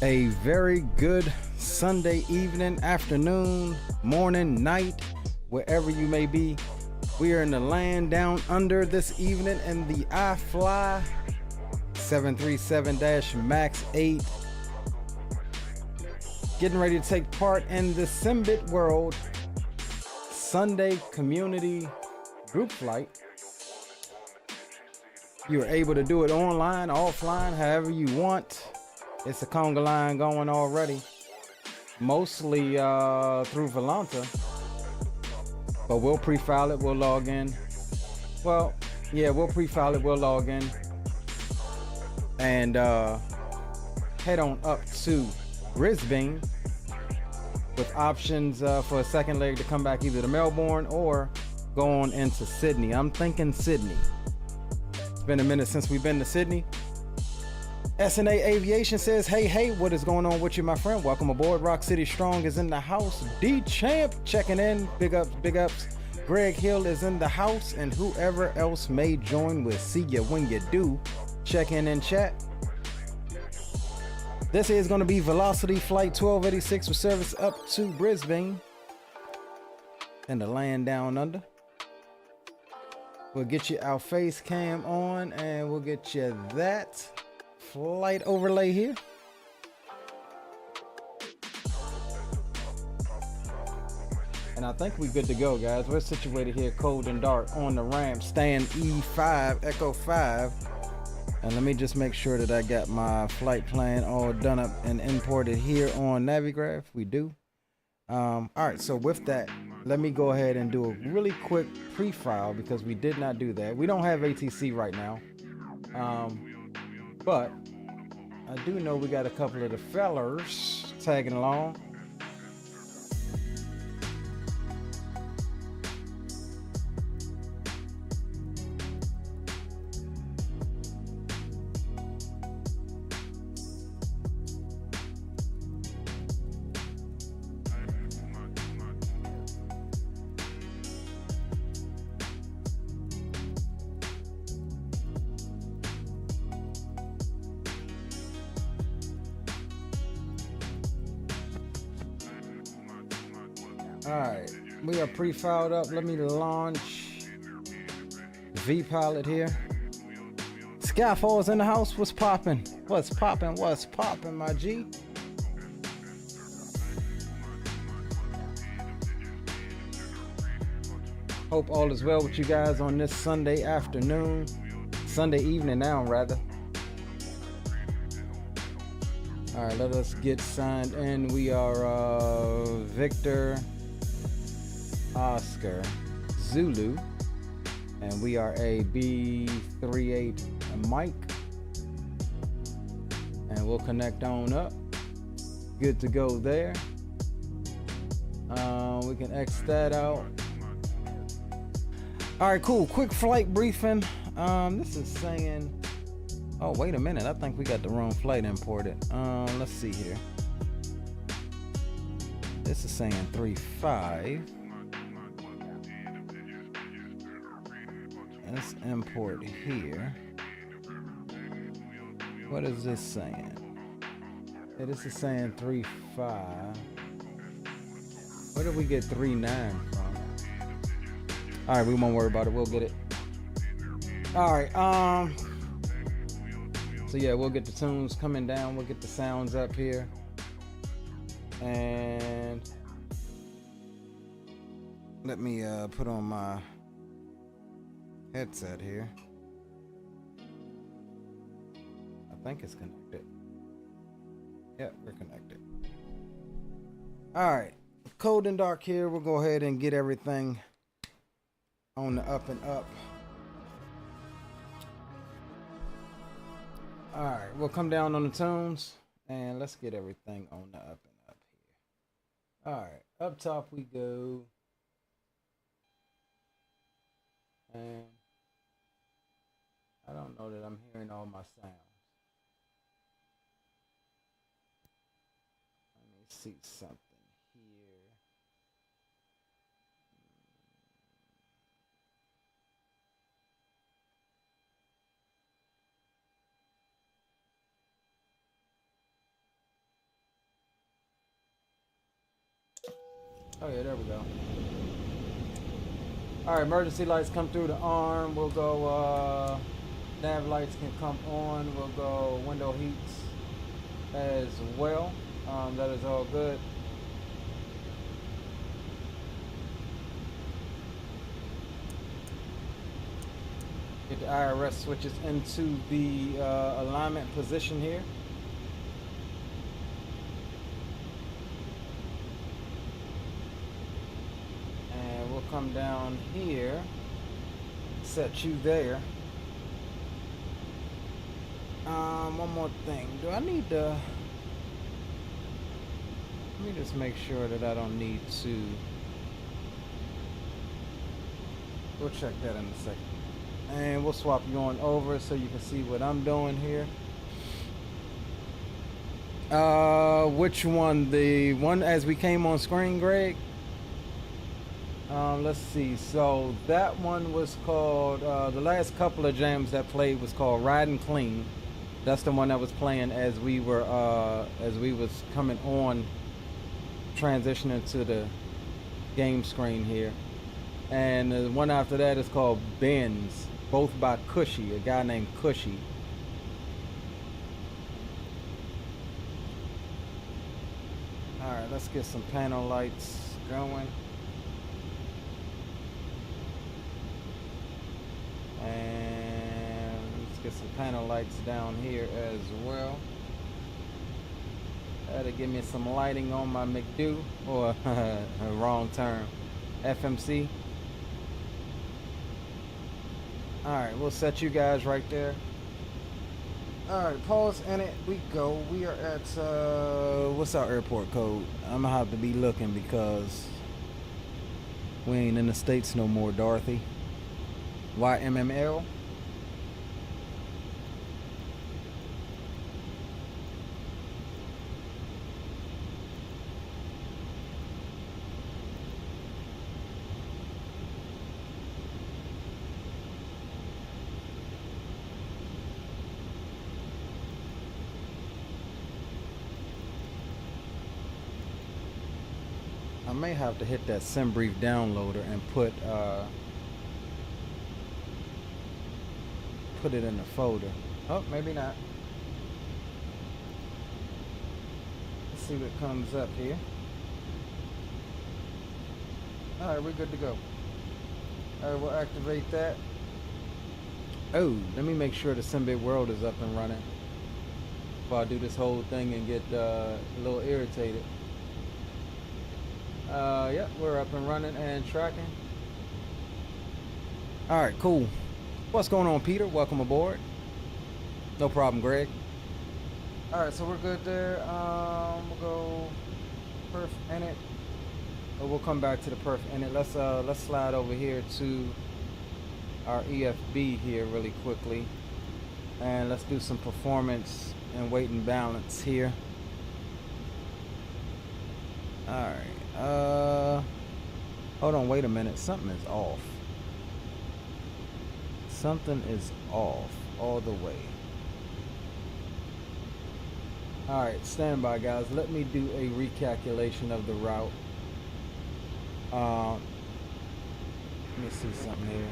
A very good Sunday evening, afternoon, morning, night, wherever you may be. We are in the land down under this evening in the IFLY 737-MAX 8. Getting ready to take part in the SimBitWorld Sunday community group flight. You're able to do it online, offline, however you want. It's a Conga line going already, mostly through Volanta, but we'll pre-file it, we'll log in. Well, yeah, we'll pre-file it, we'll log in, and head on up to Brisbane with options for a second leg to come back either to Melbourne or go on into Sydney. I'm thinking Sydney. It's been a minute since we've been to Sydney. SNA Aviation says, hey, what is going on with you, my friend? Welcome aboard. Rock City Strong is in the house. D-Champ checking in. Big ups, big ups. Greg Hill is in the house, and whoever else may join, we'll see you when you do. Check in chat. This is going to be Velocity Flight 1286 with service up to Brisbane and the land down under. We'll get you our face cam on, and we'll get you that flight overlay here. And I think we're good to go, guys. We're situated here cold and dark on the ramp, stand E5, Echo 5. And let me just make sure that I got my flight plan all done up and imported here on Navigraph. We do. All right, so with that, let me go ahead and do a really quick pre-file because we did not do that. We don't have ATC right now. But I do know we got a couple of the fellers tagging along. Alright, we are pre-filed up. Let me launch Vpilot here. Skyfall's in the house. What's poppin'? What's poppin'? What's poppin', my G? Hope all is well with you guys on this Sunday afternoon. Sunday evening now, rather. Alright, let us get signed in. We are Victor Oscar Zulu, and we are a B38 Mike, and we'll connect on up. Good to go there. We can X that out. All right, cool. Quick flight briefing. This is saying, oh wait a minute, I think we got the wrong flight imported. Let's see here. This is saying 3.5. Let's import here. What is this saying? Yeah, this is saying 3.5. Where did we get 3.9 from? All right, we won't worry about it. We'll get it. All right. So yeah, we'll get the tunes coming down. We'll get the sounds up here, and let me put on my headset here. I think it's connected. Yep, we're connected. All right, cold and dark here. We'll go ahead and get everything on the up and up. All right, we'll come down on the tunes and let's get everything on the up and up here. All right, up top we go. And I don't know that I'm hearing all my sounds. Let me see something here. Oh yeah, there we go. Alright, emergency lights come through the arm. We'll go, nav lights can come on. We'll go window heats as well. That is all good. Get the IRS switches into the alignment position here. And we'll come down here, set you there. One more thing. Do I need to... Let me just make sure that I don't need to... We'll check that in a second. And we'll swap you on over so you can see what I'm doing here. Which one? The one as we came on screen, Greg? Let's see. So that one was called, the last couple of jams that played was called Riding Clean. That's the one that was playing as we were, as we was coming on, transitioning to the game screen here. And the one after that is called Benz, both by Cushy, a guy named Cushy. Alright, let's get some panel lights going. And let's get some panel lights down here as well. That'll give me some lighting on my McDo, or wrong term, FMC. Alright, we'll set you guys right there. Alright, pause in it. We go. We are at, what's our airport code? I'm gonna have to be looking because we ain't in the States no more, Dorothy. YMML. I may have to hit that SimBrief downloader and put it in the folder. Oh, maybe not. Let's see what comes up here. Alright, we're good to go. Alright, we'll activate that. Oh, let me make sure the SimBitWorld is up and running before I do this whole thing and get a little irritated. Yep, we're up and running and tracking. Alright, cool. What's going on, Peter? Welcome aboard. No problem, Greg. Alright, so we're good there. We'll go perf init. But we'll come back to the perf init. Let's slide over here to our EFB here really quickly. And let's do some performance and weight and balance here. Alright. Hold on, wait a minute. Something is off. Something is off all the way. Alright, stand by, guys. Let me do a recalculation of the route. Let me see something here.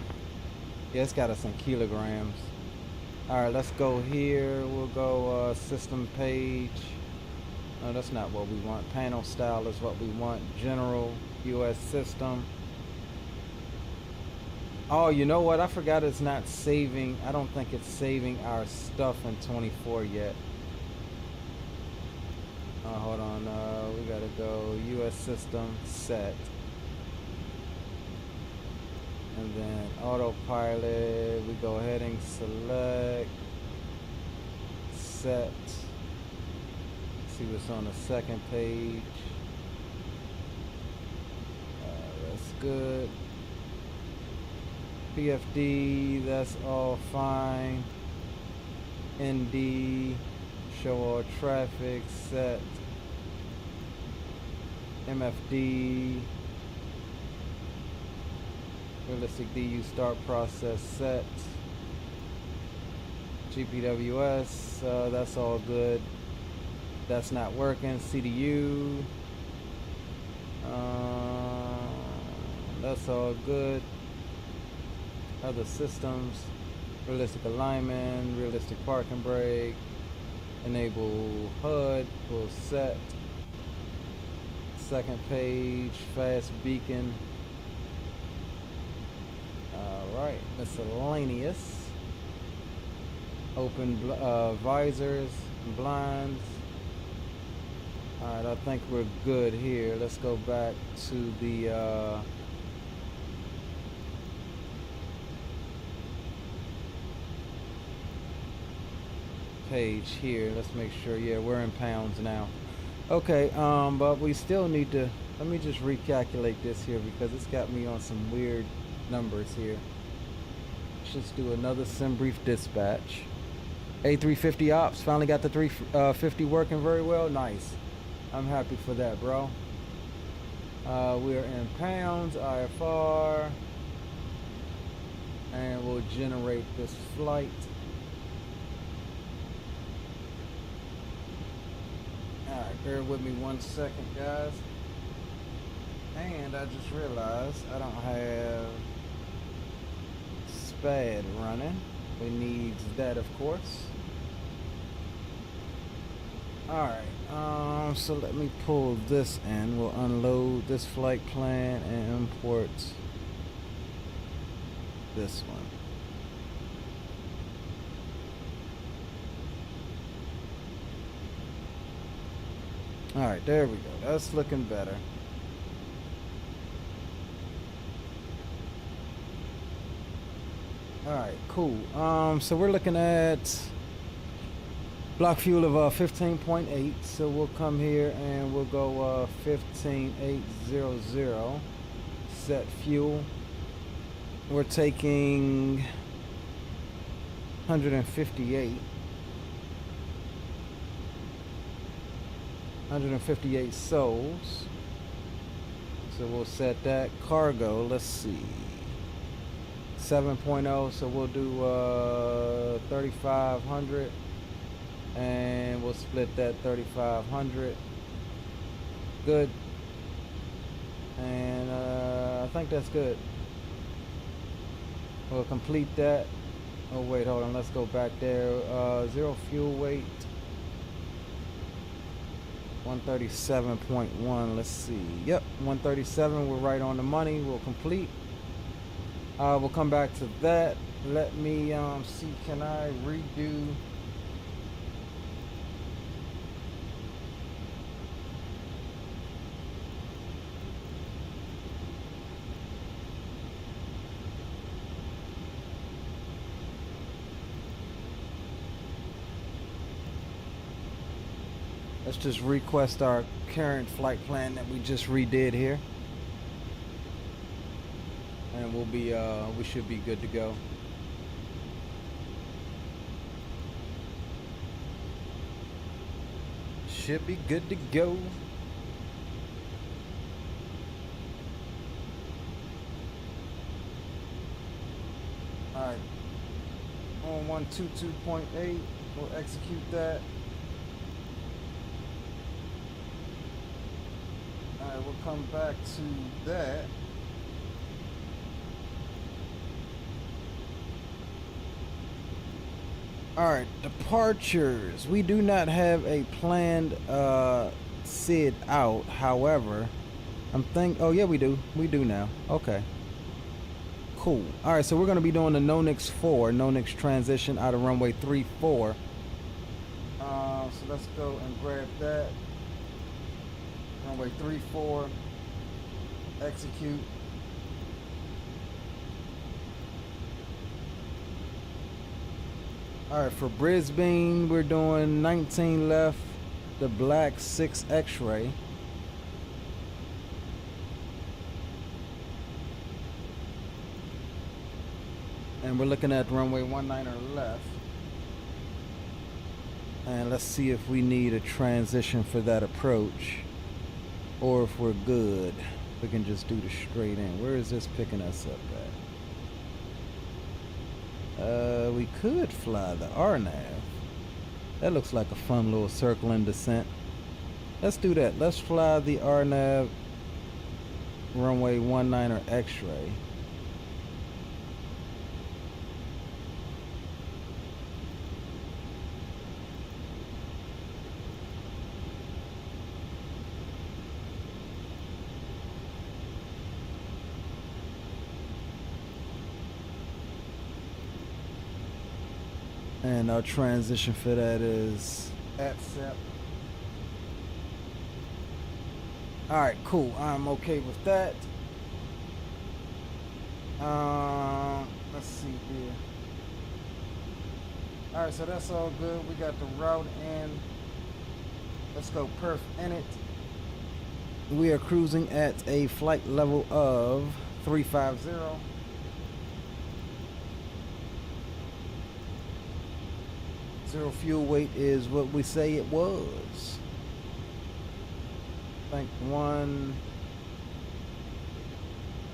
Yeah, it's got us in kilograms. Alright, let's go here. We'll go system page. No, that's not what we want. Panel style is what we want. General, US system. Oh, you know what? I forgot it's not saving. I don't think it's saving our stuff in 24 yet. Hold on. We gotta go US system, set. And then autopilot. We go ahead and select, set. See what's on the second page. That's good. PFD, that's all fine. ND, show all traffic, set. MFD, realistic DU start process, set. GPWS, that's all good. That's not working. CDU. That's all good. Other systems, realistic alignment, realistic parking brake, enable HUD, full set. Second page, fast beacon. Alright, miscellaneous. Open visors, blinds. Alright, I think we're good here. Let's go back to the page here. Let's make sure, yeah, we're in pounds now. Okay, but we still need to, let me just recalculate this here because it's got me on some weird numbers here. Let's just do another SimBrief dispatch. A350 ops, finally got the 350 working very well. Nice. I'm happy for that, bro. We're in pounds, IFR, and we'll generate this flight. Alright, bear with me 1 second, guys. And I just realized I don't have SPAD running. We need that, of course. Alright, so let me pull this in. We'll unload this flight plan and import this one. Alright, there we go. That's looking better. Alright, cool. So we're looking at block fuel of 15.8. So we'll come here and we'll go 15800. Set fuel. We're taking 158. 158 souls. So we'll set that. Cargo, let's see. 7.0, so we'll do 3,500 and we'll split that 3,500. Good. And I think that's good. We'll complete that. Oh wait, hold on, let's go back there. Zero fuel weight, 137.1. let's see. Yep, 137. We're right on the money. We'll complete. We'll come back to that. Let me see, can I redo let's just request our current flight plan that we just redid here. And we'll be we should be good to go. Should be good to go. Alright. On 122.8, we'll execute that. Alright, we'll come back to that. Alright, departures. We do not have a planned SID out. However, oh yeah, we do. We do now. Okay. Cool. Alright, so we're going to be doing the NONIX 4, NONIX transition out of runway 34. So let's go and grab that. Runway 34. Execute. Alright, for Brisbane, we're doing 19 left, the black 6 X-ray. And we're looking at runway 19er left. And let's see if we need a transition for that approach. Or if we're good, we can just do the straight in. Where is this picking us up at? We could fly the RNAV. That looks like a fun little circle in descent. Let's do that. Let's fly the RNAV runway 19er X-ray. And our transition for that is at SEP. Alright, cool. I'm okay with that. Let's see here. Alright, so that's all good. We got the route in. Let's go perf in it. We are cruising at a flight level of 350. Zero fuel weight is what we say it was. I think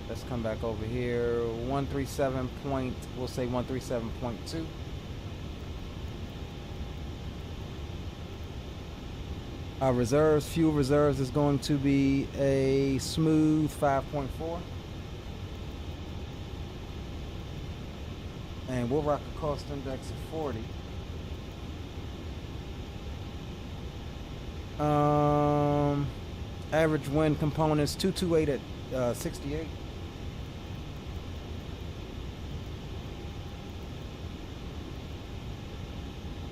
let's come back over here. 137 point, we'll say 137.2. Our reserves, fuel reserves is going to be a smooth 5.4. And we'll rock a cost index of 40. Average wind components 228 at 68.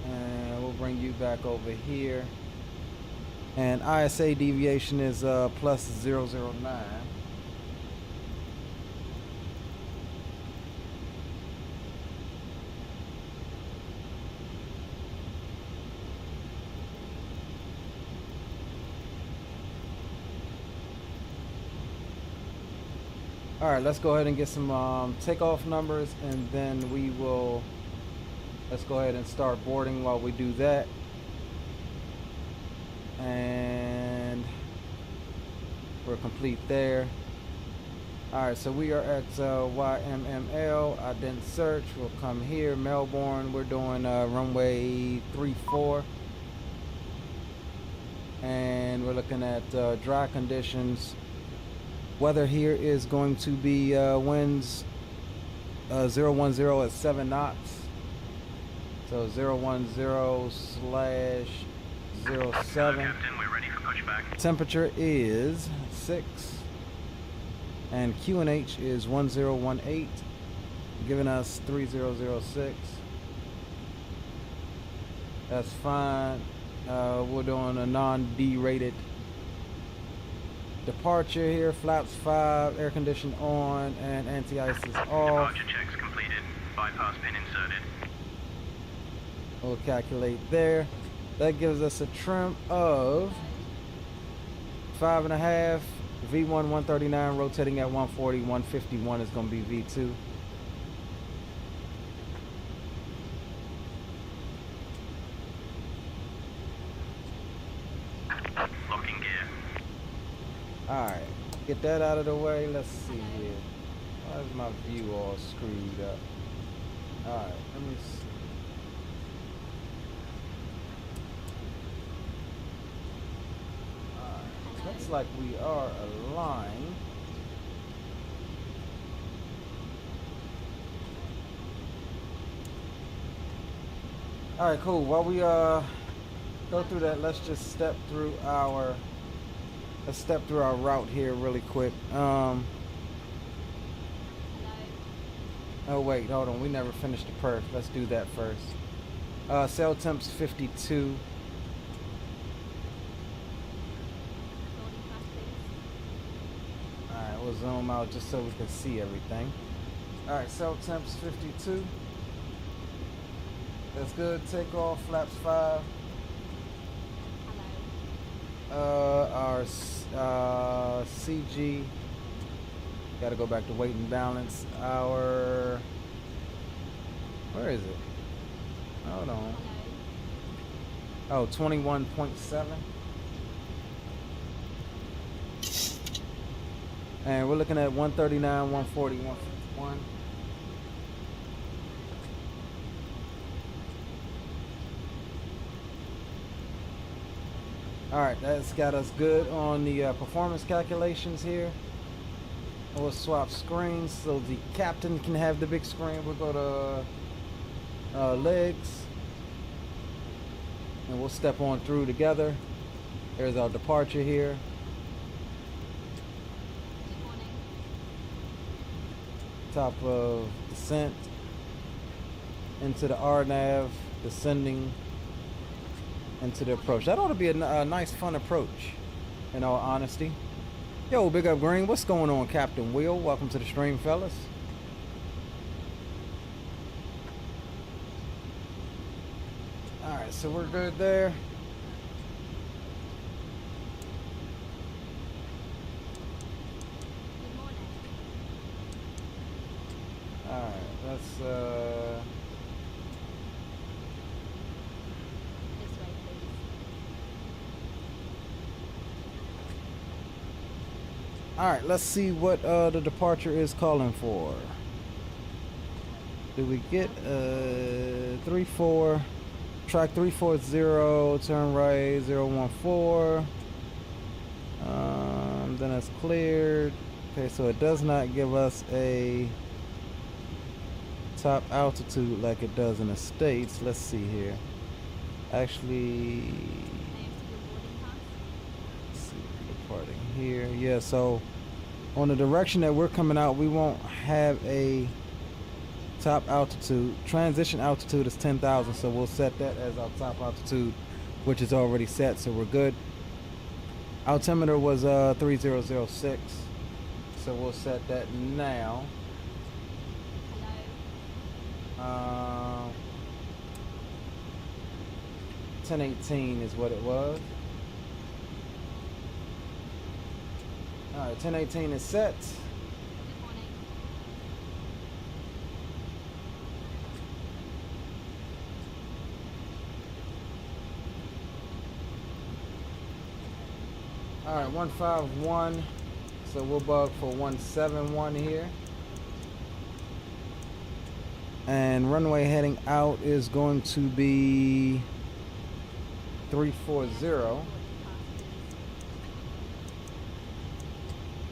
And we'll bring you back over here. And ISA deviation is plus 009. All right, let's go ahead and get some takeoff numbers, and then let's go ahead and start boarding while we do that. And we're complete there. All right, so we are at YMML. I didn't search. We'll come here, Melbourne. We're doing runway 34. And we're looking at dry conditions. Weather here is going to be winds 010 at 7 knots. So 010/07. Captain, we're ready for pushback. Temperature is 6. And QNH is 1018, giving us 3006. That's fine. We're doing a non-D-rated departure here. Flaps 5, air condition on, and anti-ice is off. Departure checks completed. Bypass pin inserted. We'll calculate there. That gives us a trim of 5.5. V1 139 rotating at 140. 151 is going to be V2. Locking gear. Alright, get that out of the way. Let's see here. Why is my view all screwed up? Alright, let me see. Alright, looks like we are aligned. Alright, cool. While we go through that, let's just step through our route here really quick. Oh wait, hold on, we never finished the perf. Let's do that first. Cell temps 52. Alright, we'll zoom out just so we can see everything. Alright, cell temps 52. That's good. Takeoff, flaps 5. Our CG, gotta go back to weight and balance. Our, where is it? Hold on. Oh, 21.7. And we're looking at 139, 140, 151. All right, that's got us good on the performance calculations here. We'll swap screens so the captain can have the big screen. We'll go to legs, and we'll step on through together. There's our departure here. Good morning. Top of descent into the RNAV, descending into the approach. That ought to be a nice, fun approach, in all honesty. Yo, big up Green. What's going on, Captain Will? Welcome to the stream, fellas. Alright, so we're good there. Good morning. Alright, let's This way, please. Alright, let's see what the departure is calling for. Do we get 3-4, track 340, turn right 014. Then it's cleared. Okay, so it does not give us a top altitude like it does in the States. Let's see here. Actually, I have to your boarding pass. let's see, departing here. Yeah, so on the direction that we're coming out, we won't have a top altitude. Transition altitude is 10,000, so we'll set that as our top altitude, which is already set, so we're good. Altimeter was 3006, so we'll set that now. Hello. 1018 is what it was. Alright, 1018 is set. Good morning. Alright, 151. So we'll bug for 171 here. And runway heading out is going to be 340.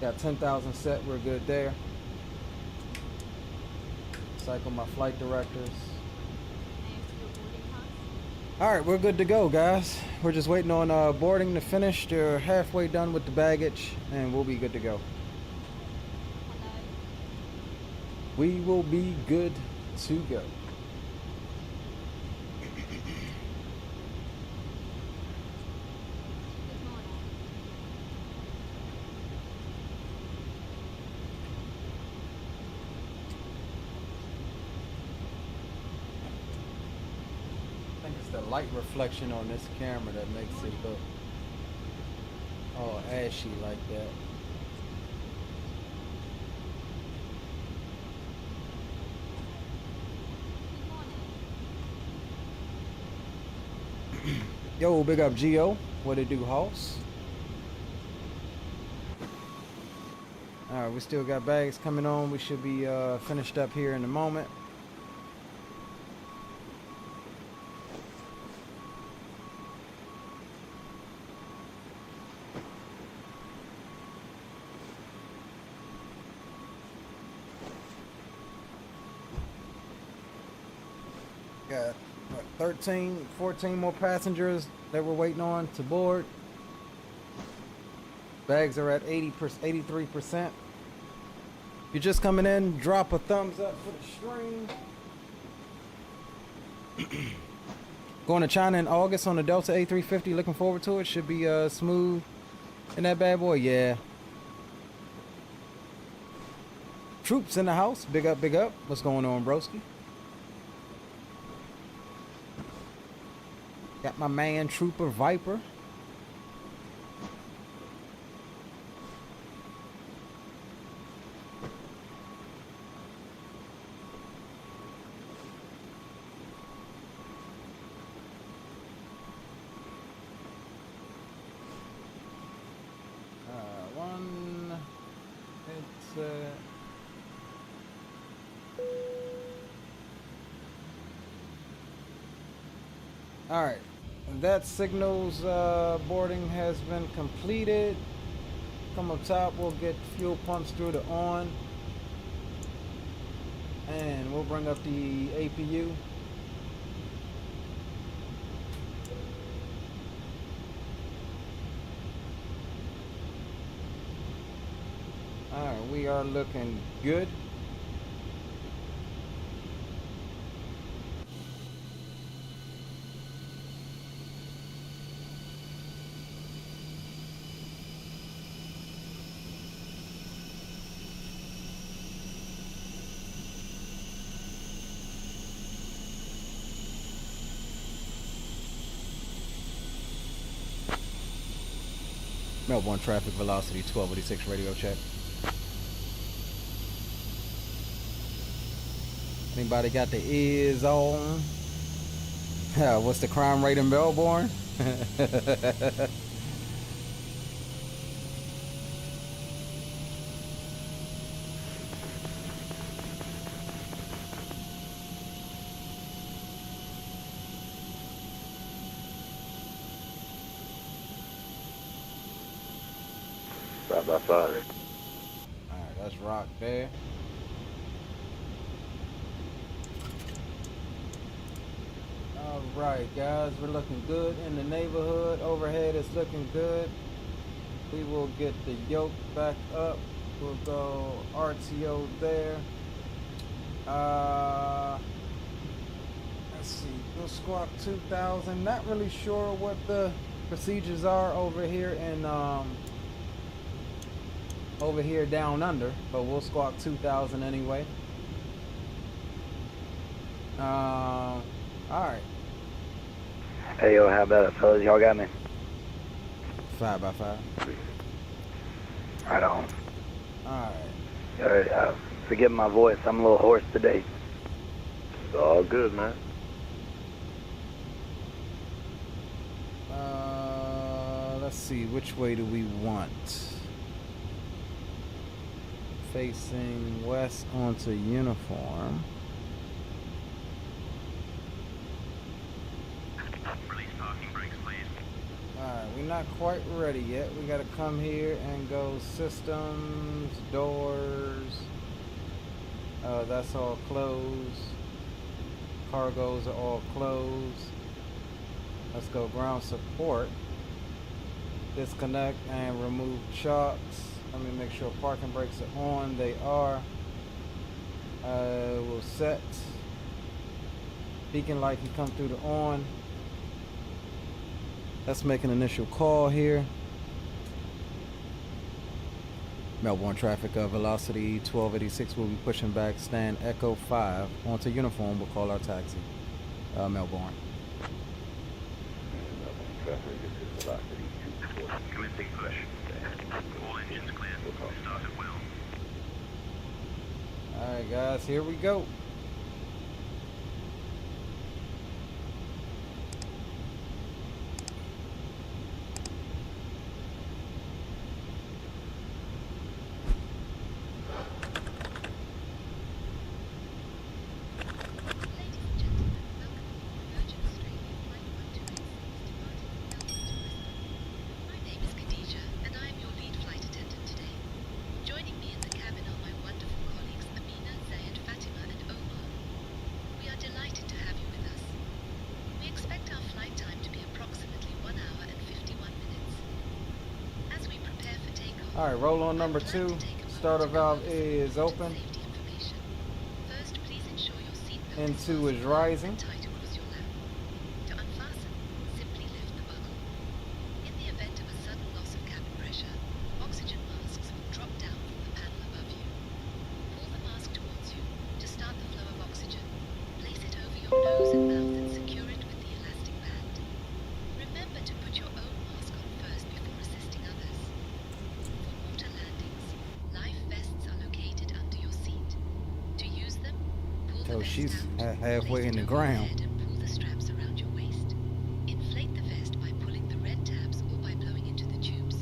Got 10,000 set, we're good there. Cycle my flight directors. Alright, we're good to go, guys. We're just waiting on boarding to finish. They're halfway done with the baggage, and we'll be good to go. Hello. We will be good to go. Good morning. I think it's the light reflection on this camera that makes it look all ashy like that. Good morning. Yo, big up Geo. What it do, Hoss? Alright, we still got bags coming on. We should be finished up here in a moment. Got what, 13, 14 more passengers that we're waiting on to board. Bags are at 83%. If you're just coming in, drop a thumbs up for the stream. Going to China in August on the Delta A350. Looking forward to it. Should be smooth in that bad boy. Yeah. Troops in the house. Big up, big up. What's going on, broski? Got my man Trooper Viper. Alright, that signals boarding has been completed. come up top. We'll get fuel pumps through the on. And we'll bring up the APU. Alright, we are looking good. Melbourne traffic velocity 1286 radio check. Anybody got the ears on? What's the crime rate in Melbourne? By 5. Alright, that's rock there. Alright guys, we're looking good in the neighborhood. Overhead is looking good. We will get the yoke back up. We'll go RTO there. Let's see, we'll squawk 2000. Not really sure what the procedures are over here in over here down under, but we'll squawk 2000 anyway. All right. Hey, yo, how about it, fellas? Y'all got me? 5x5. Right on. All right. All right, forgive my voice. I'm a little hoarse today. It's all good, man. Let's see, which way do we want? Facing west onto uniform. Release parking brakes, please. Alright, we're not quite ready yet. We gotta come here and go systems, doors. That's all closed. Cargos are all closed. Let's go ground support. Disconnect and remove chocks. Let me make sure parking brakes are on. They are. We'll set. Beacon light can come through the on. Let's make an initial call here. Melbourne traffic velocity 1286. We'll be pushing back. Stand Echo 5 onto uniform. We'll call our taxi. Melbourne. Commencing push. All engines clear. Start at will. Alright guys, here we go. Alright, roll on number 2. Starter valve is open. N2 is rising. So she's halfway in the ground. Pull the straps around your waist. Inflate the vest by pulling the red tabs or by blowing into the tubes.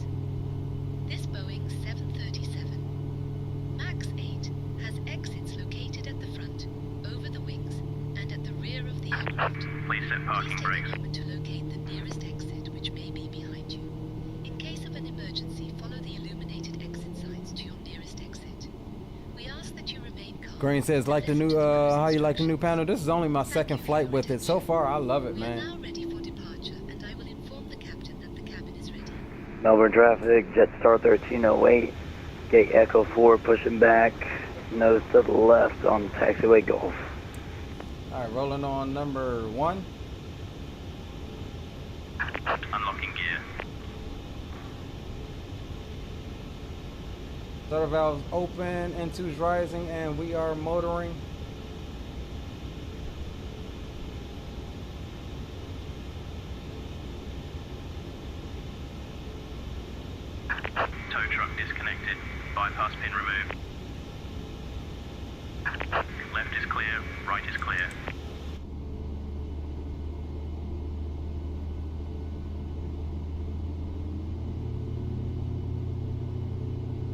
This Boeing 737 MAX 8 has exits located at the front, over the wings, and at the rear of the aircraft. Please set parking Please take brakes. a moment to locate the nearest exit, which may be behind you. In case of an emergency, follow the illuminated Green says, like the new, how you like the new panel? This is only my second flight with it. So far, I love it, We are man. now ready for departure, and I will inform the captain that the cabin is ready. Melbourne traffic, Jetstar 1308, gate Echo 4 pushing back, nose to the left on taxiway Gulf. All right, rolling on number 1. Unlocking gear. Starter valves open, N2's rising, and we are motoring. Tow truck disconnected. Bypass pin removed. Left is clear. Right is clear.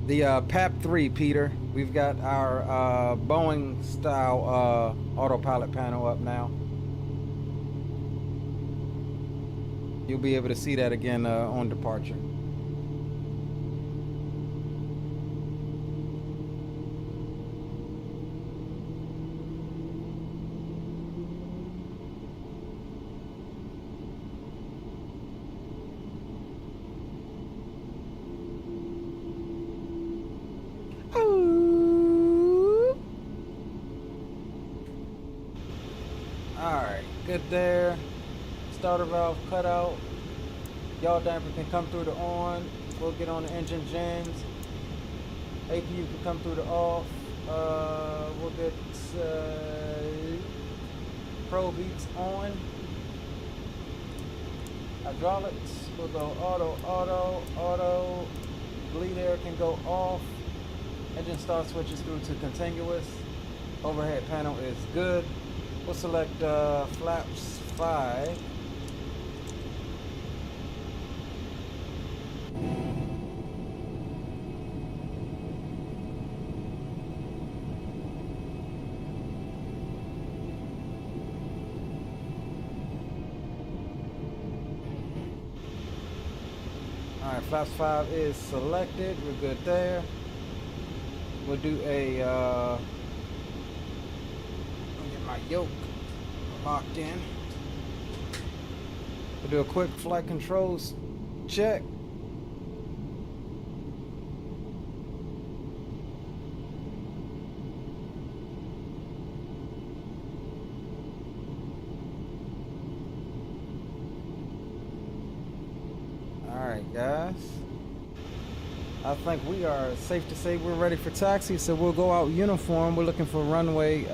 The PAP3, Peter. We've got our Boeing style autopilot panel up now. You'll be able to see that again on departure. Alright, good there. Starter valve cut out. Yaw damper can come through the on. We'll get on the engine gens. APU can come through the off. We'll get Pro Beats on. Hydraulics, we'll go auto. Bleed air can go off. Engine start switches through to continuous. Overhead panel is good. We'll select flaps 5. Alright, flaps 5 is selected. We're good there. We'll do a I'll get my yoke locked in. We'll do a quick flight controls check. Alright guys, I think we are safe to say we're ready for taxi, so we'll go out uniform. We're looking for runway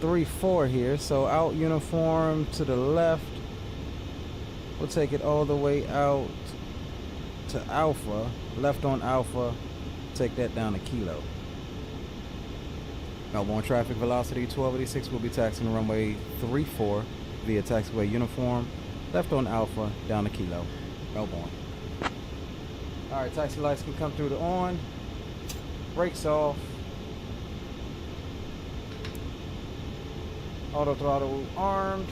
34 here, so out uniform to the left. We'll take it all the way out to Alpha, left on Alpha, take that down to Kilo. Melbourne traffic velocity 1286, we'll be taxiing runway 34 via taxiway uniform, left on Alpha, down to Kilo. Melbourne. Alright, taxi lights can come through the on. Brakes off. Auto throttle armed.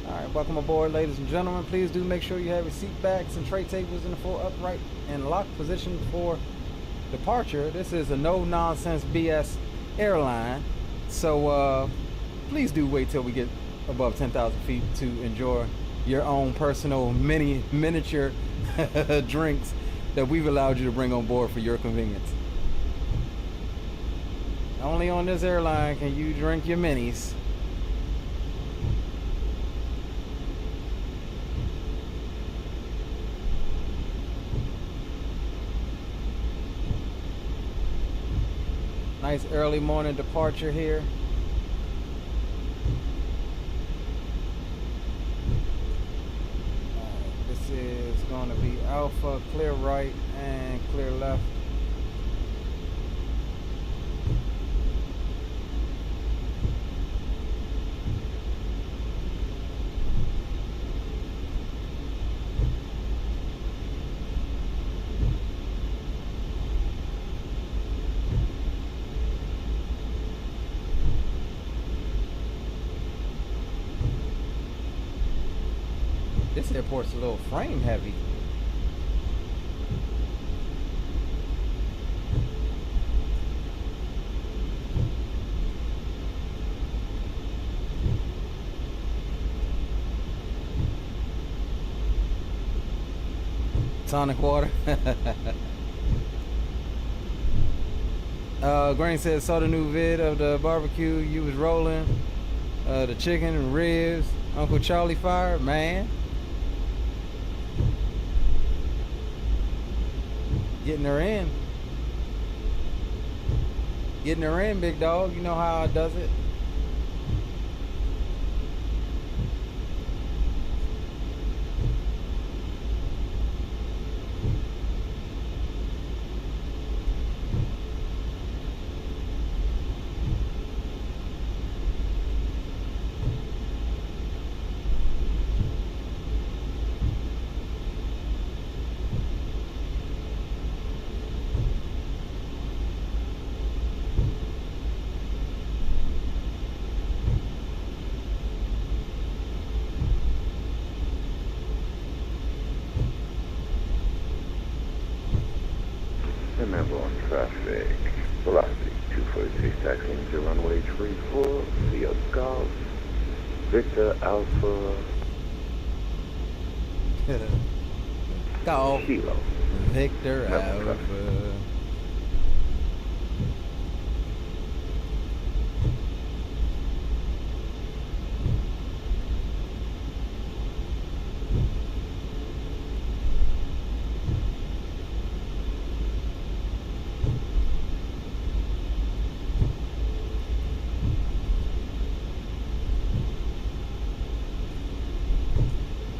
Alright, welcome aboard, ladies and gentlemen. Please do make sure you have your seat backs and tray tables in the full upright and locked position for departure. This is a no-nonsense BS airline, so please do wait till we get above 10,000 feet to enjoy your own personal miniature drinks that we've allowed you to bring on board for your convenience. Only on this airline can you drink your minis. Nice early morning departure here. This is going to be Alpha, clear right and clear left. This airport's a little frame heavy. Tonic water. Grain says, saw the new vid of the barbecue you was rolling. The chicken and ribs. Uncle Charlie fired, man. Getting her in. Getting her in, big dog. You know how I does it. Remember on traffic, velocity 246, taxiing to runway 34, via Golf, Victor Alpha, Golf. Kilo. Victor Melbourne Alpha. traffic.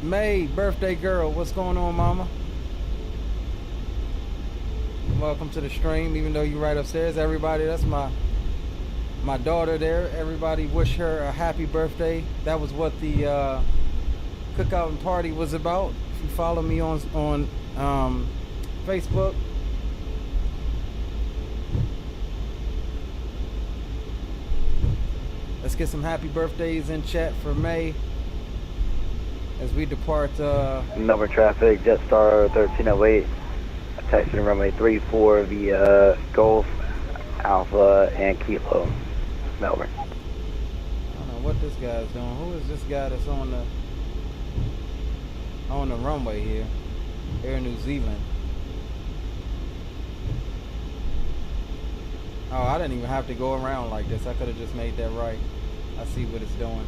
May, birthday girl, what's going on, mama? Welcome to the stream, even though you're right upstairs. Everybody, that's my daughter there. Everybody wish her a happy birthday. That was what the cookout and party was about. If you follow me on Facebook. Let's get some happy birthdays in chat for May as we depart. Melbourne traffic, Jetstar 1308, taxiing runway 34 via Golf, Alpha, and Kilo, Melbourne. I don't know what this guy's doing. Who is this guy that's on the runway here? Air New Zealand. Oh, I didn't even have to go around like this. I could have just made that right. I see what it's doing.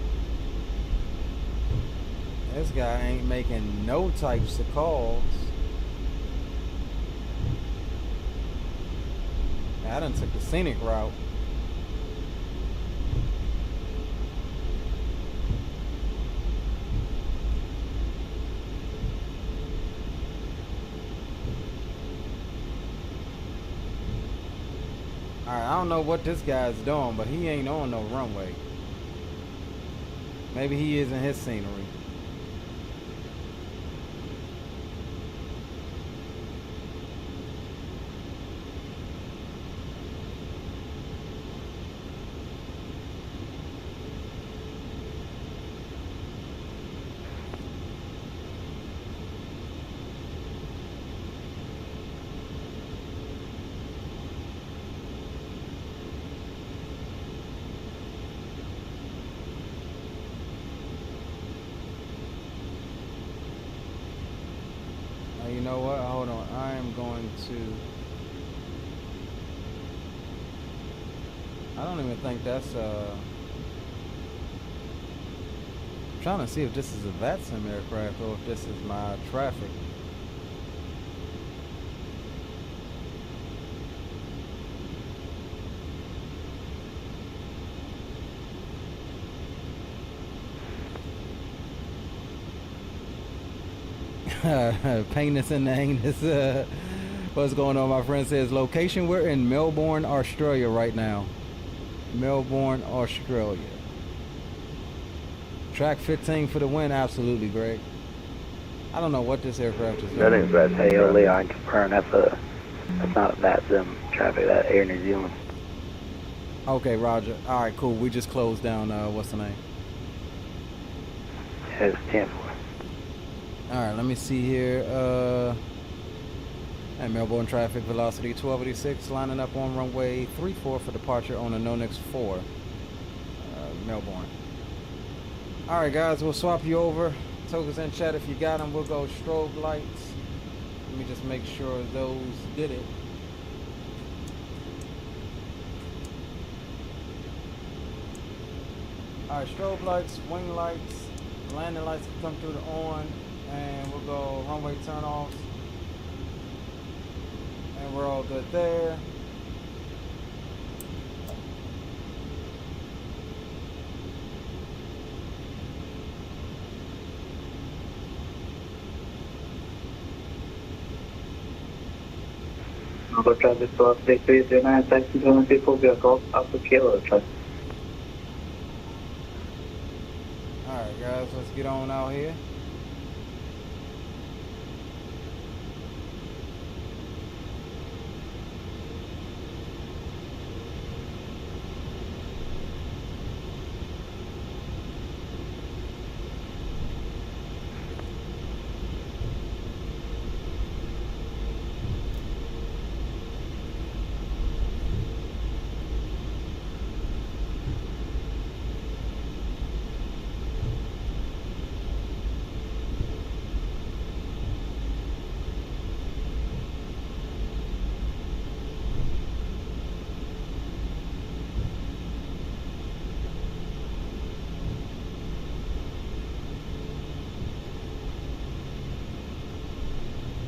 This guy ain't making no types of calls. I done took the scenic route. Alright, I don't know what this guy's doing, but he ain't on no runway. Maybe he is in his scenery. You know what? Hold on. I am going to... I don't even think that's I'm trying to see if this is a VATSIM aircraft or if this is my traffic. Painus and the anus. What's going on? My friend says location, we're in Melbourne, Australia right now. Melbourne, Australia. Track 15 for the win. Absolutely, Greg. I don't know what this aircraft is That doing. is that AIO Lian confirmed. That's not VATSIM traffic, that Air New Zealand. Okay, Roger. All right, cool. We just closed down, what's the name? It's 10-4. All right, let me see here. At Melbourne traffic velocity 1286, lining up on runway 34 for departure on the NONIX 4, Melbourne. All right, guys, we'll swap you over. Tokens in chat if you got them. We'll go strobe lights. Let me just make sure those did it. All right, strobe lights, wing lights, landing lights come through the on, and we'll go runway turn-offs. And we're all good there. Number traffic to update 309, taxi 224 vehicle, Alpha Kilo traffic. Alright guys, let's get on out here.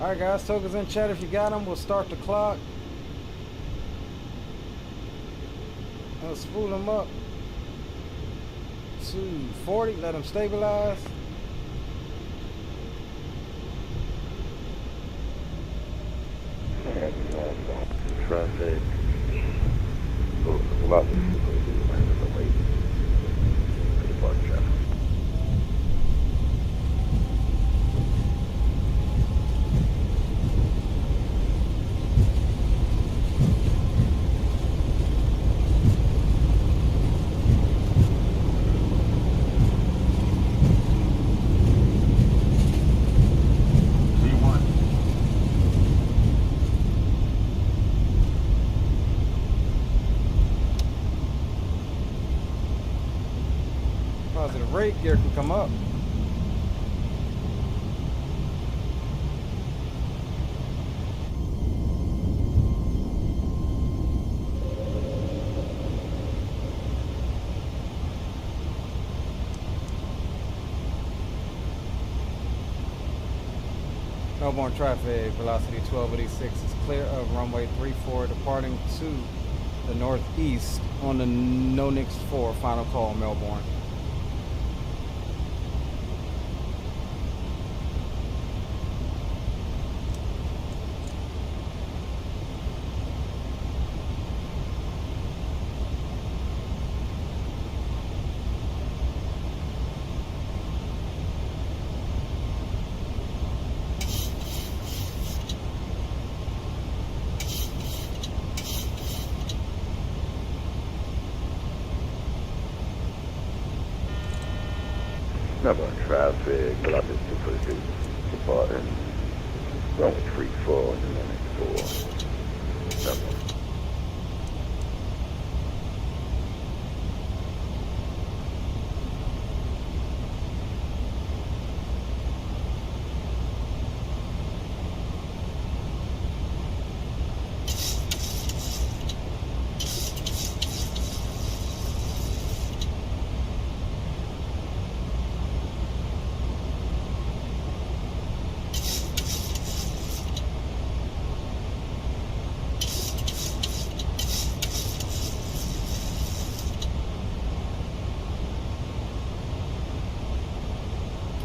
Alright guys, tokens in chat if you got them. We'll start the clock. We'll spool them up to 40, let them stabilize. Traffic. Velocity 242, for departure. Positive rate gear can come up. Melbourne traffic velocity 1286 is clear of runway 34 departing to the northeast on the NONIX 4 final call Melbourne. Melbourne traffic, velocity 242, departing runway 34 and then next 4. Melbourne.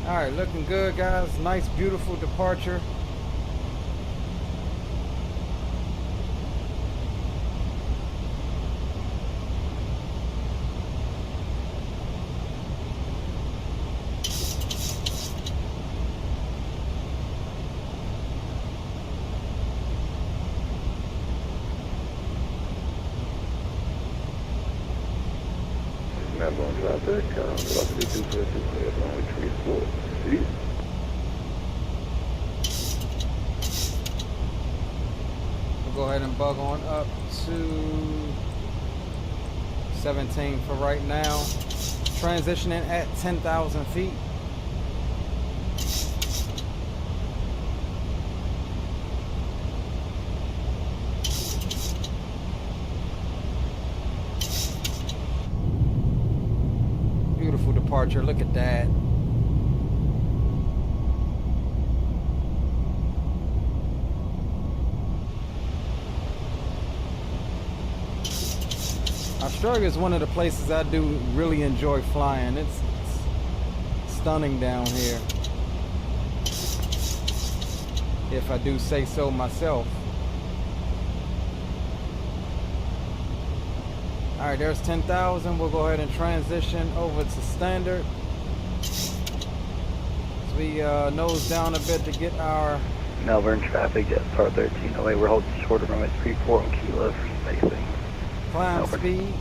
All right, looking good, guys. Nice, beautiful departure. Melbourne traffic, velocity 242, clear runway 34. See? We'll go ahead and bug on up to 17 for right now. Transitioning at 10,000 feet. Beautiful departure. Look at that. Australia is one of the places I do really enjoy flying. It's stunning down here, if I do say so myself. All right, there's 10,000. We'll go ahead and transition over to standard. As we nose down a bit to get our Melbourne traffic, Jet Star 1308. We're holding short of runway 34 on Kilo for spacing. climb Melbourne. speed.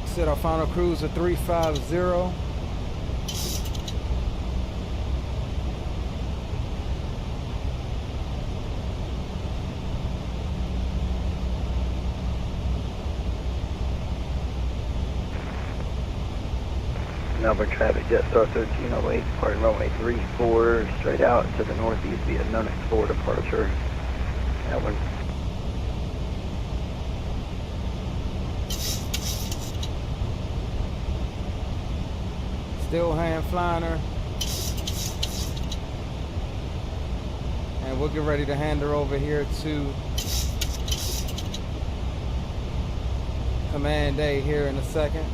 Set our final cruise at 350. Melbourne traffic, Jet Star 1308, departing runway 34, straight out to the northeast via Nunix 4 departure. Melbourne. Still hand flying her. And we'll get ready to hand her over here to Command A here in a second.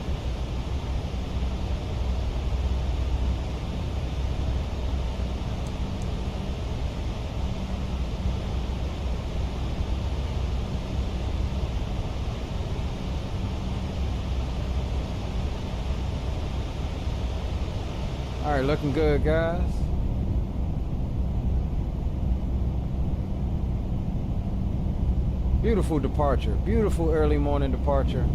All right, looking good, guys. Beautiful departure, beautiful early morning departure.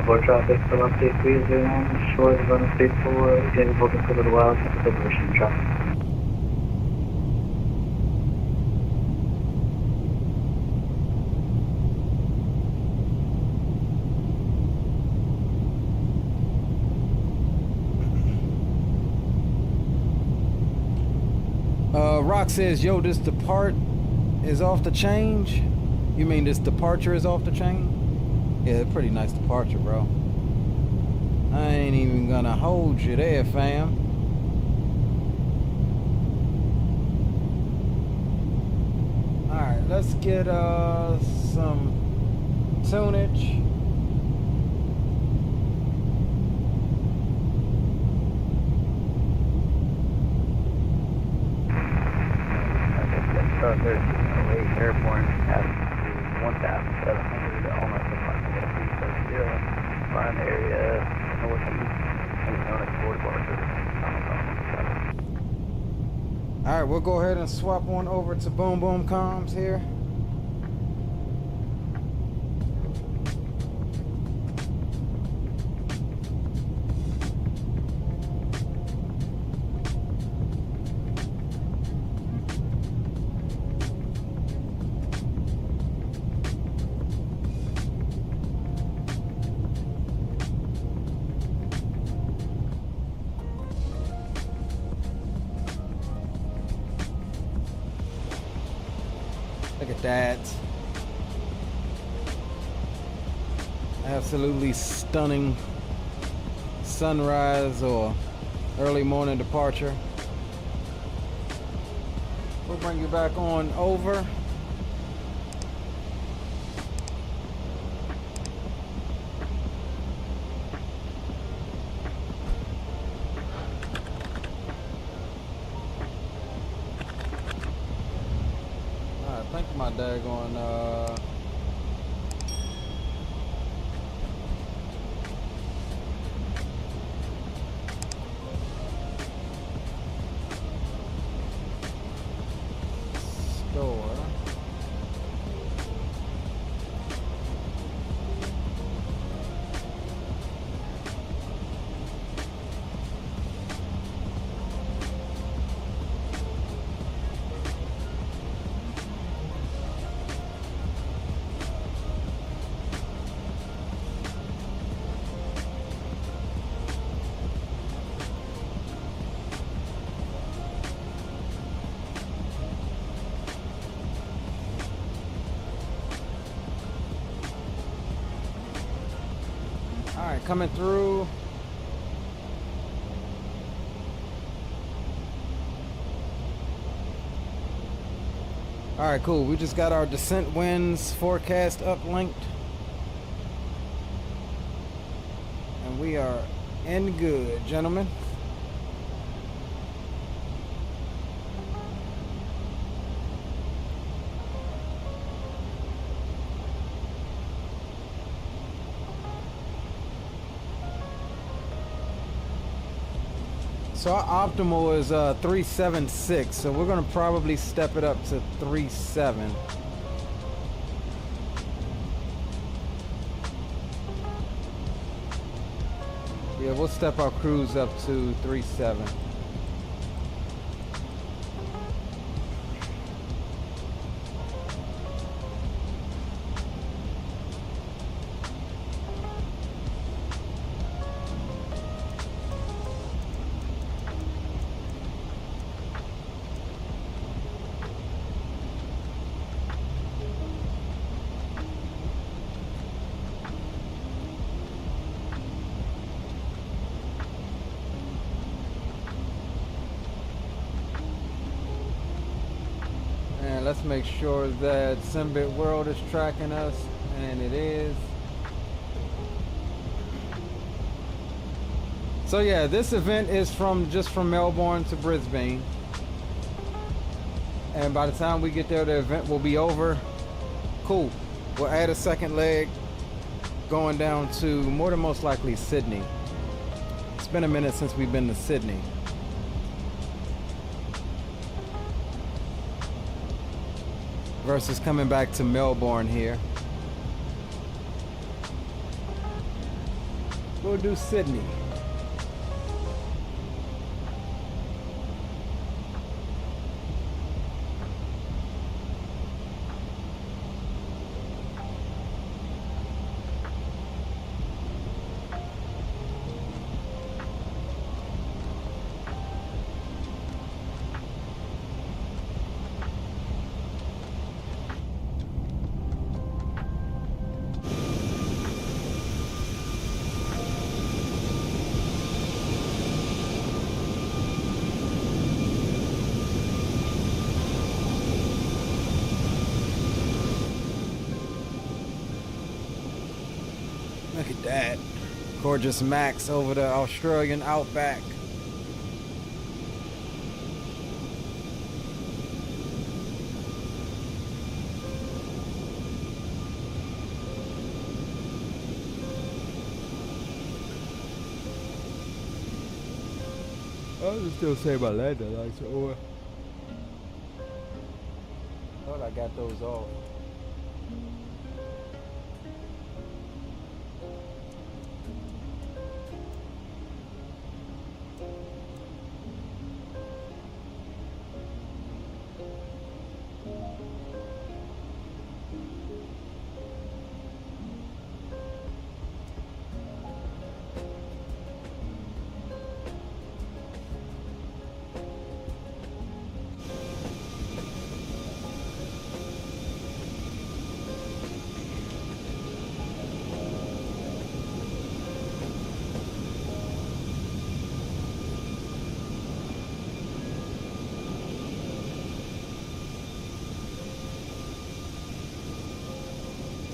More traffic from update 309, short of runway 34, again, focus for a little while, separation traffic. Rock says, yo, this depart is off the change? You mean this departure is off the chain? Yeah, pretty nice departure, bro. I ain't even gonna hold you there, fam. Alright, let's get some tunage. Star 1308, airborne, altitude 1,700, almost approximately 330, flying area northeast, and known as Fort Barker. Alright, we'll go ahead and swap on over to Boom Boom Comms here. Look at that. Absolutely stunning sunrise or early morning departure. We'll bring you back on over. I think my daggone door. All right, coming through. All right, cool. We just got our descent winds forecast uplinked. And we are in good, gentlemen. So our optimal is 376, so we're gonna probably step it up to 37. Yeah, we'll step our cruise up to 37. Let's make sure that SimBitWorld is tracking us, and it is. So yeah, this event is just from Melbourne to Brisbane, and by the time we get there, the event will be over. Cool. We'll add a second leg going down to more than most likely Sydney. It's been a minute since we've been to Sydney. Versus coming back to Melbourne here. We'll do Sydney. Look at that. Gorgeous Max over the Australian outback. I was still say my landing lights are over. Thought I got those off.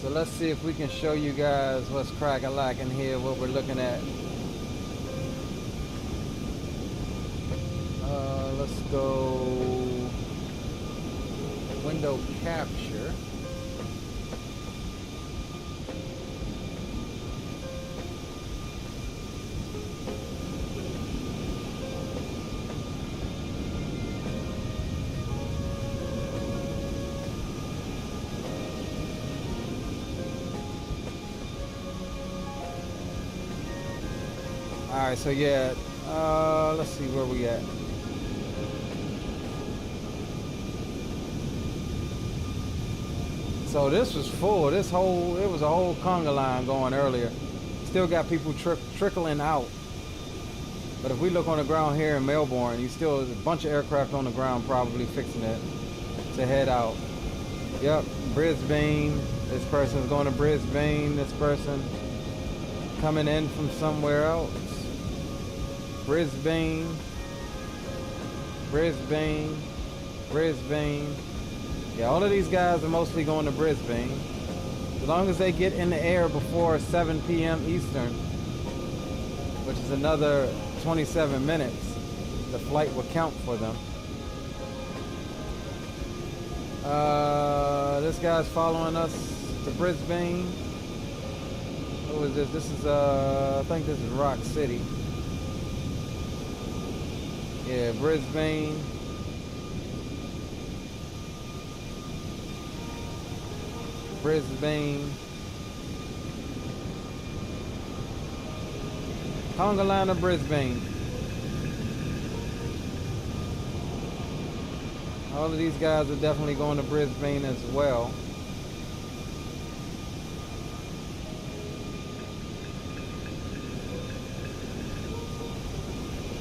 So let's see if we can show you guys what's crack-a-lack in here, what we're looking at. Let's go window capture. Alright, so yeah, let's see where we at. So this was full. It was a whole conga line going earlier. Still got people trickling out. But if we look on the ground here in Melbourne, you still there's a bunch of aircraft on the ground probably fixing it to head out. Yep, Brisbane. This person's going to Brisbane. This person coming in from somewhere else. Brisbane. Brisbane. Brisbane. Yeah, all of these guys are mostly going to Brisbane. As long as they get in the air before 7 p.m. Eastern, which is another 27 minutes, the flight will count for them. This guy's following us to Brisbane. What is this? This is, I think this is Rock City. Yeah, Brisbane. Brisbane. Conga line of Brisbane. All of these guys are definitely going to Brisbane as well.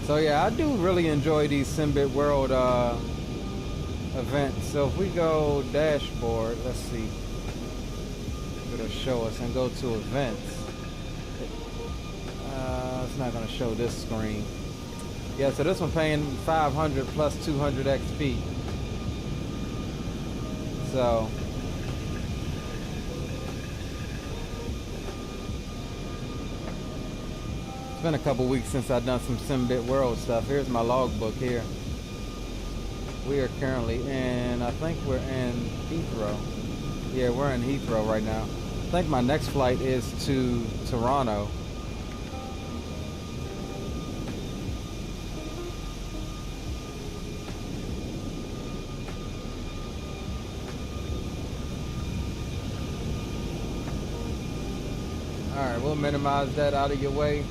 So yeah, I do really enjoy these SimBitWorld events. So if we go dashboard, let's see. It'll show us and go to events. It's not going to show this screen. Yeah, so this one paying 500 plus 200 XP. So it's been a couple weeks since I've done some SimBitWorld stuff. Here's my logbook here. We are currently in, I think we're in Heathrow. Yeah, we're in Heathrow right now. I think my next flight is to Toronto. Alright, we'll minimize that out of your way.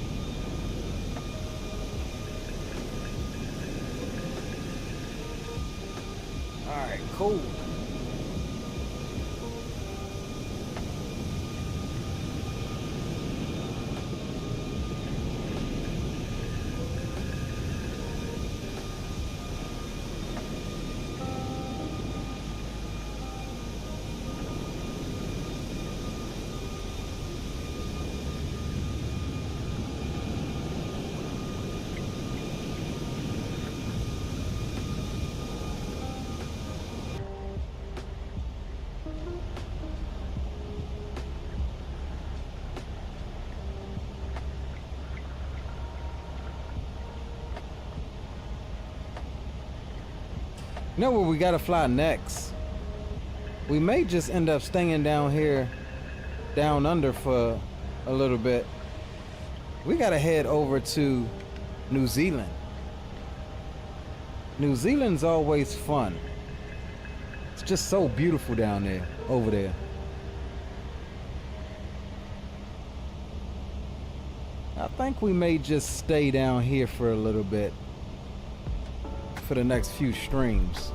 Alright, cool. You know where we gotta fly next? We may just end up staying down here, down under for a little bit. We gotta head over to New Zealand. New Zealand's always fun. It's just so beautiful down there, over there. I think we may just stay down here for a little bit. For the next few streams.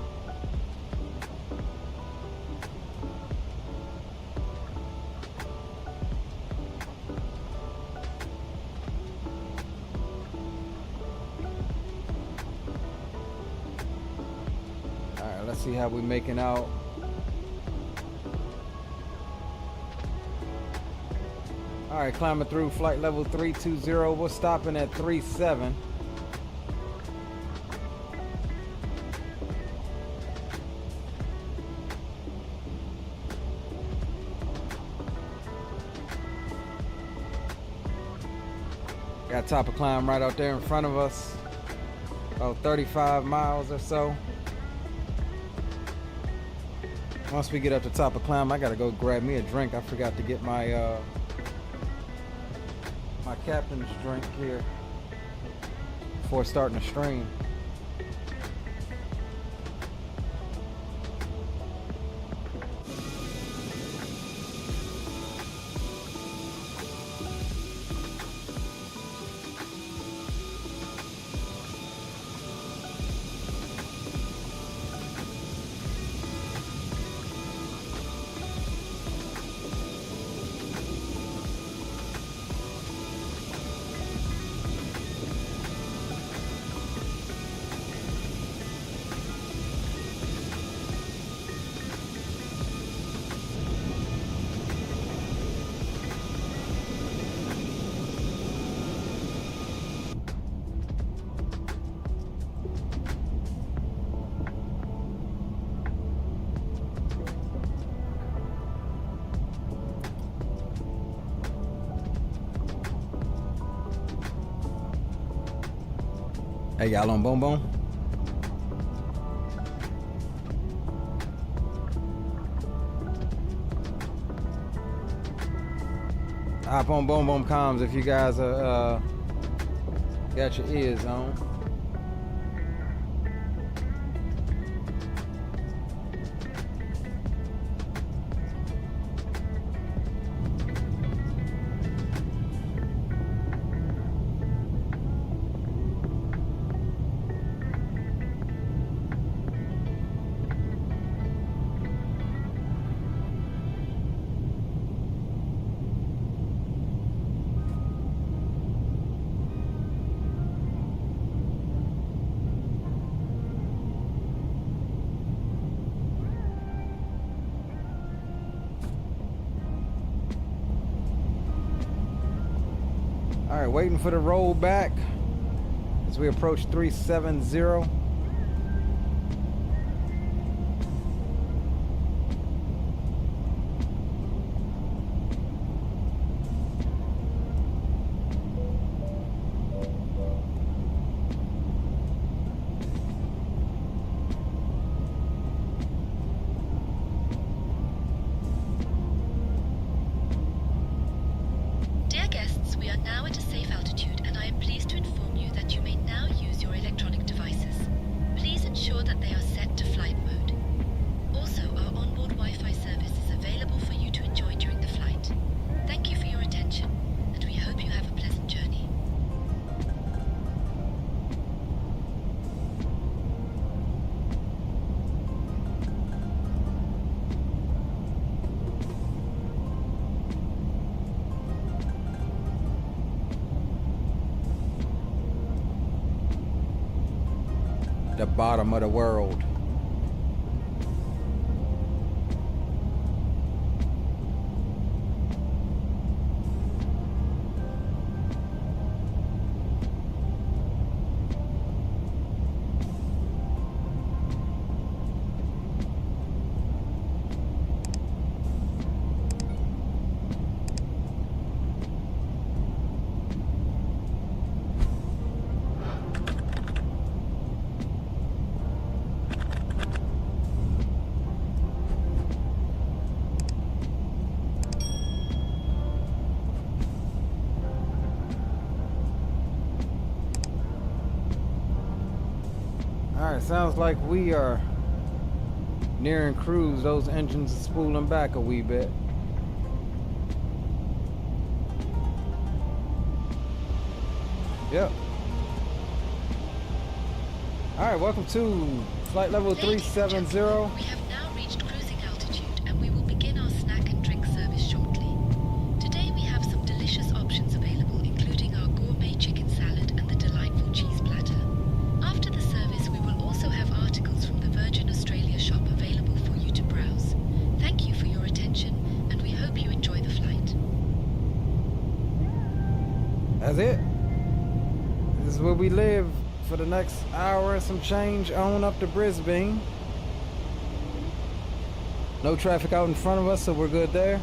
Alright, let's see how we're making out. Alright, climbing through flight level 320. We're stopping at 37. Got top of climb right out there in front of us. About 35 miles or so. Once we get up to top of climb, I gotta go grab me a drink. I forgot to get my my captain's drink here before starting the stream. Hey, y'all on Boom Boom? Hop on Boom Boom Comms if you guys are got your ears on. All right, waiting for the roll back as we approach 370. Dear guests, we are now at a safe altitude and I am pleased to inform you that you may now use your electronic devices. Please ensure that they are set to flight mode. Also, our onboard Wi-Fi service is available for you to enjoy during the flight. Thank you for your attention and we hope you have a pleasant journey. The bottom of the world. All right, sounds like we are nearing cruise. Those engines are spooling back a wee bit. Yep. All right, welcome to flight level 370. We have now reached cruising altitude and we will begin our snack and drink service shortly. Today we have some delicious options available, including our gourmet chicken salad and the delightful cheese platter. After the service, we will also have articles from the Virgin Australia shop available for you to browse. Thank you for your attention and we hope you enjoy the flight. That's it. This is where we live for the next hour and some change on up to Brisbane. No traffic out in front of us, so we're good there.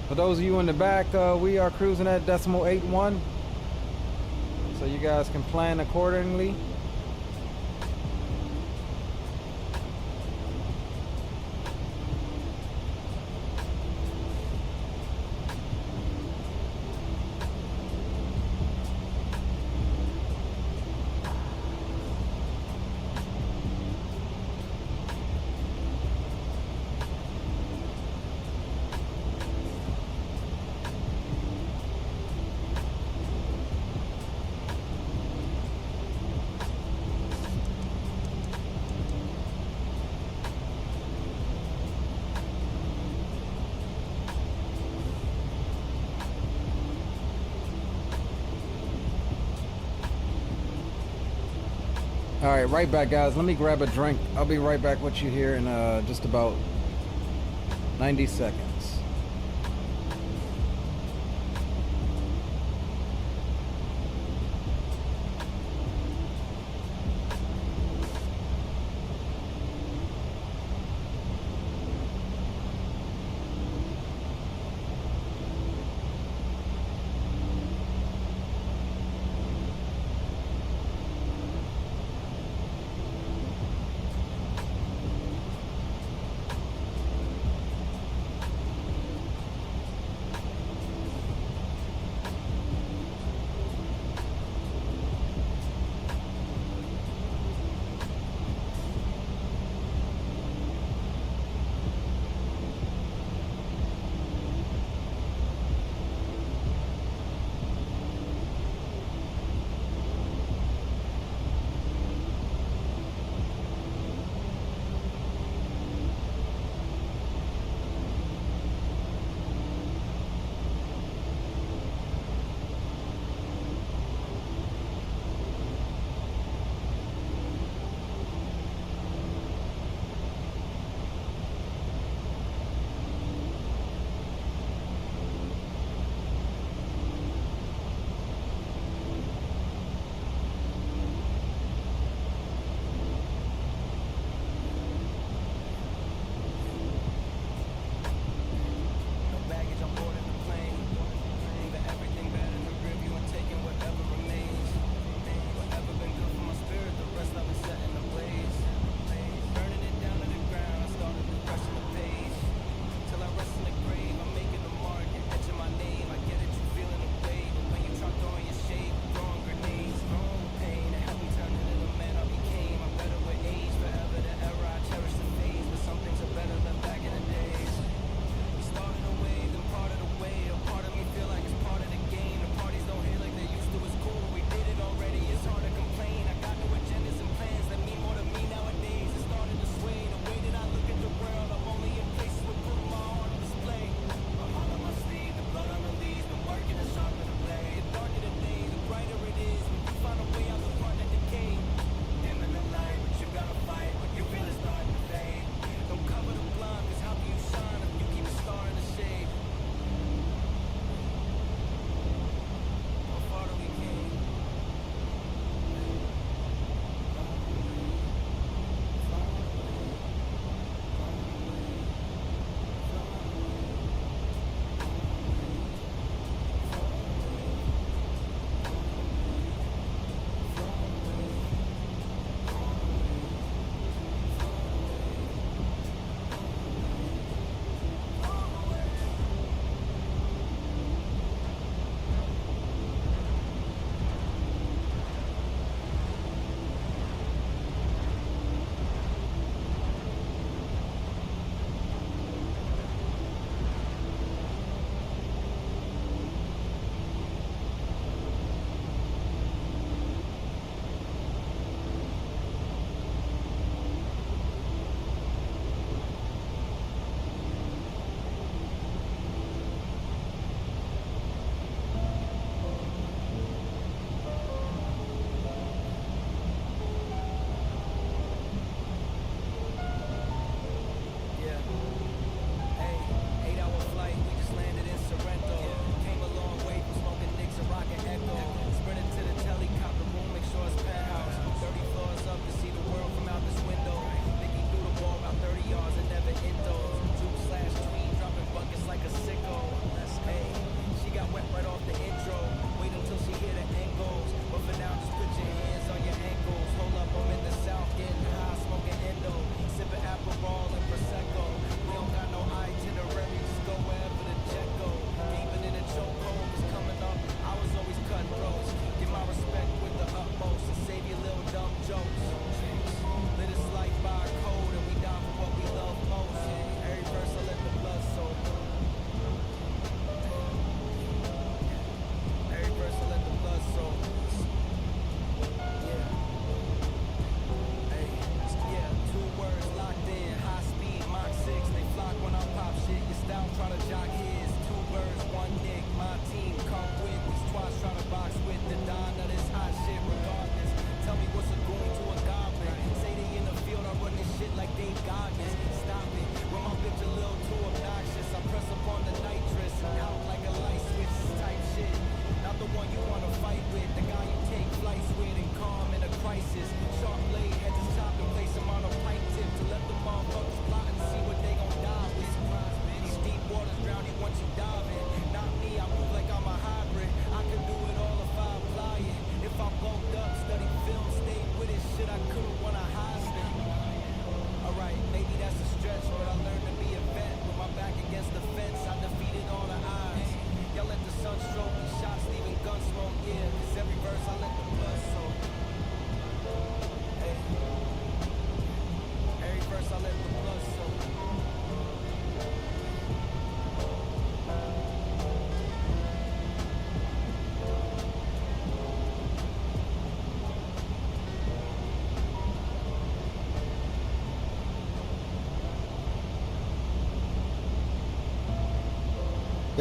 For those of you in the back, we are cruising at decimal 81, so you guys can plan accordingly. All right, right back, guys. Let me grab a drink. I'll be right back with you here in just about 90 seconds.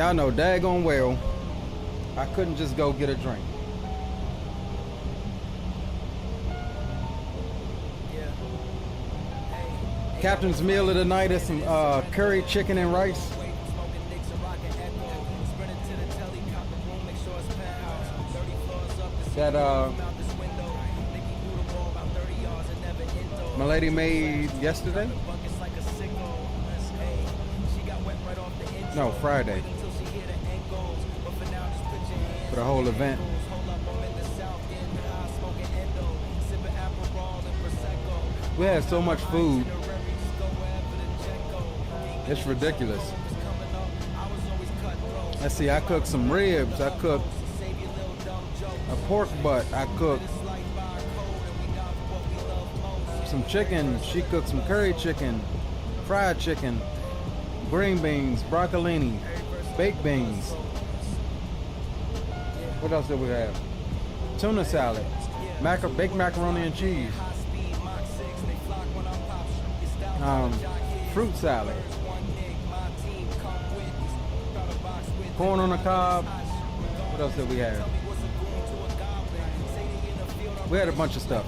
Y'all know daggone well I couldn't just go get a drink. Captain's meal of the night is some curry chicken and rice. That my lady made yesterday? No, Friday. For the whole event. We had so much food. It's ridiculous. Let's see, I cooked some ribs. I cooked a pork butt. I cooked some chicken. She cooked some curry chicken, fried chicken, green beans, broccolini, baked beans. What else did we have? Tuna salad, baked macaroni and cheese, fruit salad, corn on the cob. What else did we have? We had a bunch of stuff.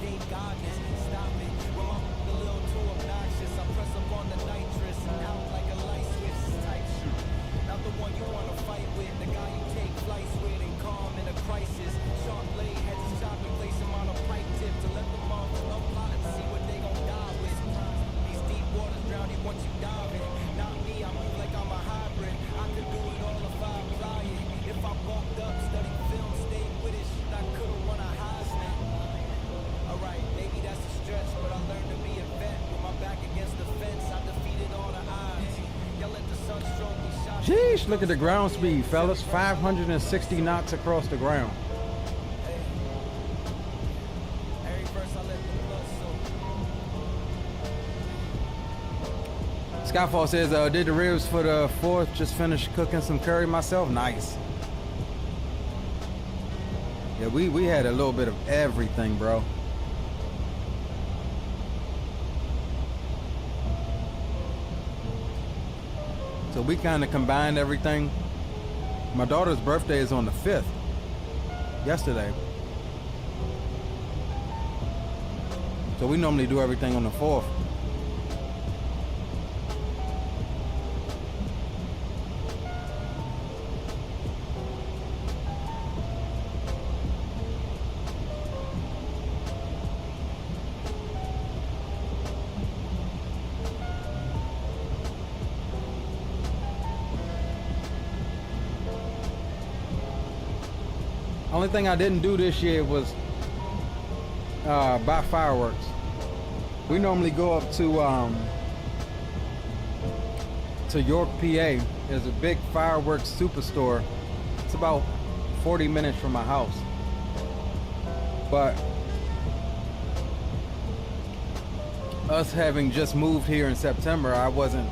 Sheesh, look at the ground speed, fellas. 560 knots across the ground. Skyfall says, did the ribs for the 4th, just finished cooking some curry myself. Nice. Yeah, we had a little bit of everything, bro. So we kind of combined everything. My daughter's birthday is on the 5th. Yesterday. So we normally do everything on the 4th. Only thing I didn't do this year was buy fireworks. We normally go up to York, PA. There's a big fireworks superstore. It's about 40 minutes from my house. But us having just moved here in September, I wasn't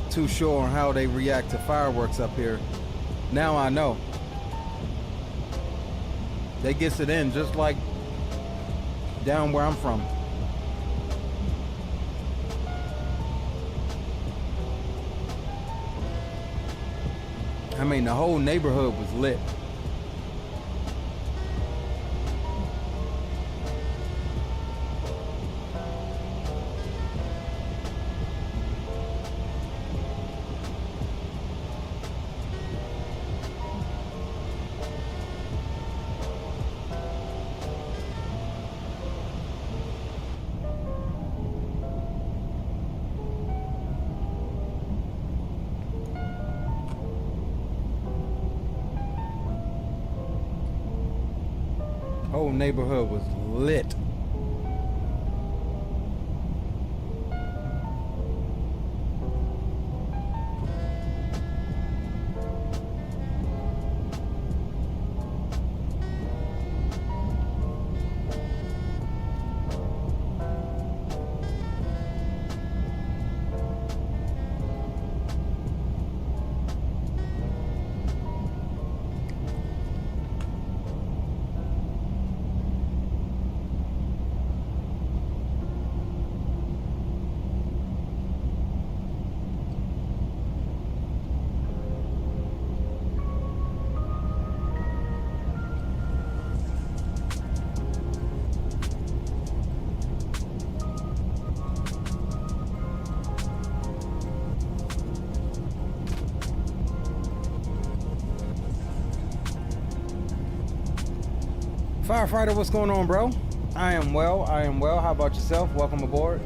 too sure on how they react to fireworks up here. Now I know. They gets it in just like down where I'm from. I mean, the whole neighborhood was lit. Whole neighborhood was lit. Firefighter, what's going on, bro? I am well. I am well. How about yourself? Welcome aboard.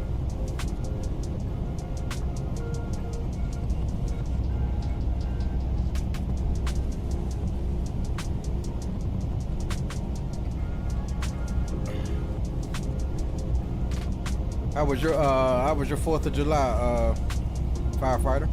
How was your 4th of July, firefighter?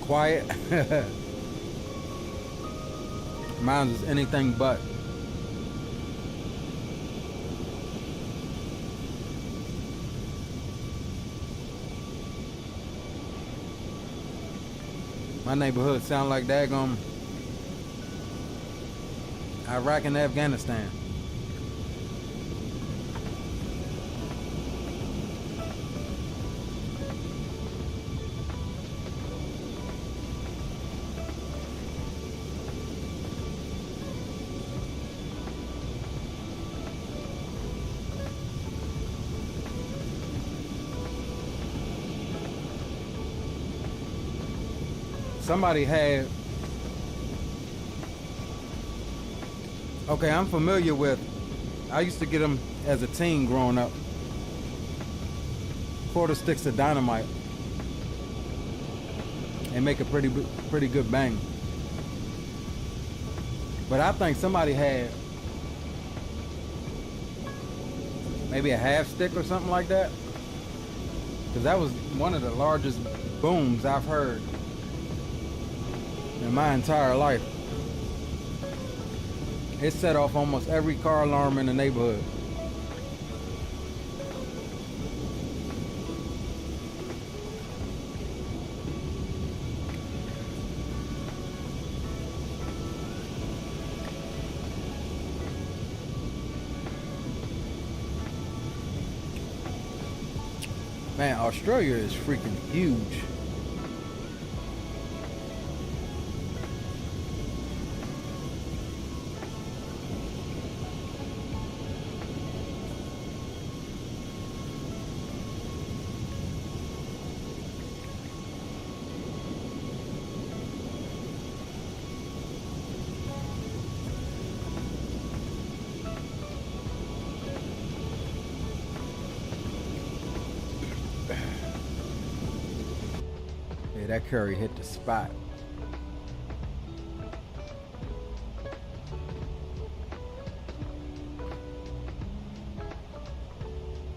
Quiet. Mine is anything but. My neighborhood sound like daggum Iraq and Afghanistan. Somebody had, okay, I'm familiar with, I used to get them as a teen growing up. Quarter sticks of dynamite and make a pretty good bang. But I think somebody had maybe a half stick or something like that, because that was one of the largest booms I've heard in my entire life. It set off almost every car alarm in the neighborhood. Man, Australia is freaking huge. That curry hit the spot.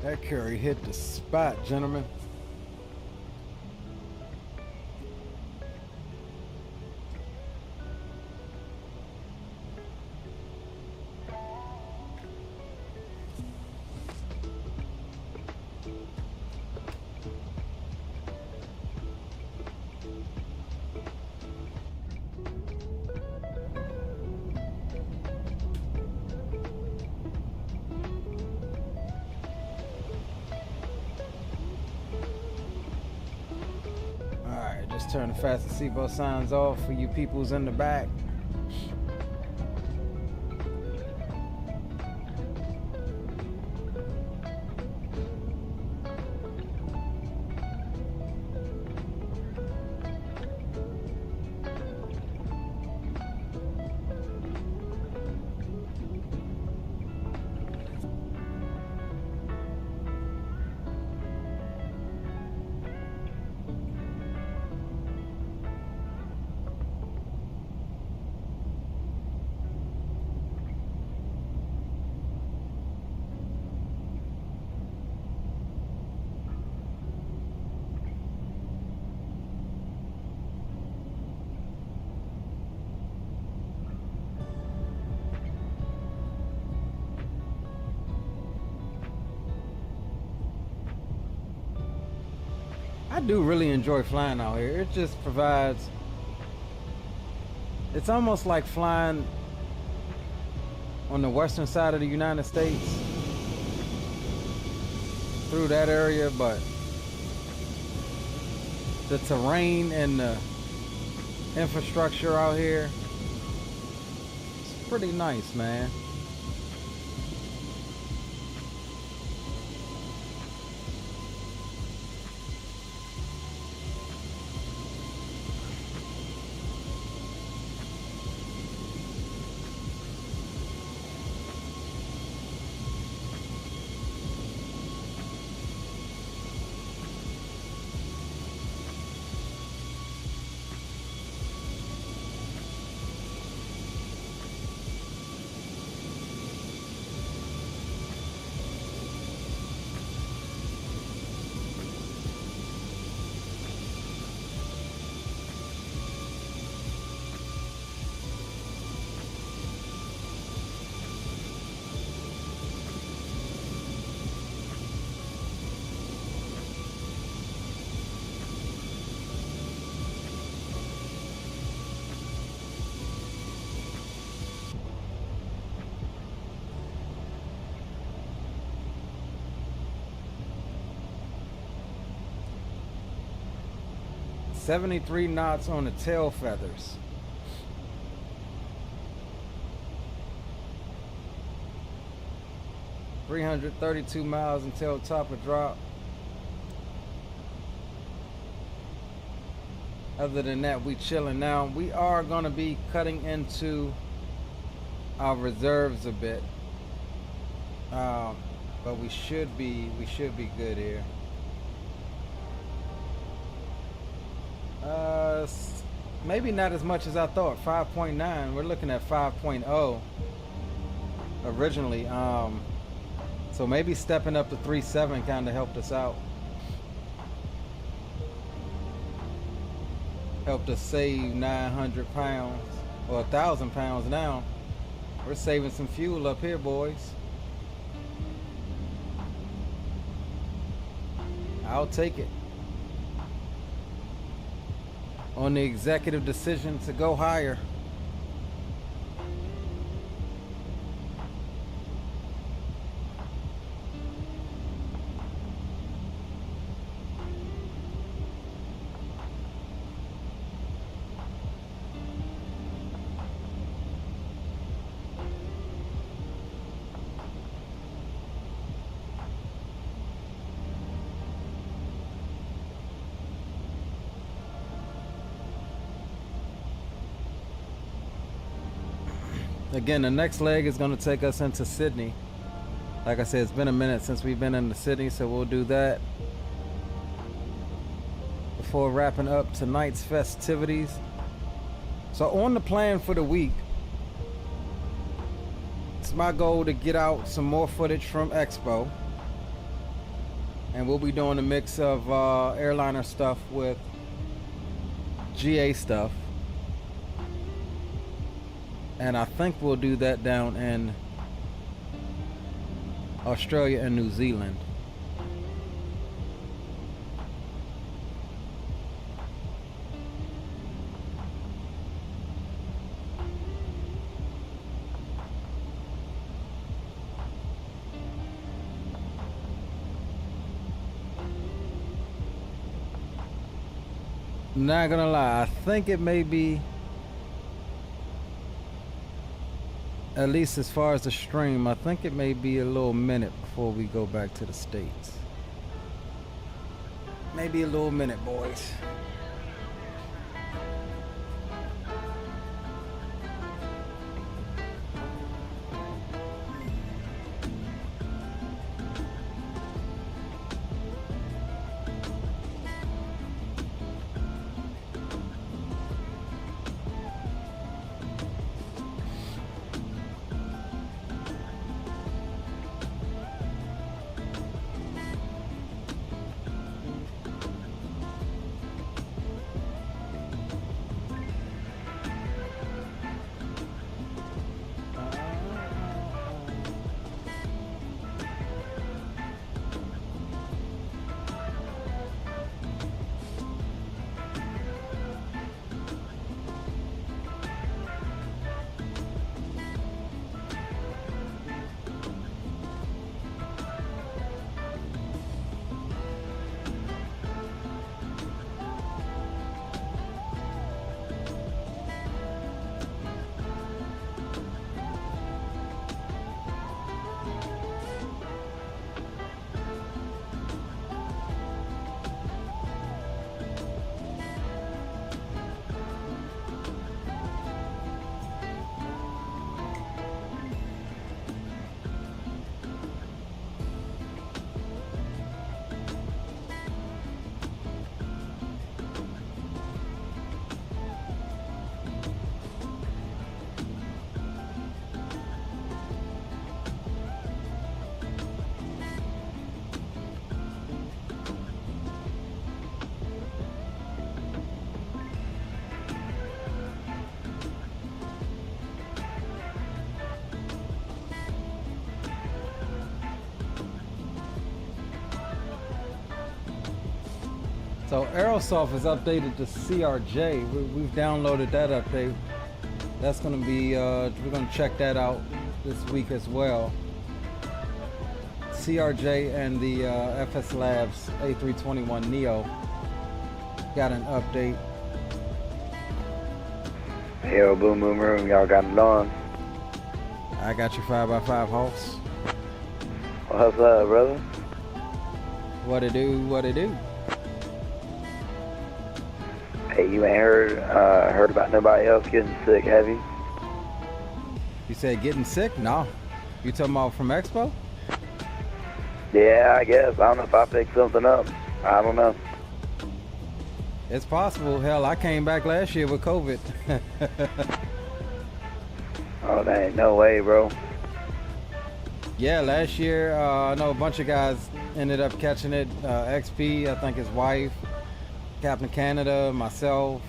That curry hit the spot, gentlemen. Turn the fasten seatbelt signs off for you peoples in the back. I do really enjoy flying out here. It just provides, it's almost like flying on the western side of the United States through that area, but the terrain and the infrastructure out here, it's pretty nice, man. "73 knots on the tail feathers." "332 miles until top of drop." Other than that, we chilling. Now we are gonna be cutting into our reserves a bit, but we should be good here. Maybe not as much as I thought. 5.9. We're looking at 5.0 originally. So maybe stepping up to 3.7 kind of helped us out. Helped us save 900 pounds or 1,000 pounds now. We're saving some fuel up here, boys. I'll take it. On the executive decision to go higher. Again, the next leg is going to take us into Sydney. Like I said, it's been a minute since we've been into Sydney, so we'll do that before wrapping up tonight's festivities. So on the plan for the week, it's my goal to get out some more footage from Expo, and we'll be doing a mix of airliner stuff with GA stuff. And I think we'll do that down in Australia and New Zealand. Not gonna lie, I think it may be, at least as far as the stream, I think it may be a little minute before we go back to the States. Maybe a little minute, boys. So Aerosoft has updated the CRJ. We've downloaded that update. That's gonna be, we're gonna check that out this week as well. CRJ and the FS Labs A321 Neo got an update. Yo, boom boom room, y'all got it on. I got your 5x5 host. What's up, brother? What it do? What it do? Hey, you ain't heard about nobody else getting sick, have you? You said getting sick? No. You talking about from Expo? Yeah, I guess. I don't know if I picked something up. I don't know. It's possible. Hell, I came back last year with COVID. Oh, there ain't no way, bro. Yeah, last year, I know a bunch of guys ended up catching it. XP, I think his wife, Captain Canada, myself,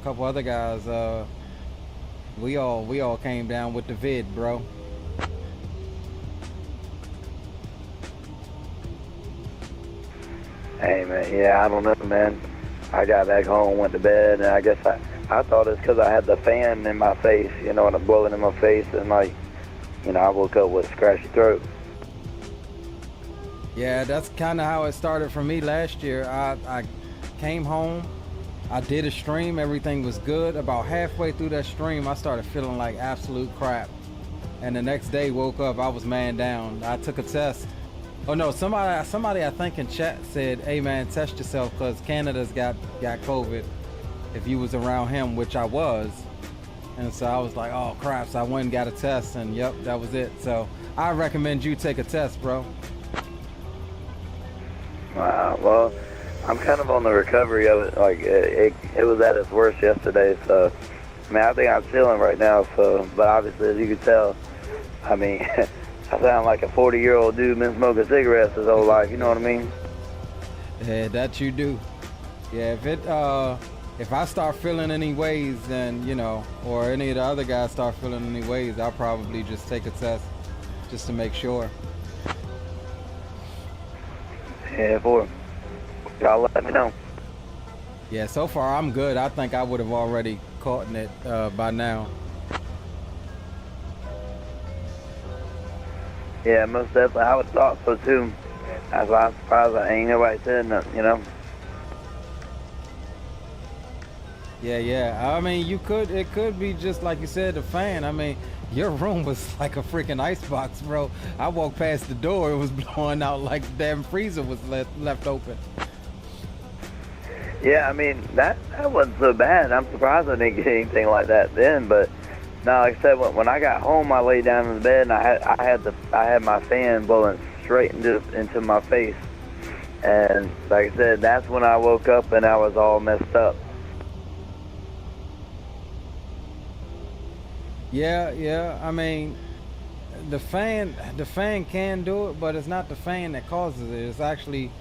a couple other guys. We all came down with the vid, bro. Hey, man, yeah, I don't know, man. I got back home, went to bed, and I guess I thought it's because I had the fan in my face, you know, and I'm blowing in my face, and like, you know, I woke up with a scratchy throat. Yeah, that's kind of how it started for me last year. I came home, I did a stream, everything was good. About halfway through that stream, I started feeling like absolute crap. And the next day, woke up, I was man down. I took a test. Oh no, somebody I think in chat said, hey man, test yourself because Canada's got COVID if you was around him, which I was. And so I was like, oh crap, so I went and got a test and yep, that was it. So I recommend you take a test, bro. Wow, well, I'm kind of on the recovery of it. Like, it was at its worst yesterday, so, I mean, I think I'm chilling right now, so, but obviously, as you can tell, I mean, I sound like a 40-year-old dude been smoking cigarettes his whole life, you know what I mean? Yeah, that you do. Yeah, if I start feeling any ways, then, you know, or any of the other guys start feeling any ways, I'll probably just take a test just to make sure. Yeah, for y'all let me know. Yeah, so far I'm good. I think I would have already caught it by now. Yeah, most definitely. I would have thought so too. That's why I'm surprised that ain't nobody said nothing, you know? Yeah. I mean, it could be just like you said, the fan. I mean, your room was like a freaking icebox, bro. I walked past the door, it was blowing out like the damn freezer was left open. Yeah, I mean, that wasn't so bad. I'm surprised I didn't get anything like that then, but no, like I said, when I got home, I laid down in the bed and I had my fan blowing straight into my face. And like I said, that's when I woke up and I was all messed up. Yeah. I mean, the fan can do it, but it's not the fan that causes it. It's actually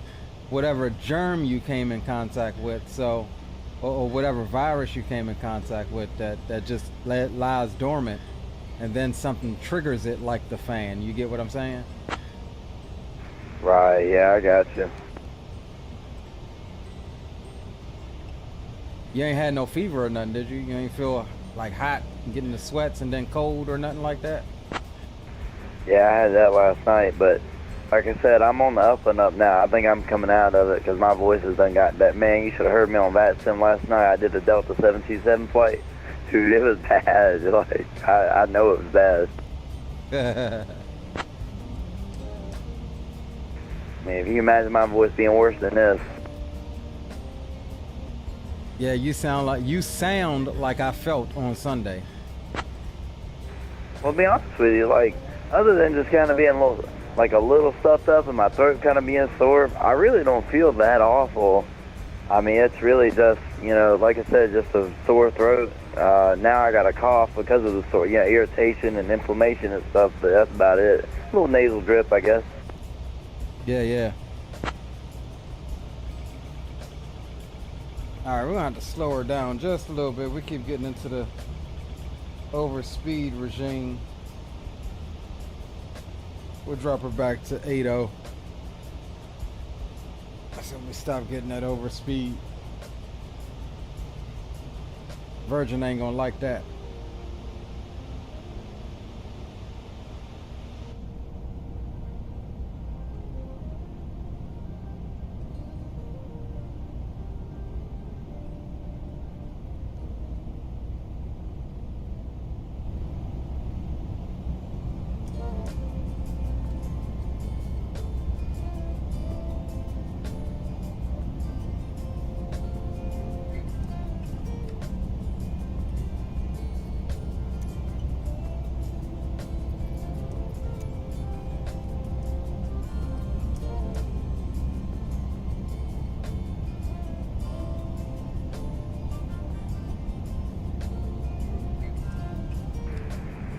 whatever germ you came in contact with, so or whatever virus you came in contact with that just lies dormant, and then something triggers it like the fan. You get what I'm saying? Right. Yeah, I got you. You ain't had no fever or nothing, did you? You ain't feel like hot, getting the sweats, and then cold or nothing like that? Yeah, I had that last night, but like I said, I'm on the up and up now. I think I'm coming out of it because my voice has done got that. Man, you should have heard me on VATSIM last night. I did the Delta 727 flight. Dude, it was bad. Like, I know it was bad. Yeah, I mean, if you can imagine my voice being worse than this. you sound like I felt on Sunday. Well, to be honest with you, like, other than just kind of being a little stuffed up and my throat kind of being sore, I really don't feel that awful. I mean, it's really just, you know, like I said, just a sore throat. Now I got a cough because of the sore, irritation and inflammation and stuff, but that's about it. A little nasal drip, I guess. Yeah. All right, we're gonna have to slow her down just a little bit. We keep getting into the overspeed regime. We'll drop her back to 8.0. So we stop getting that overspeed. Virgin ain't gonna like that.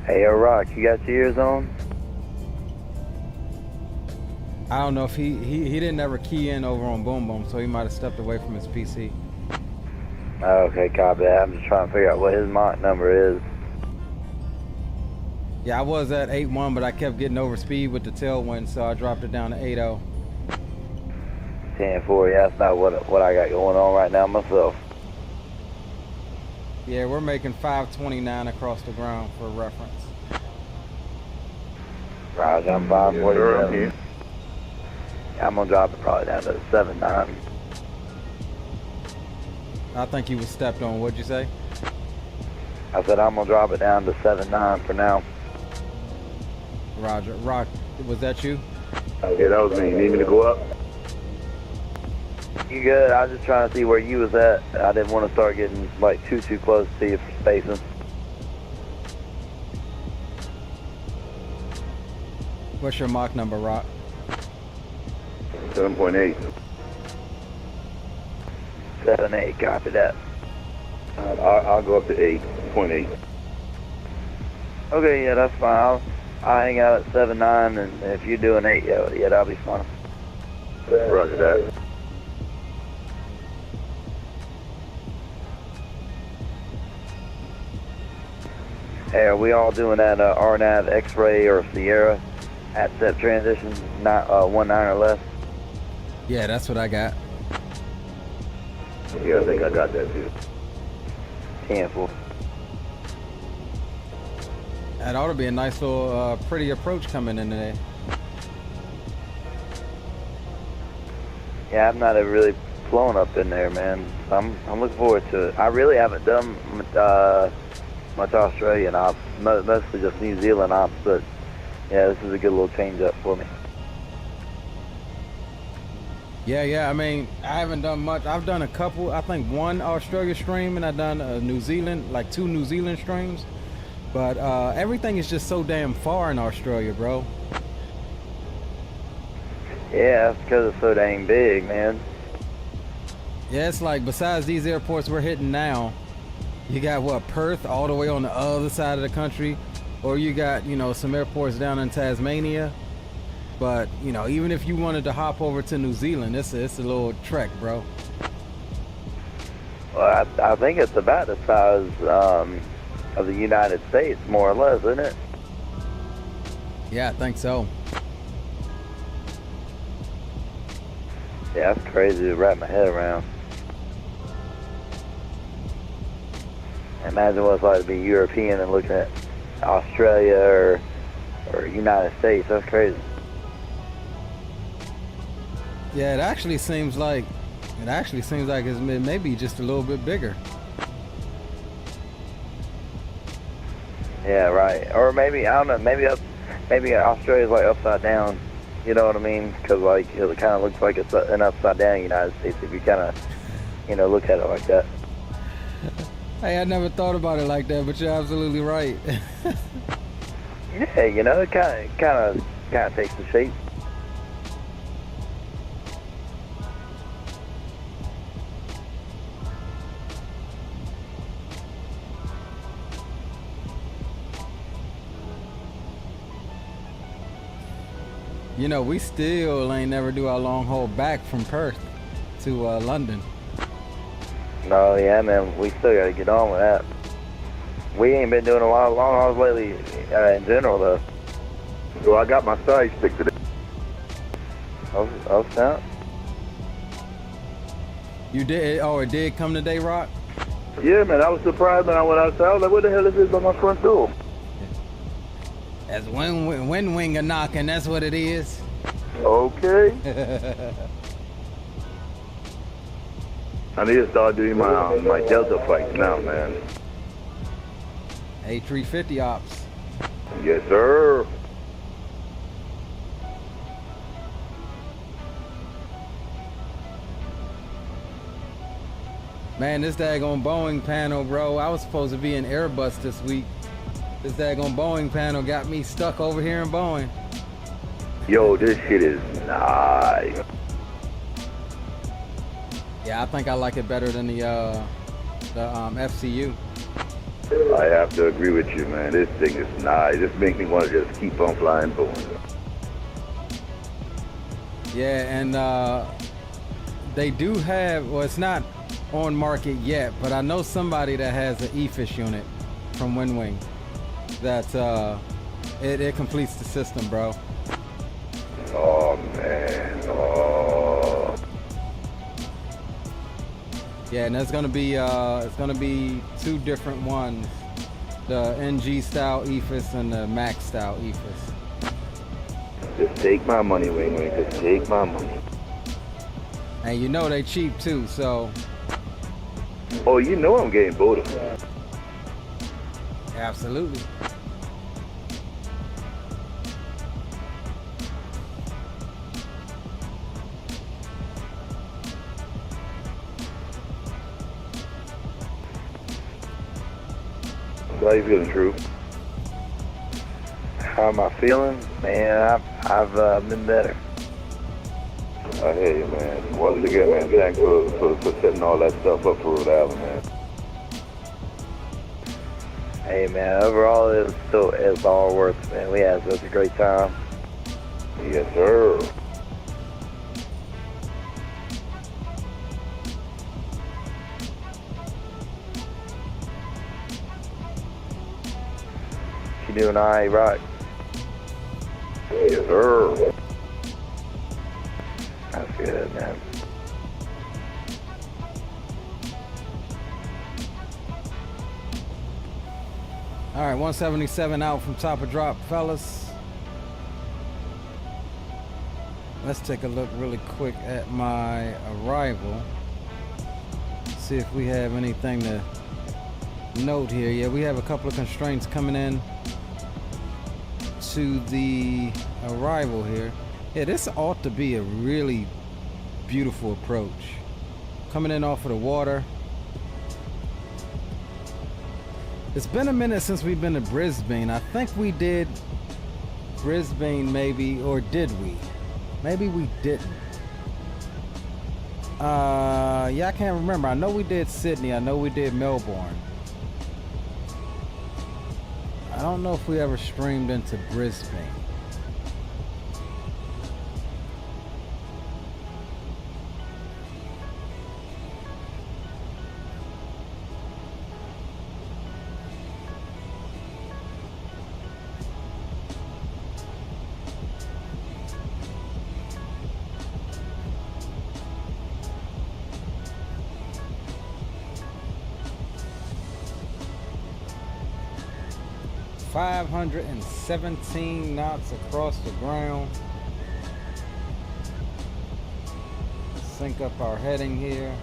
Hey, yo, Rock, you got your ears on? I don't know if he didn't ever key in over on Boom Boom, so he might have stepped away from his PC. Okay, copy that. I'm just trying to figure out what his Mach number is. Yeah, I was at 8.1, but I kept getting overspeed with the tailwind, so I dropped it down to 8.0. 10-4, yeah, that's not what I got going on right now myself. Yeah, we're making 529 across the ground for reference. Roger, I'm 547. Yeah, I'm gonna drop it probably down to 7.9. I think he was stepped on. What'd you say? I said I'm gonna drop it down to 7.9 for now. Roger. Rock, was that you? Yeah, that was me. You need me to go up? You good? I was just trying to see where you was at. I didn't want to start getting like too close to you for spacing. What's your Mach number, Rock? 7.8. 7.8, copy that. I'll go up to 8.8. Okay, yeah, that's fine. I'll hang out at 7.9, and if you're doing 8, yeah, that'll be fine. Roger that. Hey, are we all doing that RNAV, X-ray, or Sierra at step transition, 1.9 or less? Yeah, that's what I got. Yeah, I think I got that too. 10-4. That ought to be a nice little pretty approach coming in today. Yeah, I've not really flown up in there, man. I'm looking forward to it. I really haven't done much Australian ops, mostly just New Zealand ops, but yeah, this is a good little change up for me. Yeah, I mean, I haven't done much. I've done a couple, I think one Australia stream, and I've done a New Zealand, like 2 New Zealand streams. But everything is just so damn far in Australia, bro. Yeah, that's because it's so dang big, man. Yeah, it's like, besides these airports we're hitting now, you got what, Perth all the way on the other side of the country, or you got, you know, some airports down in Tasmania. But, you know, even if you wanted to hop over to New Zealand, it's a little trek, bro. Well, I think it's about the size of the United States, more or less, isn't it? Yeah, I think so. Yeah, that's crazy to wrap my head around. Imagine what it's like to be European and looking at Australia or United States. That's crazy. Yeah, it actually seems like it's maybe just a little bit bigger. Yeah, right. Or maybe, I don't know, maybe Australia's like upside down. You know what I mean? Because like it kind of looks like it's an upside down United States if you kind of, you know, look at it like that. Hey, I never thought about it like that, but you're absolutely right. Yeah, you know, it kind of takes the shape. You know, we still ain't never do our long haul back from Perth to London. No, yeah, man, we still got to get on with that. We ain't been doing a lot of long hauls lately in general, though. So I got my side stick today. Oh, snap. You did? Oh, it did come today, Rock? Yeah, man, I was surprised when I went outside. I was like, what the hell is this by my front door? That's wind winger knocking. That's what it is. Okay. I need to start doing my Delta flights now, man. A350 ops. Yes, sir. Man, this daggone Boeing panel, bro. I was supposed to be in Airbus this week. This daggone Boeing panel got me stuck over here in Boeing. Yo, this shit is nice. Yeah, I think I like it better than the FCU. I have to agree with you, man. This thing is nice. This makes me want to just keep on flying Boeing. Yeah, and they do have, well, it's not on market yet, but I know somebody that has an EFIS unit from WinWing that it completes the system, bro. Oh, man. Oh. Yeah, and there's gonna be it's gonna be two different ones, the NG style EFIS and the Max style EFIS. Just take my money, WinWing. Just take my money. And you know they cheap too, so. Oh, you know I'm getting both of them. Absolutely. How you feeling, True? How am I feeling? Man, I've been better. I hear you, man. Once again, man, thanks for setting all that stuff up for Rhode Island, man. Hey, man, overall, it's all worth it, man. We had such a great time. Yes, sir. You doing all right, right? Yes, sir. That's good, man. All right, 177 out from top of drop, fellas. Let's take a look really quick at my arrival. See if we have anything to note here. Yeah, we have a couple of constraints coming in to the arrival here. Yeah, this ought to be a really beautiful approach. Coming in off of the water. It's been a minute since we've been to Brisbane. I think we did Brisbane maybe, or did we? Maybe we didn't. Yeah, I can't remember. I know we did Sydney. I know we did Melbourne. I don't know if we ever streamed into Brisbane. .517 knots across the ground. Sync up our heading here.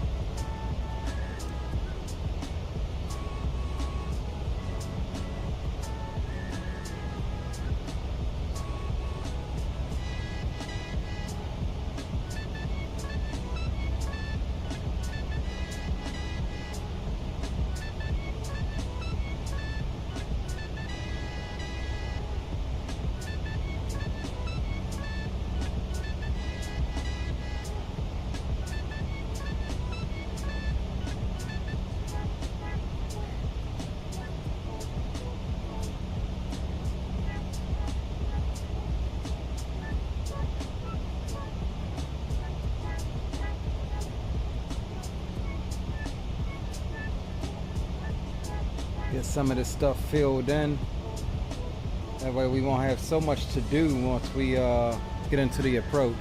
Get some of this stuff filled in. That way we won't have so much to do once we get into the approach.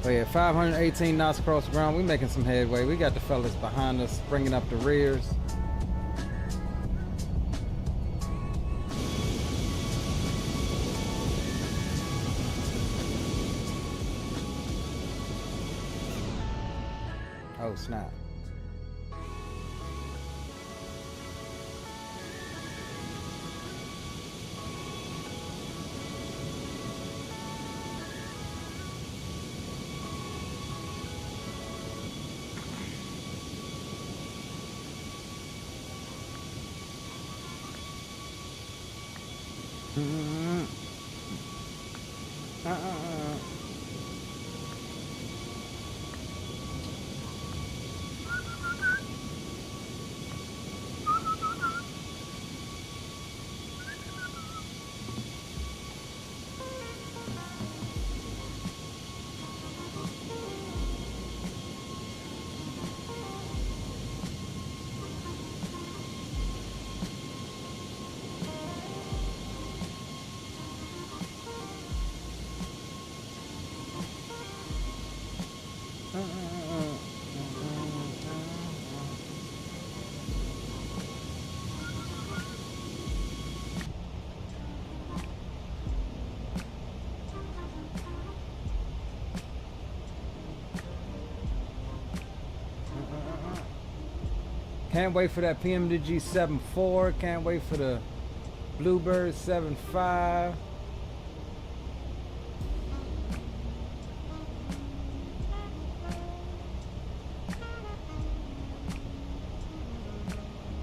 But yeah, 518 knots across the ground. We making some headway. We got the fellas behind us bringing up the rears. Oh snap. Can't wait for that PMDG 7.4. Can't wait for the Bluebird 7.5.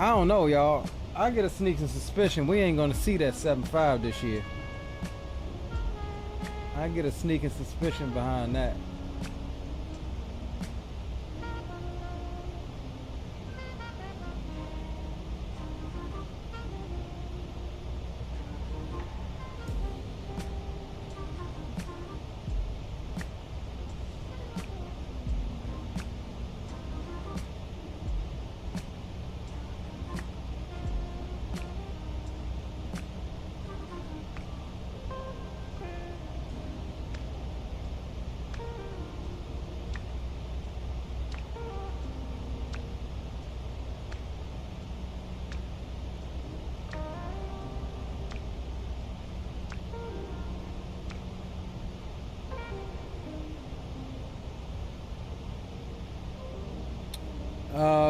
I don't know, y'all. I get a sneaking suspicion we ain't gonna see that 7.5 this year. I get a sneaking suspicion behind that.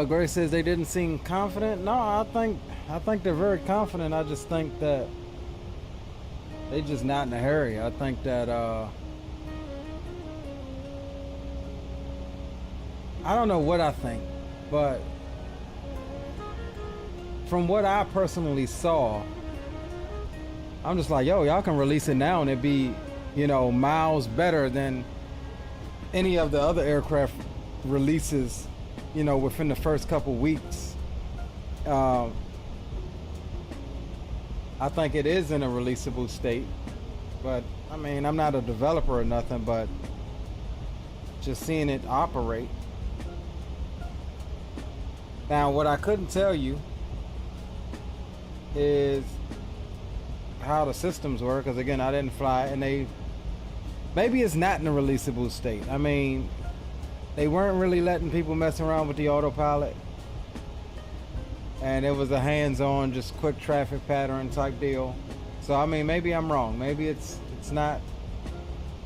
Grace says they didn't seem confident. No, I think they're very confident. I just think that they just not in a hurry. I think that I don't know what I think, but from what I personally saw, I'm just like, yo, y'all can release it now and it'd be, you know, miles better than any of the other aircraft releases, you know, within the first couple weeks. I think it is in a releasable state, but I mean, I'm not a developer or nothing, but just seeing it operate. Now, what I couldn't tell you is how the systems work, because again, I didn't fly, and maybe it's not in a releasable state. I mean, they weren't really letting people mess around with the autopilot, and it was a hands-on, just quick traffic pattern type deal. So I mean, maybe I'm wrong. Maybe it's not,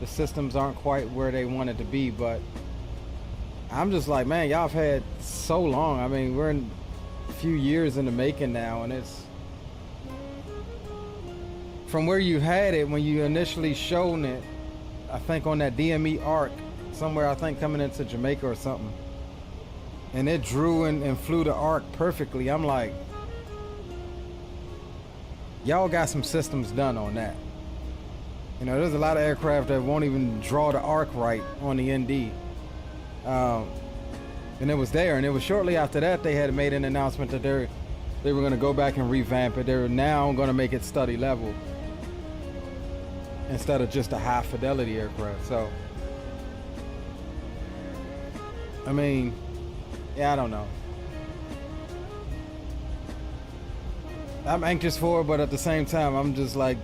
the systems aren't quite where they wanted to be, but I'm just like, man, y'all have had so long. I mean, we're in a few years in the making now, and it's from where you had it when you initially shown it, I think on that DME arc somewhere, I think coming into Jamaica or something, and it drew and flew the arc perfectly. I'm like, y'all got some systems done on that. You know, there's a lot of aircraft that won't even draw the arc right on the ND. And it was there, and it was shortly after that they had made an announcement that they were going to go back and revamp it. They're now going to make it study level instead of just a high fidelity aircraft. So I mean, yeah, I don't know. I'm anxious for it, but at the same time, I'm just like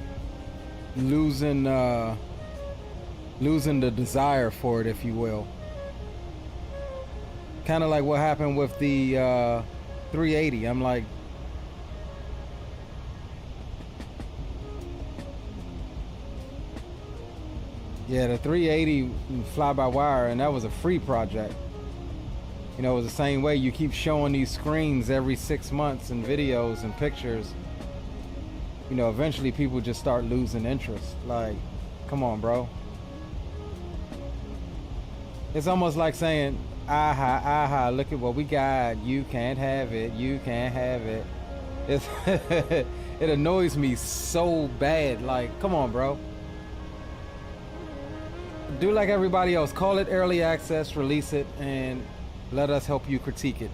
losing losing the desire for it, if you will. Kind of like what happened with the 380. I'm like, yeah, the 380 fly-by-wire, and that was a free project. You know, it was the same way. You keep showing these screens every 6 months and videos and pictures. You know, eventually people just start losing interest. Like, come on, bro. It's almost like saying, aha, aha, look at what we got. You can't have it. You can't have it. It's it annoys me so bad. Like, come on, bro. Do like everybody else. Call it early access, release it, and let us help you critique it.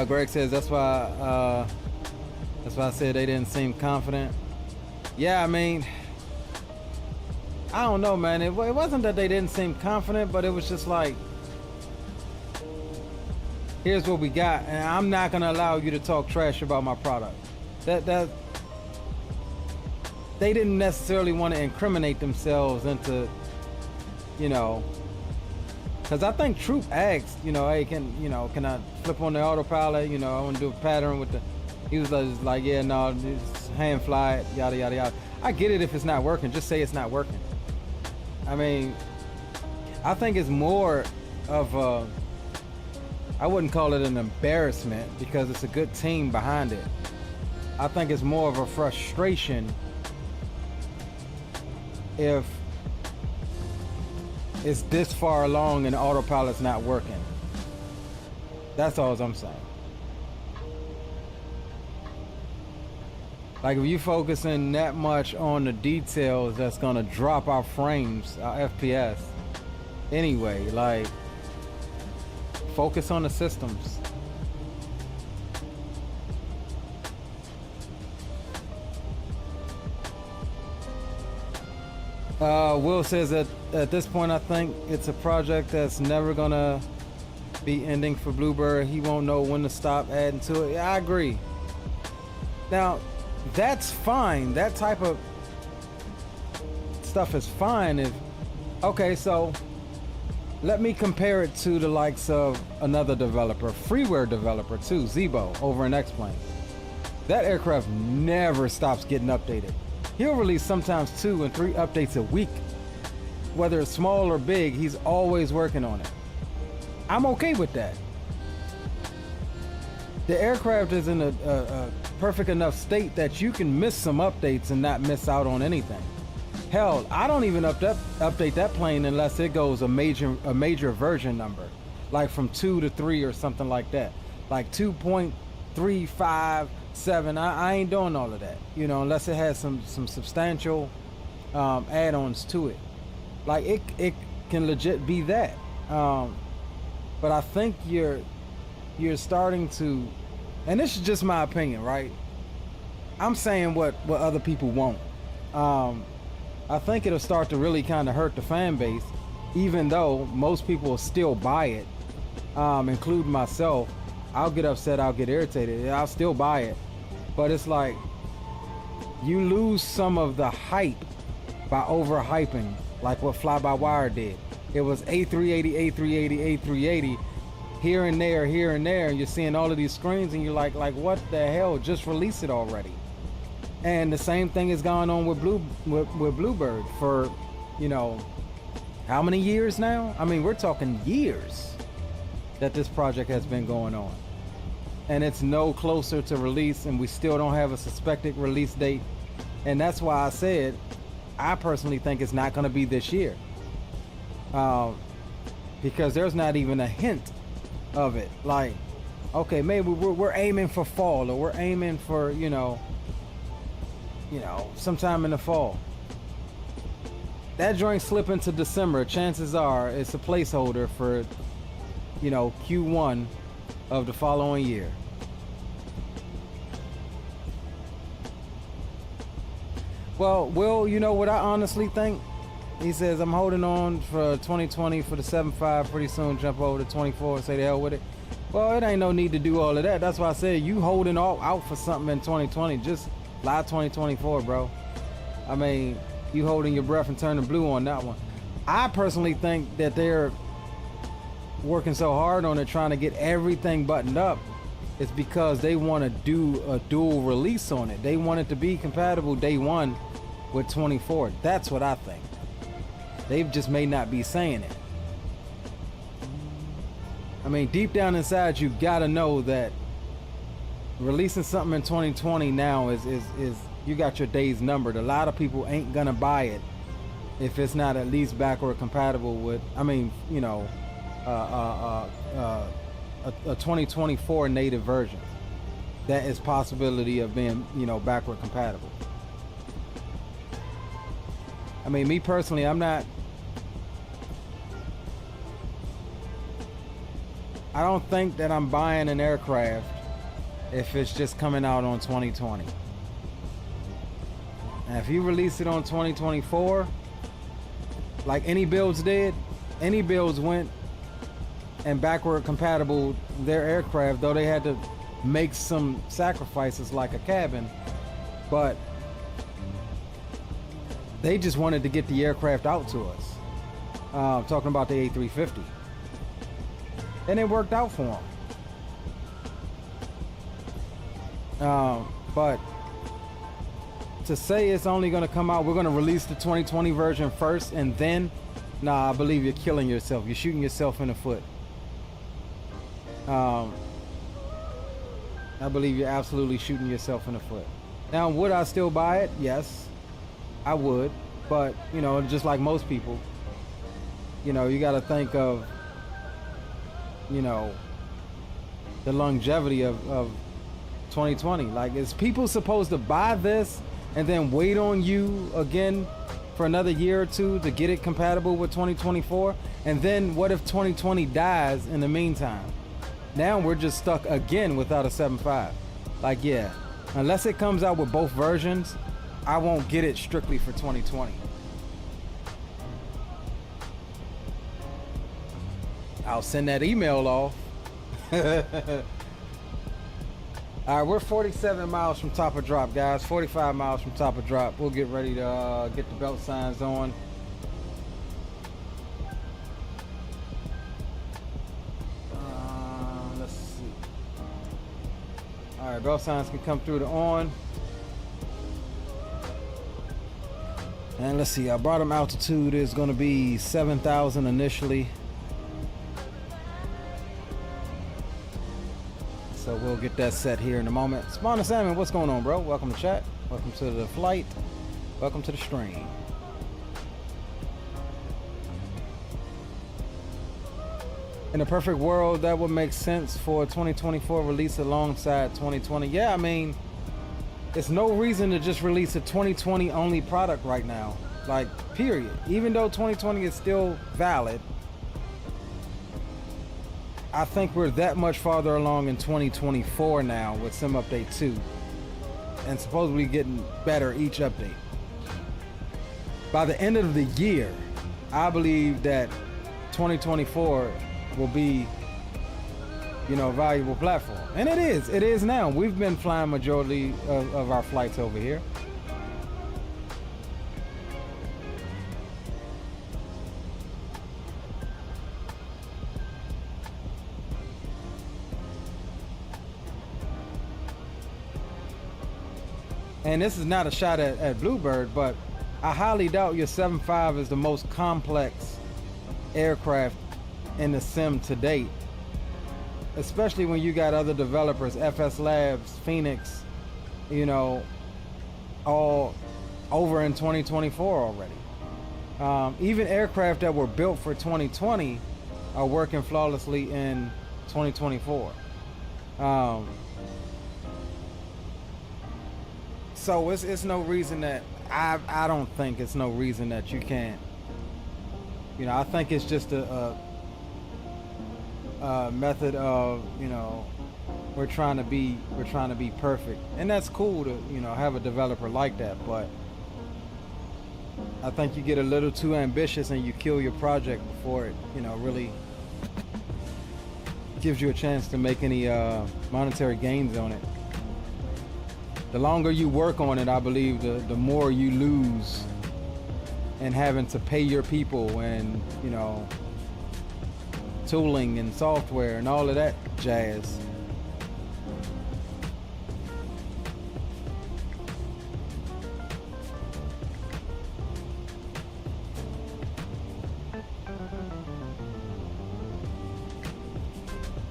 Greg says that's why I said they didn't seem confident. Yeah, I mean, I don't know, man. It wasn't that they didn't seem confident, but it was just like, here's what we got, and I'm not gonna allow you to talk trash about my product. That they didn't necessarily want to incriminate themselves into, you know. Because I think Troop asked, you know, hey, can I flip on the autopilot? You know, I want to do a pattern with the. He was just like, yeah, no, just hand fly it, yada, yada, yada. I get it if it's not working. Just say it's not working. I mean, I think it's more of a. I wouldn't call it an embarrassment because it's a good team behind it. I think it's more of a frustration if it's this far along and the autopilot's not working. That's all I'm saying. Like, if you focusing that much on the details, that's gonna drop our frames, our FPS. Anyway, like, focus on the systems. Will says that at this point, I think it's a project that's never gonna be ending for Bluebird. He won't know when to stop adding to it. Yeah, I agree. Now, that's fine. That type of stuff is fine. If okay, so let me compare it to the likes of another developer, freeware developer too, Zebo over in X-Plane. That aircraft never stops getting updated. He'll release sometimes 2 and 3 updates a week. Whether it's small or big, he's always working on it. I'm okay with that. The aircraft is in a perfect enough state that you can miss some updates and not miss out on anything. Hell, I don't even update that plane unless it goes a major version number, like from 2 to 3 or something like that, like 2.357. I ain't doing all of that, you know, unless it has some substantial add-ons to it. Like it can legit be that. But I think you're starting to, and this is just my opinion, right? I'm saying what other people won't. I think it'll start to really kind of hurt the fan base, even though most people will still buy it, including myself. I'll get upset, I'll get irritated, I'll still buy it. But it's like, you lose some of the hype by overhyping, like what Fly-by-Wire did. It was A380, A380, A380, here and there, and you're seeing all of these screens and you're like what the hell, just release it already. And the same thing is going on with Bluebird for, you know, how many years now? I mean, we're talking years that this project has been going on. And it's no closer to release, and we still don't have a suspected release date. And that's why I said, I personally think it's not gonna be this year. Because there's not even a hint of it. Like, okay, maybe we're aiming for fall, or we're aiming for, you know, sometime in the fall. That joint slip into December, chances are it's a placeholder for, you know, Q1 of the following year. Well, Will, you know what I honestly think? He says, I'm holding on for 2020 for the 7.5, pretty soon jump over to 24 and say the hell with it. Well, it ain't no need to do all of that. That's why I said you holding all out for something in 2020. Just fly 2024, bro. I mean, you holding your breath and turning blue on that one. I personally think that they're working so hard on it, trying to get everything buttoned up. It's because they want to do a dual release on it. They want it to be compatible day one with 24. That's what I think. They just may not be saying it. I mean, deep down inside, you gotta know that releasing something in 2020 now is you got your days numbered. A lot of people ain't gonna buy it if it's not at least backward compatible with, I mean, you know, a 2024 native version that is possibility of being, you know, backward compatible. I mean, me personally, I don't think that I'm buying an aircraft if it's just coming out on 2020. And if you release it on 2024, like any builds did, any builds went and backward compatible their aircraft, though they had to make some sacrifices like a cabin, but they just wanted to get the aircraft out to us. Talking about the A350. And it worked out for them. But to say it's only going to come out, we're going to release the 2020 version first and then, nah, I believe you're killing yourself. You're shooting yourself in the foot. I believe you're absolutely shooting yourself in the foot. Now, would I still buy it? Yes, I would. But, you know, just like most people, you know, you got to think of, you know, the longevity of 2020. Like, is people supposed to buy this and then wait on you again for another year or two to get it compatible with 2024? And then what if 2020 dies in the meantime? Now we're just stuck again without a 7.5. Like, yeah, unless it comes out with both versions, I won't get it strictly for 2020. I'll send that email off. All right, we're 47 miles from top of drop, guys. 45 miles from top of drop. We'll get ready to get the belt signs on. Let's see. All right, belt signs can come through the on. And let's see, our bottom altitude is going to be 7,000 initially. So we'll get that set here in a moment. Spawner Salmon, what's going on, bro? Welcome to chat. Welcome to the flight. Welcome to the stream. In a perfect world, that would make sense for a 2024 release alongside 2020. Yeah, I mean, it's no reason to just release a 2020 only product right now. Like, period. Even though 2020 is still valid, I think we're that much farther along in 2024 now with Sim Update 2. And supposedly getting better each update. By the end of the year, I believe that 2024 will be, you know, a valuable platform. And it is now. We've been flying majority of our flights over here. And this is not a shot at Bluebird, but I highly doubt your 7.5 is the most complex aircraft in the sim to date. Especially when you got other developers, FS Labs, Phoenix, you know, all over in 2024 already. Even aircraft that were built for 2020 are working flawlessly in 2024. So it's no reason that I don't think it's no reason that you can't. You know, I think it's just a method of, you know, we're trying to be perfect, and that's cool to, you know, have a developer like that. But I think you get a little too ambitious and you kill your project before it, you know, really gives you a chance to make any monetary gains on it. The longer you work on it, I believe the more you lose in having to pay your people and, you know, tooling and software and all of that jazz.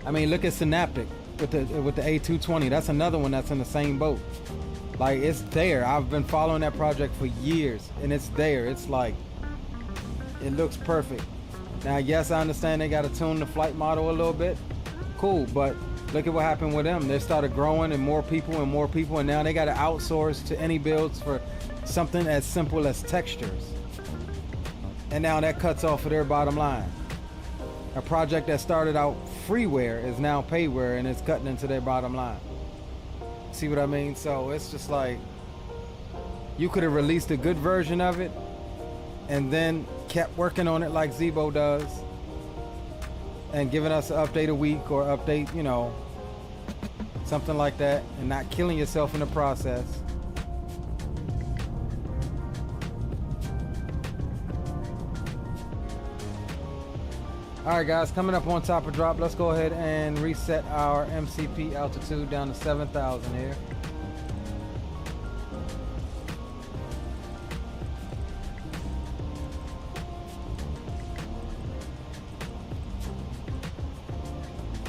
I mean, look at Synaptic with the A220. That's another one that's in the same boat. Like, it's there. I've been following that project for years, and it's there. It's like, it looks perfect. Now, yes, I understand they got to tune the flight model a little bit. Cool, but look at what happened with them. They started growing and more people, and now they got to outsource to any builds for something as simple as textures. And now that cuts off of their bottom line. A project that started out freeware is now payware, and it's cutting into their bottom line. See what I mean? So it's just like, you could have released a good version of it and then kept working on it like Zebo does and giving us an update a week or update, you know, something like that, and not killing yourself in the process. Alright guys, coming up on top of drop, let's go ahead and reset our MCP altitude down to 7,000 here.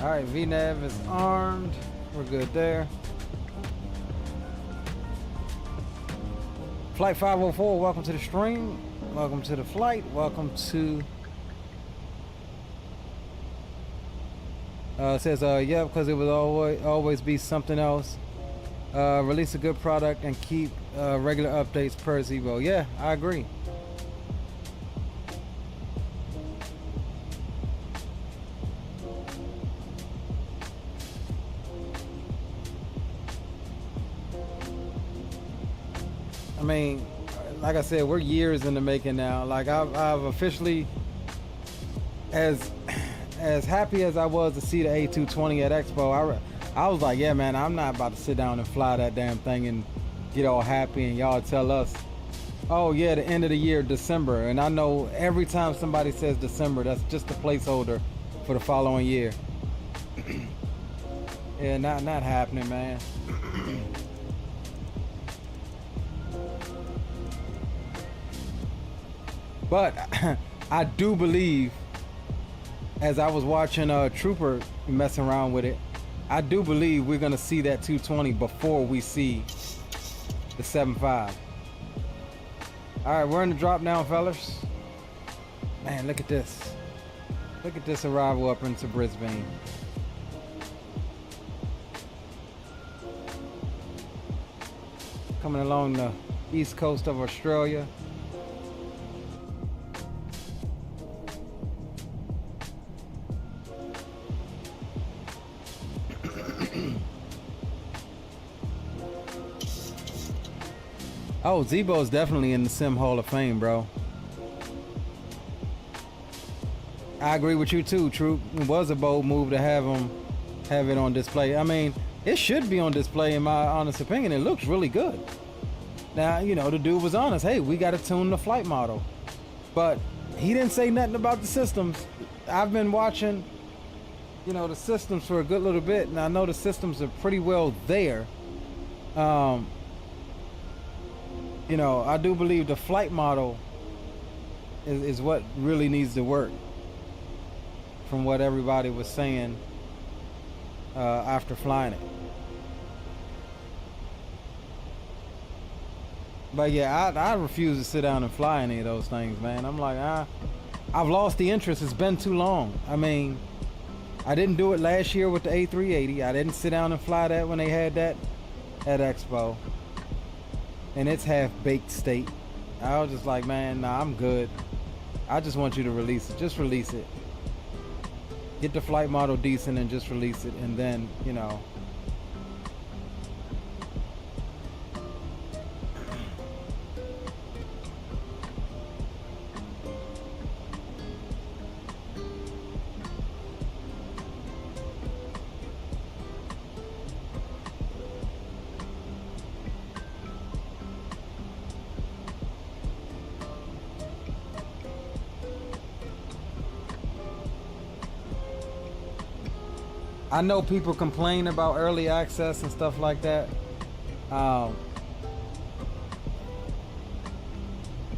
Alright, VNAV is armed. We're good there. Flight 504, welcome to the stream. Welcome to the flight. Welcome to... It says, yeah, because it will always be something else. Release a good product and keep regular updates per Zebo. Yeah, I agree. I mean, like I said, we're years in the making now. Like I've officially, as happy as I was to see the A220 at Expo, I was like, yeah, man, I'm not about to sit down and fly that damn thing and get all happy and y'all tell us, oh yeah, the end of the year, December. And I know every time somebody says December, that's just a placeholder for the following year. Yeah, not happening, man. But I do believe, as I was watching Trooper messing around with it, I do believe we're gonna see that 220 before we see the 7.5. All right, we're in the drop now, fellas. Man, look at this. Look at this arrival up into Brisbane. Coming along the east coast of Australia. Oh, Zebo is definitely in the Sim Hall of Fame, bro. I agree with you too, Troop. It was a bold move to have it on display. I mean, it should be on display in my honest opinion. It looks really good. Now, you know, the dude was honest. Hey, we got to tune the flight model. But he didn't say nothing about the systems. I've been watching, you know, the systems for a good little bit, and I know the systems are pretty well there. You know, I do believe the flight model is what really needs to work, from what everybody was saying after flying it. But yeah, I refuse to sit down and fly any of those things, man. I'm like, I've lost the interest. It's been too long. I mean, I didn't do it last year with the A380. I didn't sit down and fly that when they had that at Expo. And it's half-baked state. I was just like, man, nah, I'm good. I just want you to release it. Just release it. Get the flight model decent and just release it. And then, you know. I know people complain about early access and stuff like that. But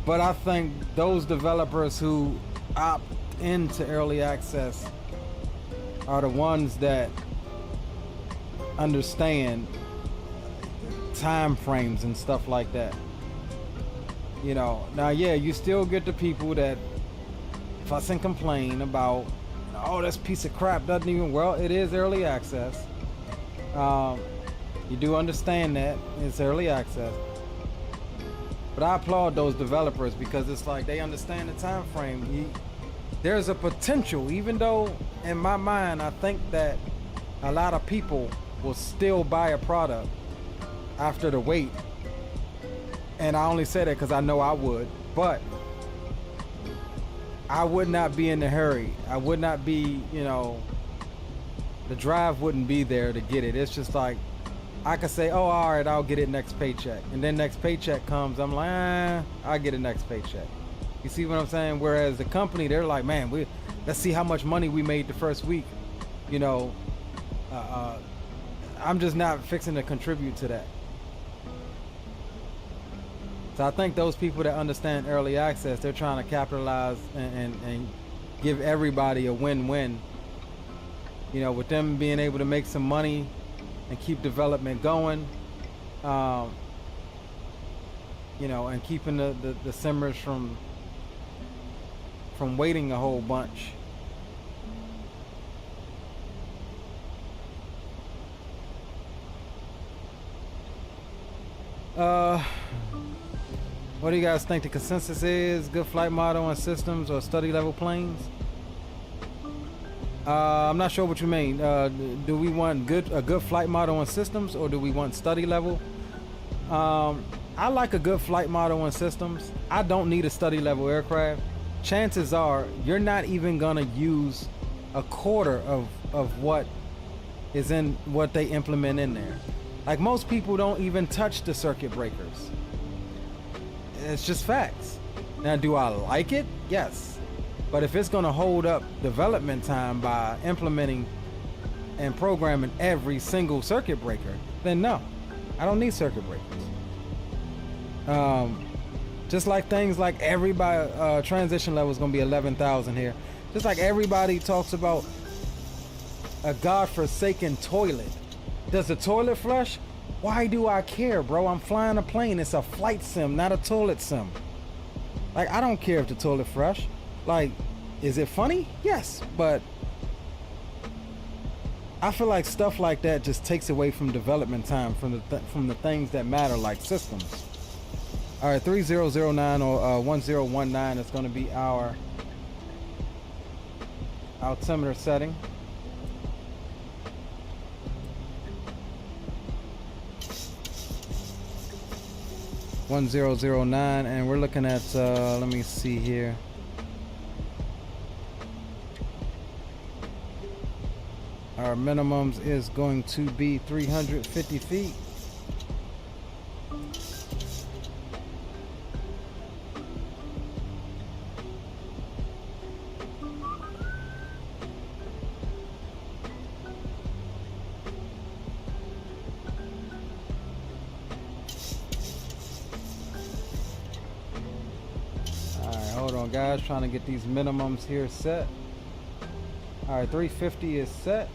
I think those developers who opt into early access are the ones that understand time frames and stuff like that. You know, now yeah, you still get the people that fuss and complain about, oh, this piece of crap doesn't even, well, it is early access. You do understand that it's early access. But I applaud those developers because it's like they understand the time frame. There's a potential, even though in my mind, I think that a lot of people will still buy a product after the wait. And I only say that because I know I would, but I would not be in a hurry. I would not be, you know, the drive wouldn't be there to get it. It's just like, I could say, oh, all right, I'll get it next paycheck. And then next paycheck comes, I'm like, I'll get it next paycheck. You see what I'm saying? Whereas the company, they're like, man, let's see how much money we made the first week. You know, I'm just not fixing to contribute to that. So I think those people that understand early access, they're trying to capitalize and give everybody a win-win. You know, with them being able to make some money and keep development going, you know, and keeping the simmers from waiting a whole bunch. What do you guys think the consensus is? Good flight model on systems or study level planes? I'm not sure what you mean. Do we want a good flight model on systems, or do we want study level? I like a good flight model on systems. I don't need a study level aircraft. Chances are you're not even gonna use a quarter of what is in what they implement in there. Like, most people don't even touch the circuit breakers. It's just facts. Now, do I like it? Yes. But if it's gonna hold up development time by implementing and programming every single circuit breaker, then no, I don't need circuit breakers. Just like things like everybody, transition level is gonna be 11,000 here. Just like everybody talks about a godforsaken toilet. Does the toilet flush? Why do I care, bro? I'm flying a plane. It's a flight sim, not a toilet sim. Like, I don't care if the toilet flush. Like, is it funny? Yes, but I feel like stuff like that just takes away from development time from the things that matter, like systems. All right, 3009 or 1019 is going to be our altimeter setting. (1009), and we're looking at let me see here. Our minimums is going to be 350 feet. Guys, trying to get these minimums here set. All right, 350 is set.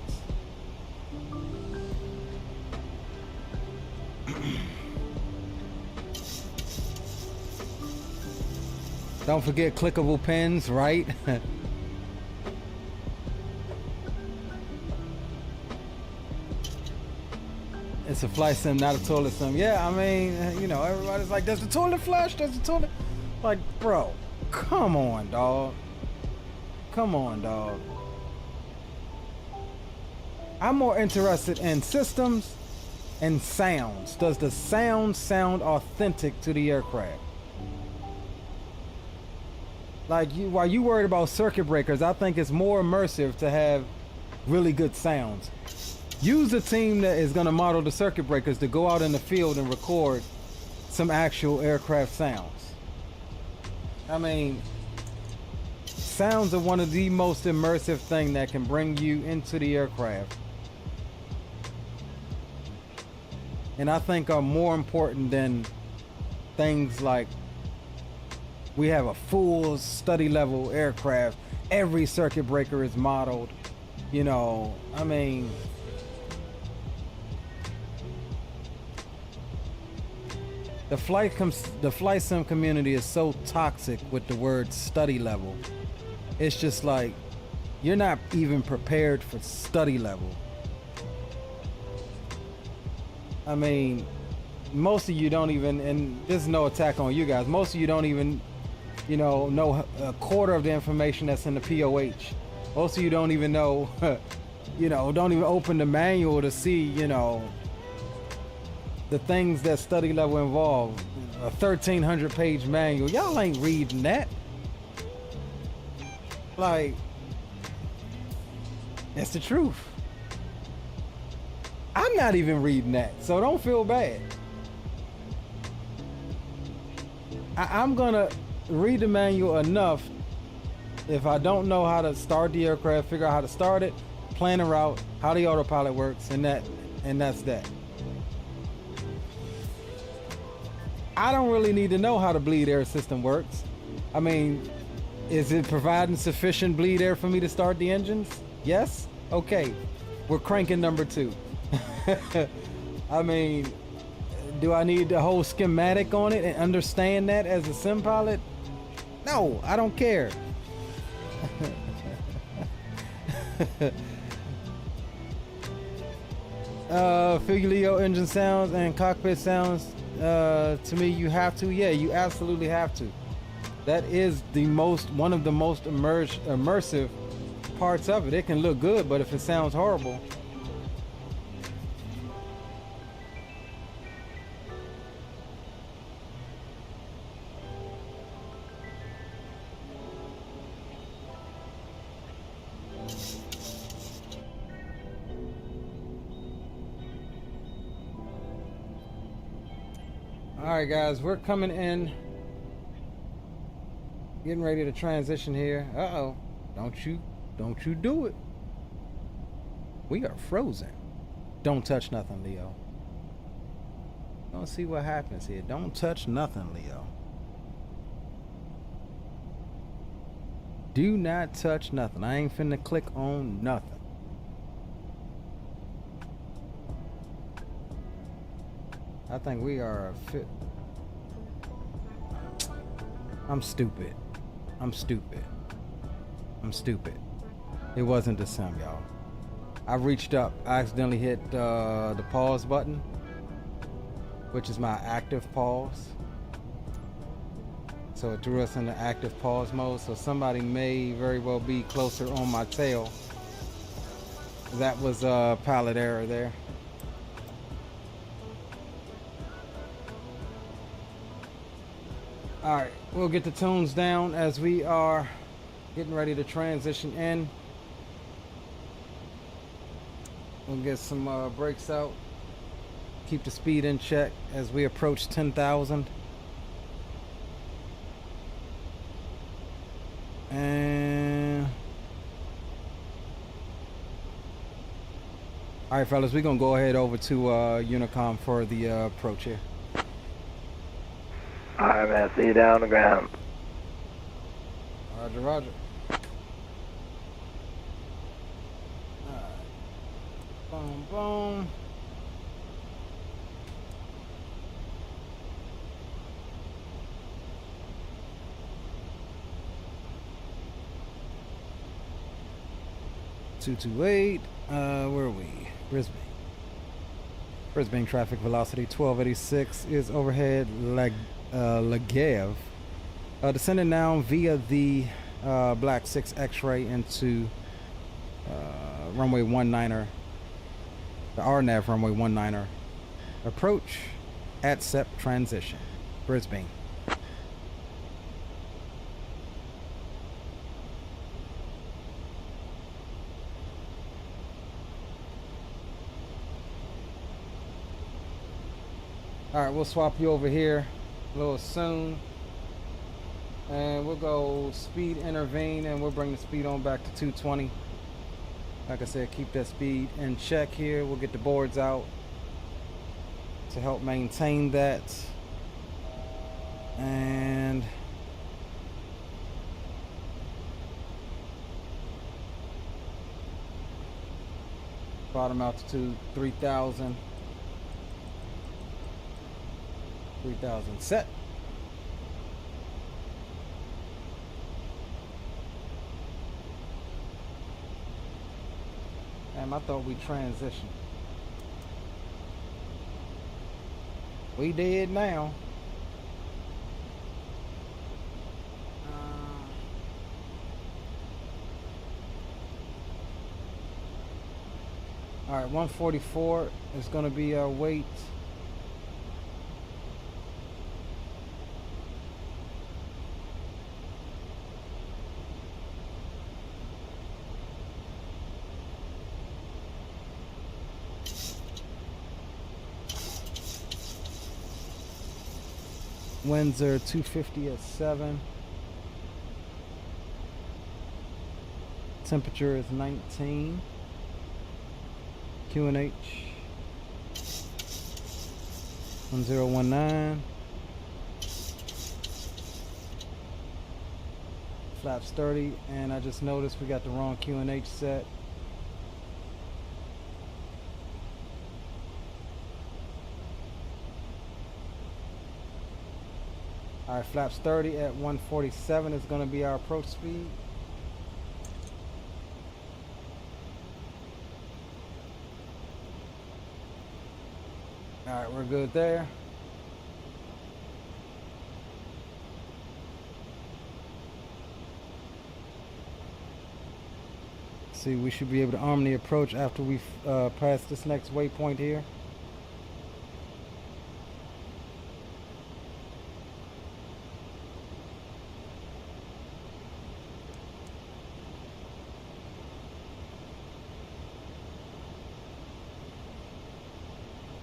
Don't forget clickable pins, right? It's a flight sim, not a toilet sim. Yeah, I mean, you know, everybody's like, does the toilet flush? Does the toilet? Like, bro, come on, dog. Come on, dog. I'm more interested in systems and sounds. Does the sound sound authentic to the aircraft? Like, while you worried about circuit breakers, I think it's more immersive to have really good sounds. Use a team that is going to model the circuit breakers to go out in the field and record some actual aircraft sounds. I mean, sounds are one of the most immersive things that can bring you into the aircraft. And I think are more important than things like we have a full study level aircraft. Every circuit breaker is modeled. You know, I mean, the flight sim community is so toxic with the word study level. It's just like, you're not even prepared for study level. I mean, most of you don't even, and this is no attack on you guys, most of you don't even, you know a quarter of the information that's in the POH. Most of you don't even know, you know, don't even open the manual to see, you know, the things that study level involve. A 1,300 page manual. Y'all ain't reading that. Like, that's the truth. I'm not even reading that, so don't feel bad. I'm gonna read the manual enough. If I don't know how to start the aircraft, figure out how to start it, plan a route, how the autopilot works, and that's that. I don't really need to know how the bleed air system works. I mean, is it providing sufficient bleed air for me to start the engines? Yes? Okay. We're cranking number 2. I mean, do I need the whole schematic on it and understand that as a sim pilot? No, I don't care. Figulio engine sounds and cockpit sounds. To me, you have to. Yeah, you absolutely have to. That is one of the most immersive parts of it. It can look good, but if it sounds horrible. Alright guys, we're coming in, getting ready to transition here. Uh-oh, don't you do it. We are frozen. Don't touch nothing, Leo. Don't see what happens here. Don't touch nothing, Leo. Do not touch nothing. I ain't finna click on nothing. I think we are a fit. I'm stupid. I'm stupid. I'm stupid. It wasn't the sim, y'all. I reached up. I accidentally hit the pause button, which is my active pause. So it threw us into active pause mode. So somebody may very well be closer on my tail. That was a pilot error there. All right, we'll get the tunes down as we are getting ready to transition in. We'll get some brakes out. Keep the speed in check as we approach 10,000. And all right, fellas, we're gonna go ahead over to Unicom for the approach here. Alright, man, see you down on the ground. Roger, roger. Alright. Boom, boom. (228) where are we? Brisbane. Brisbane traffic velocity 1286 is overhead Lagav. Descending down via the Black 6 X-ray into runway 19er, the RNAV runway 19er. Approach at SEP transition, Brisbane. All right, we'll swap you over here a little soon. And we'll go speed intervene and we'll bring the speed on back to 220. Like I said, keep that speed in check here. We'll get the boards out to help maintain that. And bottom altitude 3000. 3000 set. Damn, I thought we transitioned. We did now. All right, 144 is going to be our weight. Winds are 250 at 7. Temperature is 19. QNH 1019. Flaps 30, and I just noticed we got the wrong QNH set. All right, flaps 30 at 147 is going to be our approach speed. All right, we're good there. See, we should be able to arm the approach after we pass this next waypoint here.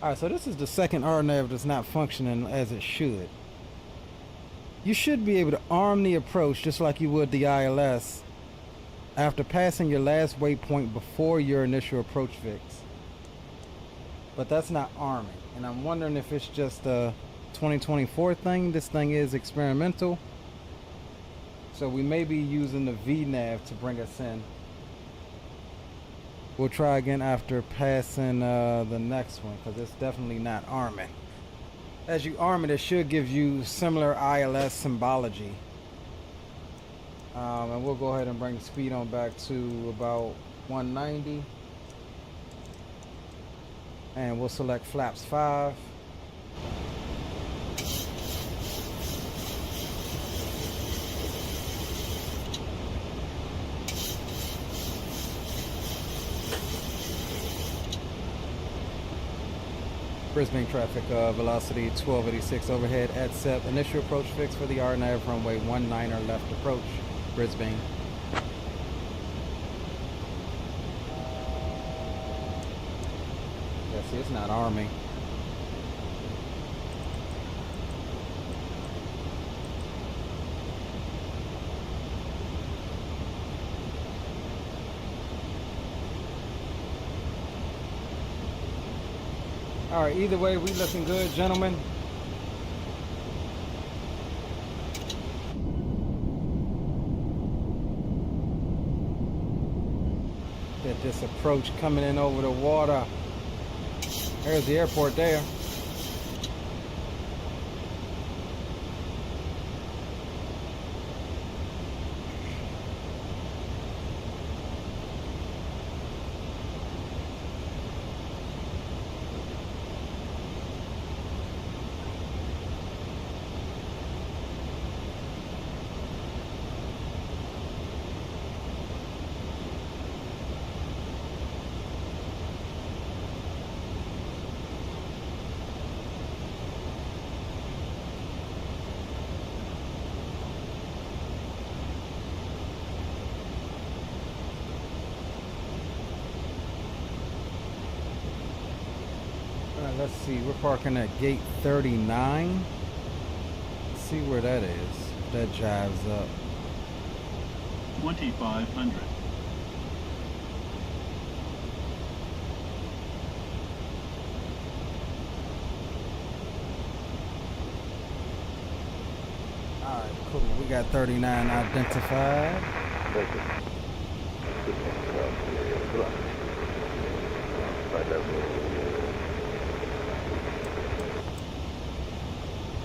Alright, so this is the second RNAV that's not functioning as it should. You should be able to arm the approach just like you would the ILS after passing your last waypoint before your initial approach fix. But that's not arming, and I'm wondering if it's just a 2024 thing. This thing is experimental, so we may be using the VNAV to bring us in. We'll try again after passing the next one, because it's definitely not arming. As you arm it, it should give you similar ILS symbology. And we'll go ahead and bring the speed on back to about 190. And we'll select flaps 5. Brisbane traffic velocity 1286 overhead at SEP. Initial approach fix for the RNAV runway 19er left approach, Brisbane. Yeah, see, it's not arming. All right, either way, we looking good, gentlemen. Get this approach coming in over the water. There's the airport there. let's see. We're parking at gate 39. Let's see where that is. If that jives up. 2500. Alright, cool. We got 39 identified.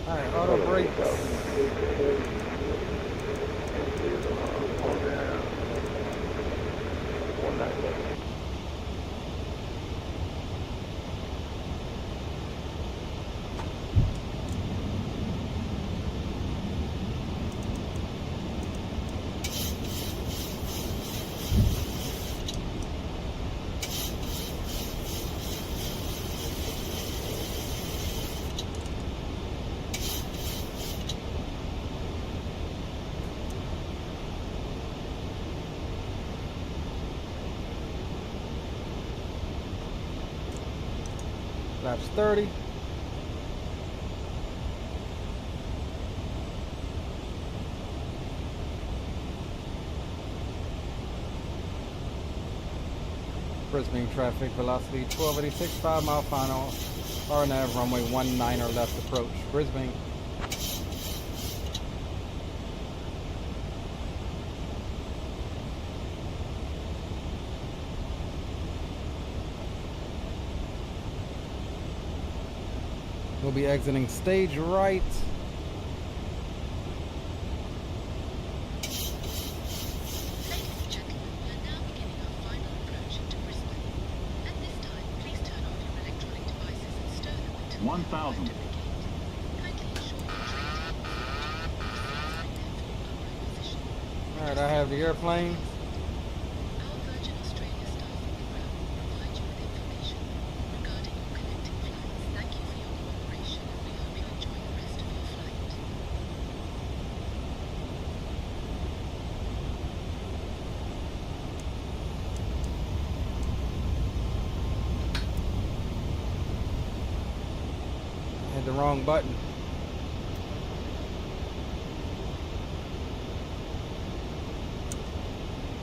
Alright, auto brakes. Laps 30. Brisbane traffic velocity 1286, 5 mile final. RNAV runway 19er left approach. Brisbane. We'll be exiting stage right. Ladies and gentlemen, we are now beginning our final approach into Brisbane. At this time, please turn off your electronic devices and stow them until we 1000. arrive at the gate. Kindly ensure your tray tables are removed and your seats are in their full upright position. Alright, I have the airplane. Our Virgin Australia staff on the ground will provide you with information regarding your connecting flights. Thank you for your cooperation and we hope you enjoy the rest of your flight. Hit the wrong button.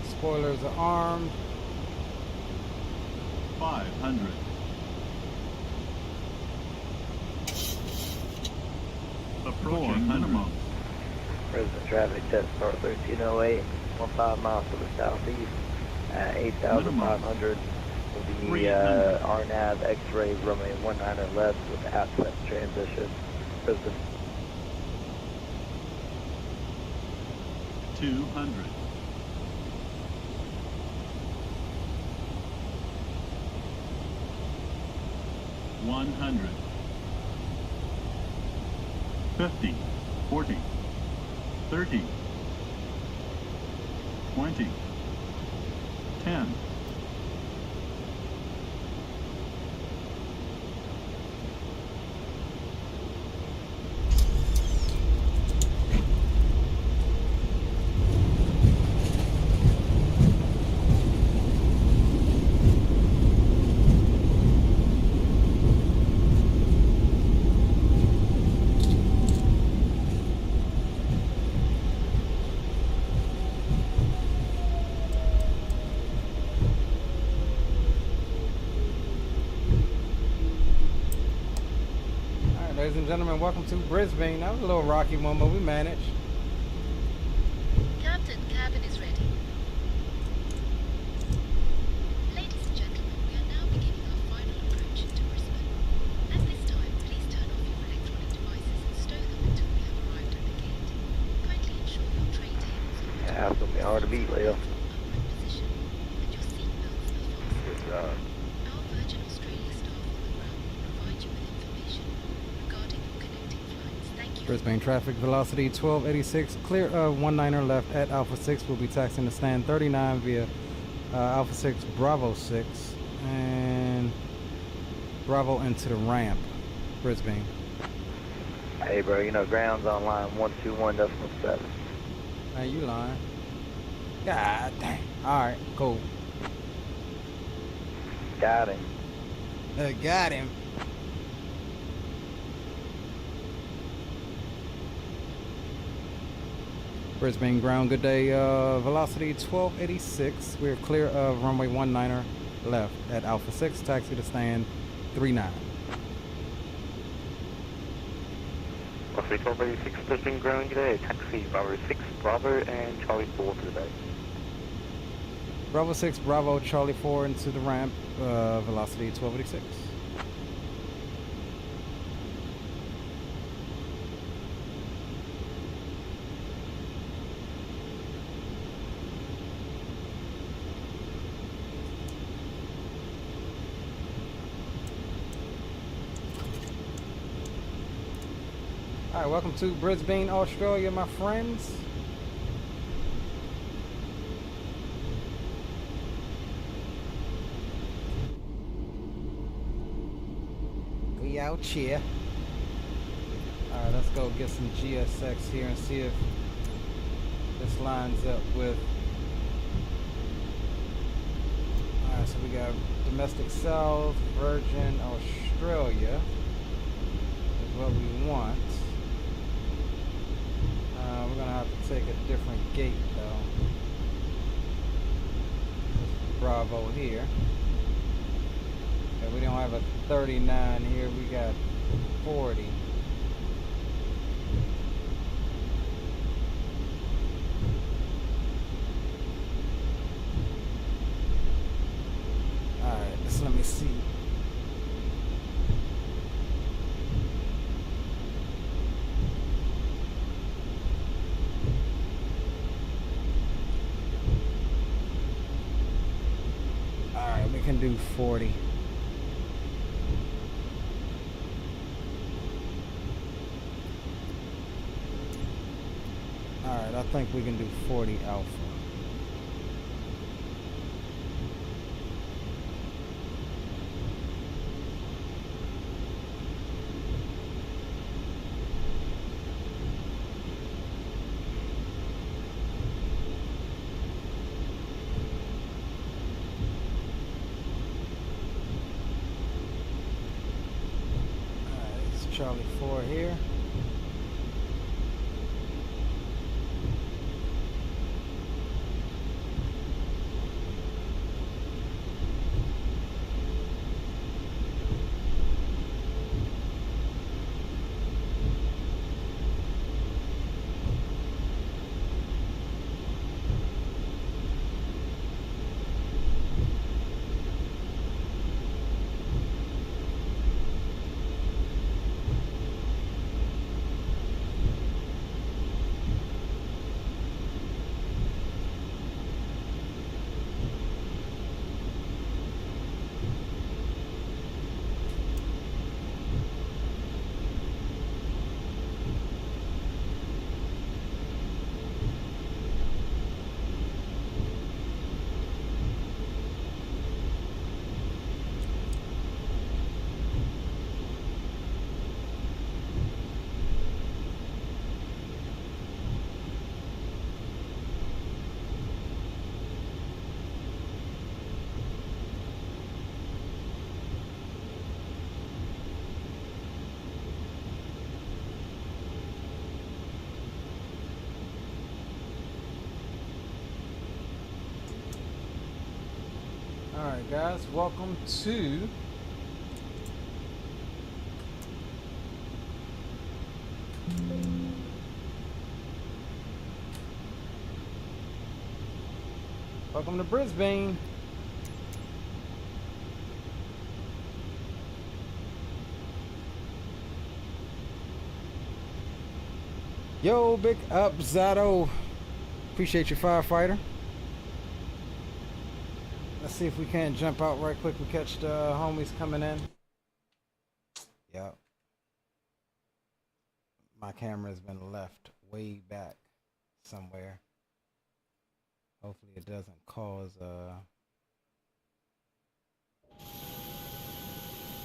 Spoilers are armed. 500. Approaching minimum. Brisbane traffic test start 1308, 15 miles to the southeast at 8,500 will be 300. RNAV X-ray runway 19er left with access transition. Brisbane. 200. 100. 50. 40. 30. 20. 10. Ladies and gentlemen, welcome to Brisbane. That was a little rocky one, but we managed. Captain, cabin is ready. Ladies and gentlemen, we are now beginning our final approach into Brisbane. At this time, please turn off your electronic devices and stow them until we have arrived at the gate. Kindly ensure your tray tables are Yeah, it's gonna be hard to beat, Leo. upright position and your seatbelts are fastened. Good job. Our Virgin Australia staff on the ground will provide you with information regarding your connecting flights. Thank you. Brisbane traffic velocity 1286, clear of 19er left at Alpha 6. We'll be taxiing to stand 39 via Alpha 6 Bravo 6 and Bravo into the ramp. Brisbane. Hey, bro, you know ground's on line 121.7. Hey, you lying. God dang. Alright, cool. Got him. Got him. Brisbane ground, good day. Velocity 1286. We're clear of runway 19er left at Alpha 6. Taxi to stand 39. Velocity 1286, Brisbane ground, good day. Taxi Bravo 6, Bravo and Charlie 4 to the bay. Bravo 6, Bravo, Charlie 4 into the ramp. Velocity 1286. All right, welcome to Brisbane, Australia, my friends. We out here. All right, let's go get some GSX here and see if this lines up with. All right, so we got domestic South, Virgin, Australia is what we want. We're gonna have to take a different gate though. This is Bravo here. Okay, we don't have a 39 here, we got 40. Alright, just let me see. Alright, we can do 40. Alright, I think we can do 40 Alpha. Charlie 4 here. Alright guys, welcome to Brisbane. Yo, big up Zato. Appreciate you, firefighter. Let's see if we can't jump out right quick and catch the homies coming in. Yep. My camera's been left way back somewhere. Hopefully it doesn't cause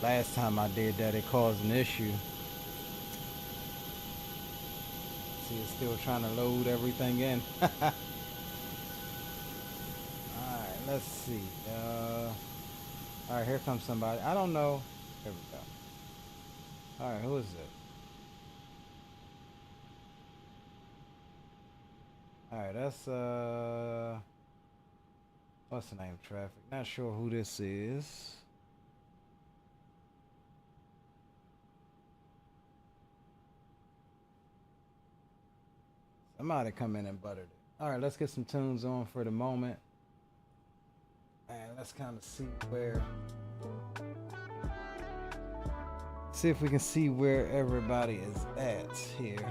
last time I did that it caused an issue. See, it's still trying to load everything in. Let's see. All right, here comes somebody. I don't know. Here we go. All right, who is it? Alright, that's what's the name of traffic? Not sure who this is. Somebody come in and buttered it. Alright, let's get some tunes on for the moment. And let's kind of see where, see if we can see where everybody is at here.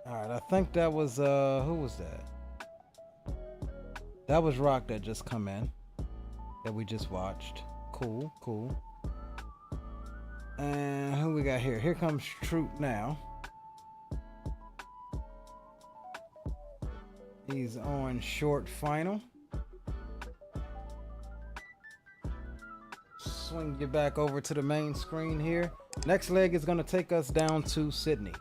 Alright, I think that was who was that? That was Rock that just come in, that we just watched. Cool, cool. And who we got here? Here comes Troop now. He's on short final. Swing you back over to the main screen here. Next leg is going to take us down to Sydney.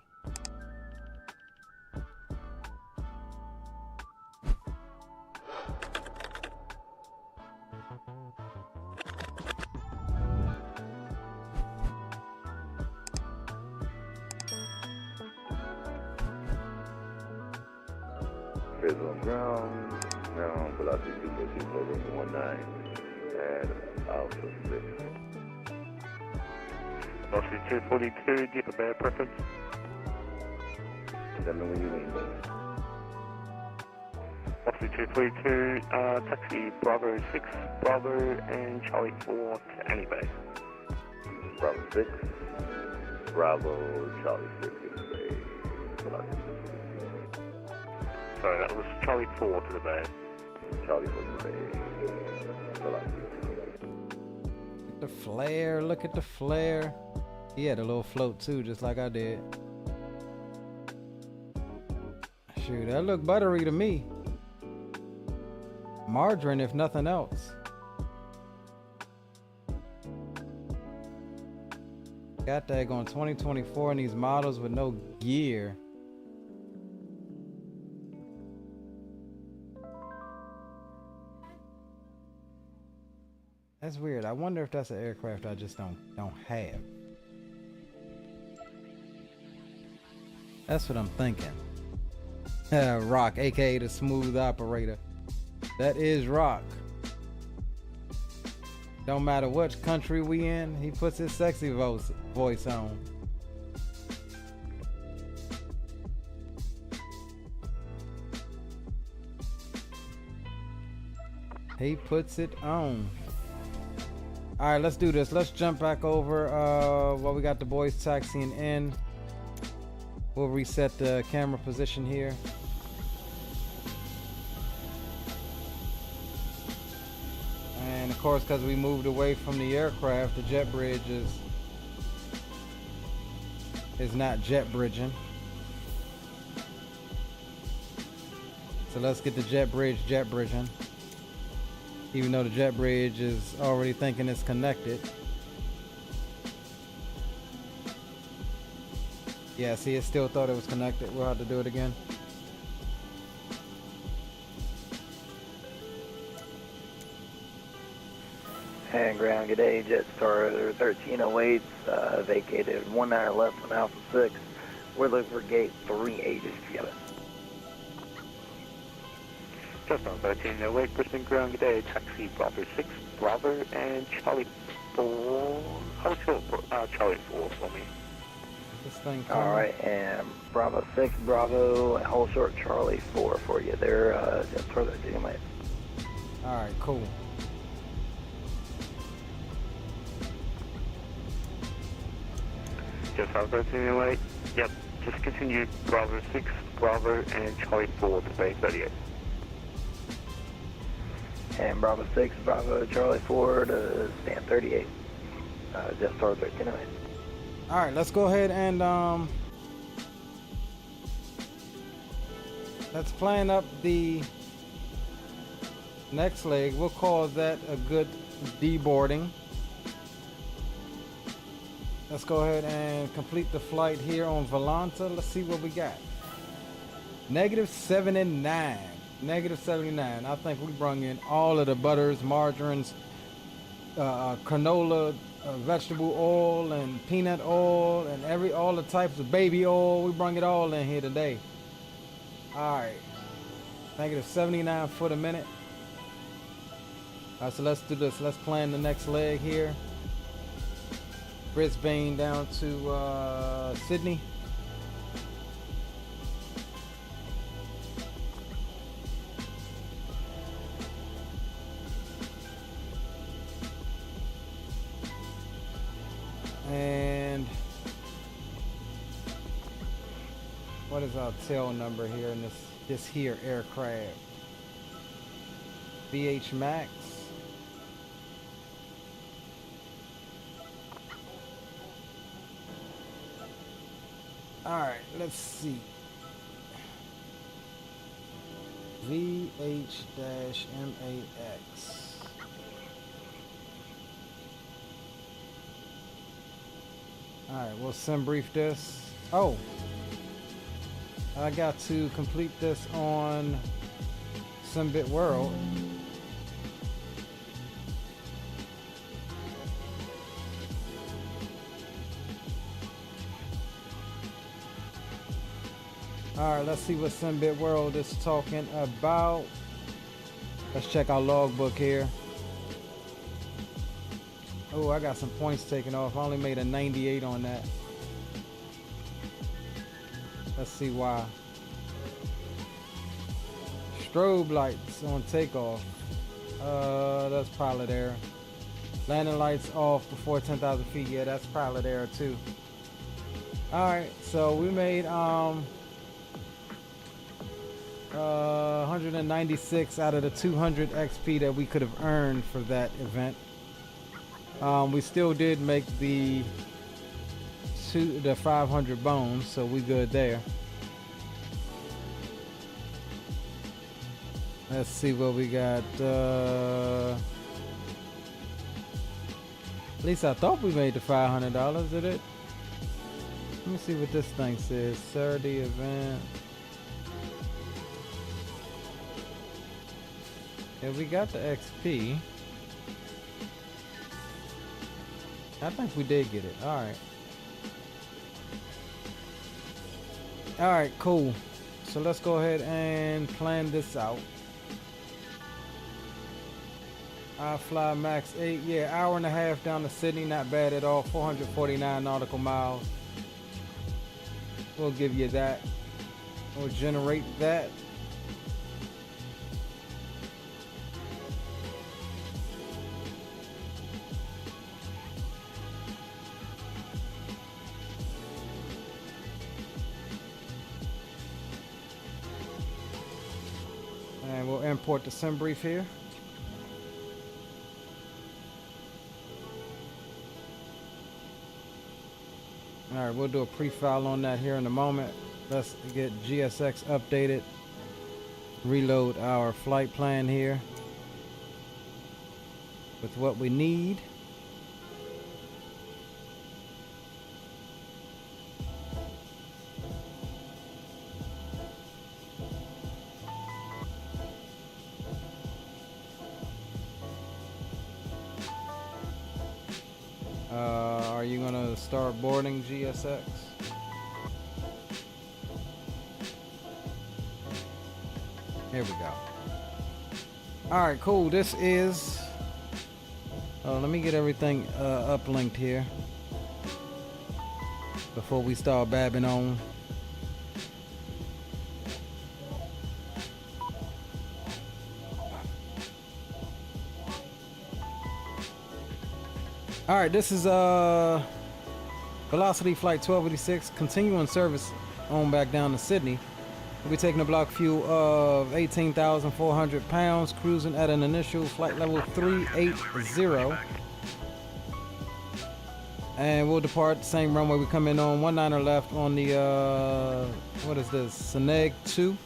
On ground, now velocity 242.19 and Alpha 6. Velocity 242, do you have a bear preference? Tell me what you mean, brother. Velocity 242, taxi Bravo 6, Bravo and Charlie 4 to Annie Bay. Bravo 6, Bravo, Charlie 6, Bay, velocity 242. Sorry, that was Charlie 4 to the bay. Charlie 4 to the bay, velocity 242. Look at the flare, look at the flare. He had a little float too, just like I did. Shoot, that looked buttery to me. Margarine, if nothing else. Got that going 2024 in these models with no gear. That's weird. I wonder if that's an aircraft I just don't have. That's what I'm thinking. Rock, aka the smooth operator. That is Rock. Don't matter which country we in, he puts his sexy voice on. He puts it on. All right, let's do this. Let's jump back over while we got the boys taxiing in. We'll reset the camera position here. And of course, because we moved away from the aircraft, the jet bridge is not jet bridging. So let's get the jet bridging. Even though the jet bridge is already thinking it's connected. Yeah, see, it still thought it was connected. We'll have to do it again. And ground, good day, Jetstar 1308, vacated 19 left on Alpha 6. We're looking for gate 380 together. Just on 1308, Brisbane ground, good day, taxi Bravo 6, Bravo and Charlie 4. Hold short, Charlie 4 for me. This thing. Alright, and Bravo 6, Bravo, and hold short Charlie 4 for you. They're just further Gigabyte. Alright, cool. Just on 1308, yep, just continue Bravo 6, Bravo and Charlie 4 to Bay 38. And Bravo 6, Bravo, Charlie 4 to stand 38. Just start 1308. Alright, let's go ahead and let's plan up the next leg. We'll call that a good deboarding. Let's go ahead and complete the flight here on Volanta. Let's see what we got. -79. -79. I think we brung in all of the butters, margarines, canola, vegetable oil, and peanut oil, and all the types of baby oil. We bring it all in here today. All right, -79 foot a minute. All right, so let's do this. Let's plan the next leg here. Brisbane down to Sydney. And what is our tail number here in this here aircraft? VH Max. All right, let's see. VH-MAX. All right, we'll SimBrief this. Oh, I got to complete this on SimBitWorld. All right, let's see what SimBitWorld is talking about. Let's check our logbook here. Oh, I got some points taken off. I only made a 98 on that. Let's see why. Strobe lights on takeoff. That's pilot error. Landing lights off before 10,000 feet. Yeah, that's pilot error too. All right, so we made 196 out of the 200 XP that we could have earned for that event. We still did make the 500 bones, so we good there. Let's see what we got. At least I thought we made the $500, did it? Let me see what this thing says. Saturday event. Yeah, we got the XP. I think we did get it. All right. All right, cool. So let's go ahead and plan this out. IFLY Max 8. Yeah, hour and a half down to Sydney. Not bad at all. 449 nautical miles. We'll give you that. We'll generate that. And we'll import the SimBrief here. All right, we'll do a pre-file on that here in a moment. Let's get GSX updated. Reload our flight plan here with what we need. Are you gonna start boarding GSX? Here we go. All right, cool. This is. Let me get everything uplinked here before we start babbing on. All right, this is Velocity Flight 1286, continuing service on back down to Sydney. We'll be taking a block fuel of 18,400 pounds, cruising at an initial flight level 380. And we'll depart the same runway we come in on, 19er left on the, what is this, Seneg 2.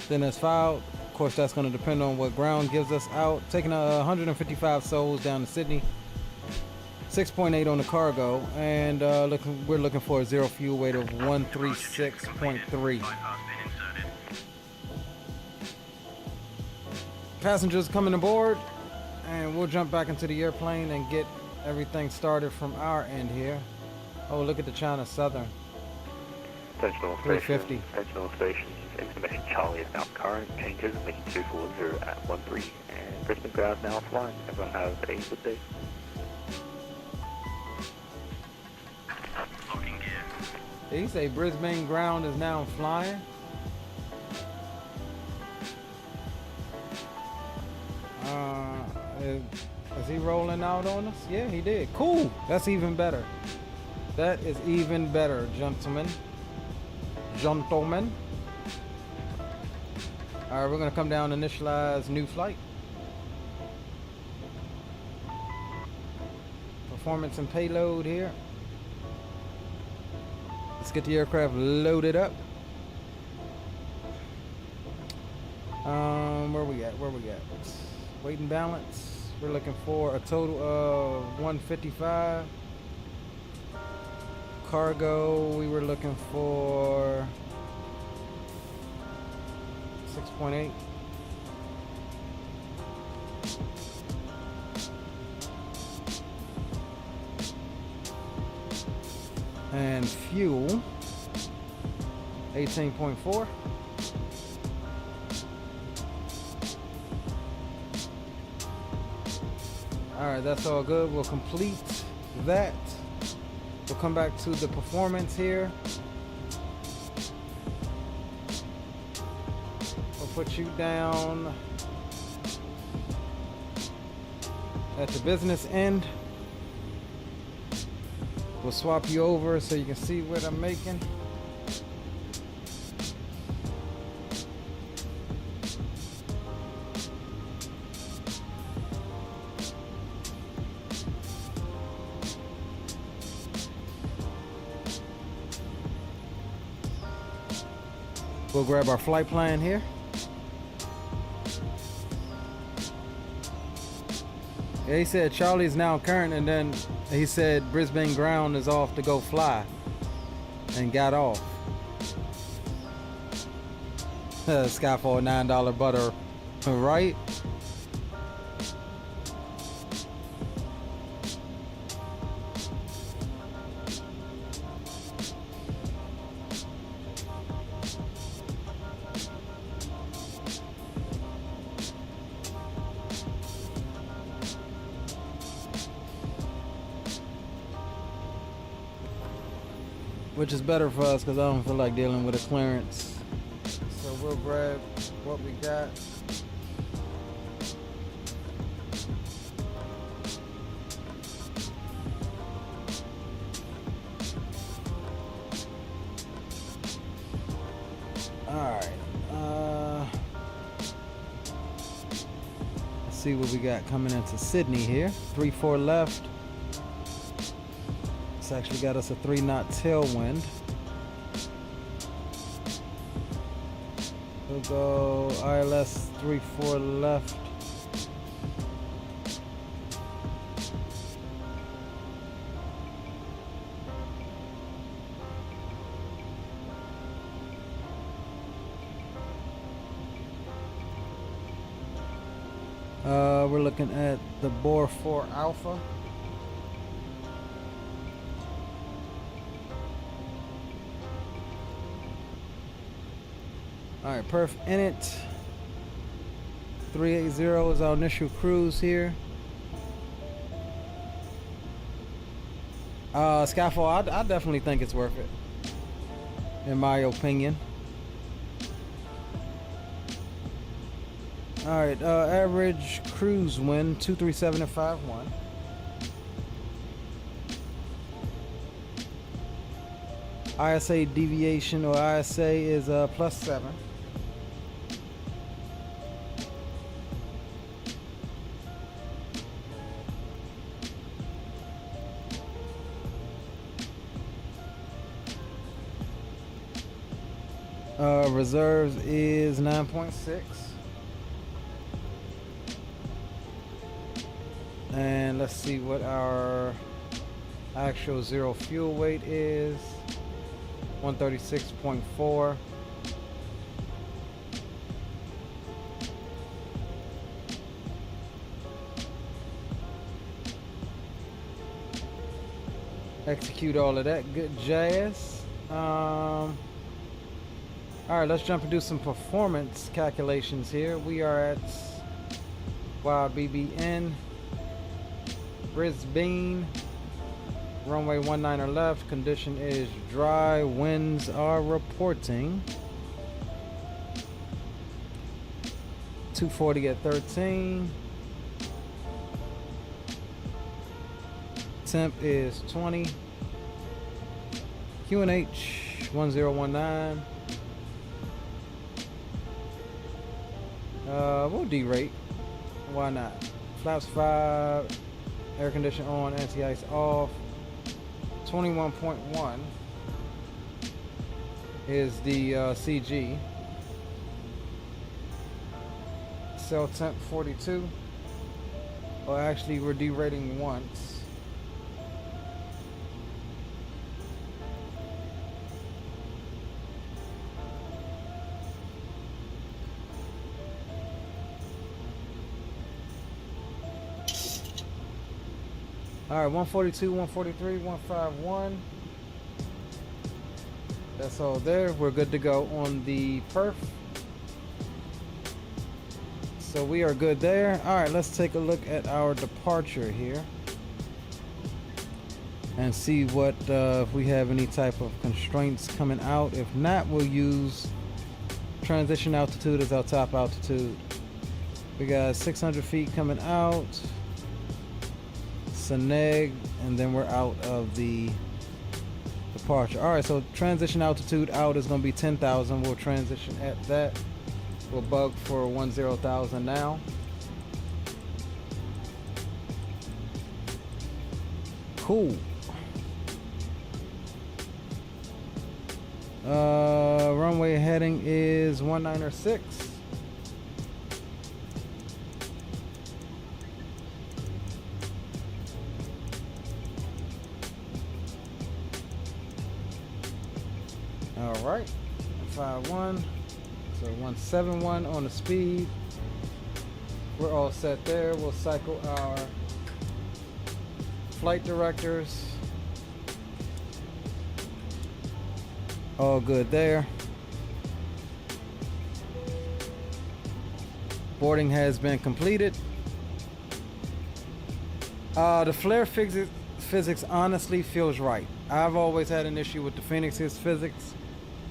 Then it's filed. Of course, that's going to depend on what ground gives us out. Taking 155 souls down to Sydney. 6.8 on the cargo, and we're looking for a zero fuel weight of 136.3. Passengers coming aboard. And we'll jump back into the airplane and get everything started from our end here. Oh, look at the China Southern. Sentinel 350. Station, Sentinel Station, information Charlie is now current, changes, making 240 at 13, and Brisbane ground now flying. Everyone have a good day. Locking gear. Did he say Brisbane ground is now flying? Is he rolling out on us? Yeah, he did. Cool. That's even better. That is even better, gentlemen. Gentlemen. All right, we're gonna come down and initialize new flight. Performance and payload here. Let's get the aircraft loaded up. Where we at? Weight and balance. We're looking for a total of 155. Cargo, we were looking for 6.8. And fuel, 18.4. Alright, that's all good. We'll complete that. We'll come back to the performance here. We'll put you down at the business end. We'll swap you over so you can see what I'm making. We'll grab our flight plan here. Yeah, he said Charlie's now current, and then he said Brisbane ground is off to go fly, and got off. Skyfall $9 butter, right? Which is better for us because I don't feel like dealing with a clearance. So we'll grab what we got. Alright. Let's see what we got coming into Sydney here. 3-4 left. It's actually got us a 3-knot tailwind. We'll go ILS 3-4 left. We're looking at the Bore 4 Alpha. Alright, perf init 380 is our initial cruise here. Skyfall, I definitely think it's worth it, in my opinion. Alright, average cruise wind 237 and 51. ISA deviation or ISA is +7. Reserves is 9.6. And let's see what our actual zero fuel weight is. 136.4. execute all of that good jazz. All right, let's jump and do some performance calculations here. We are at YBBN, Brisbane, runway 19er left. Condition is dry. Winds are reporting 240 at 13. Temp is 20. QNH 1019. We'll derate. Why not? Flaps 5. Air condition on. Anti-ice off. 21.1 is the CG. Cell temp 42. Well, actually, we're derating once. All right, 142, 143, 151. That's all there. We're good to go on the perf. So we are good there. All right, let's take a look at our departure here and see what if we have any type of constraints coming out. If not, we'll use transition altitude as our top altitude. We got 600 feet coming out. Seneg, and then we're out of the departure. All right, so transition altitude out is going to be 10,000. We'll transition at that. We'll bug for 10,000 now. Cool. Runway heading is 196. All right, 51, so 171 on the speed. We're all set there. We'll cycle our flight directors. All good there. Boarding has been completed. The flare physics honestly feels right. I've always had an issue with the Phoenix's physics.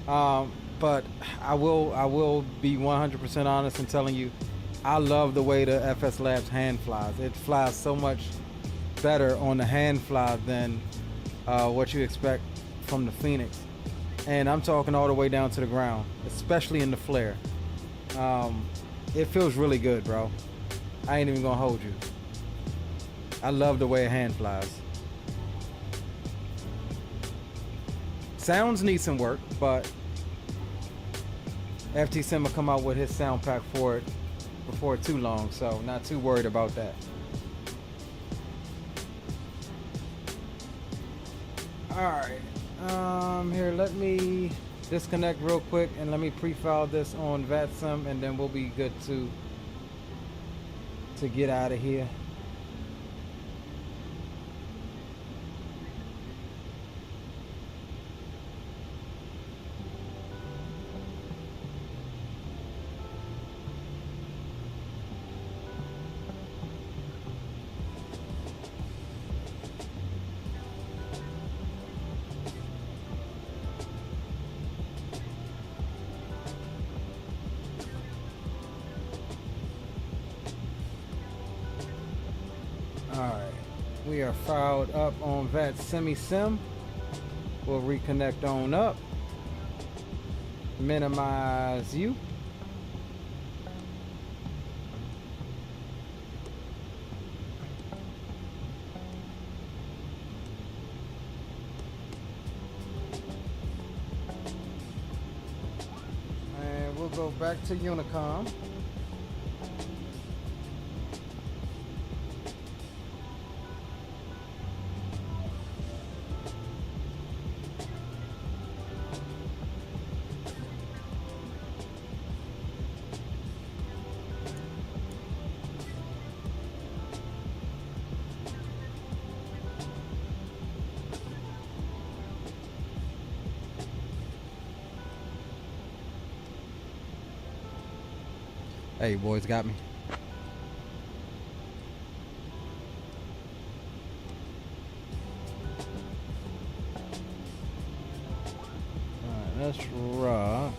But I will be 100% honest in telling you, I love the way the FS Labs hand flies. It flies so much better on the hand fly than what you expect from the Phoenix. And I'm talking all the way down to the ground, especially in the flare. It feels really good, bro. I ain't even gonna hold you. I love the way a hand flies. Sounds need some work, but FT Sim will come out with his sound pack for it before too long, so not too worried about that. Alright, here, let me disconnect real quick and let me pre-file this on VATSIM, and then we'll be good to get out of here. Alright, we are filed up on VATSIM. We'll reconnect on up. Minimize you. And we'll go back to Unicom. Hey, boys, got me. Alright, let's rock.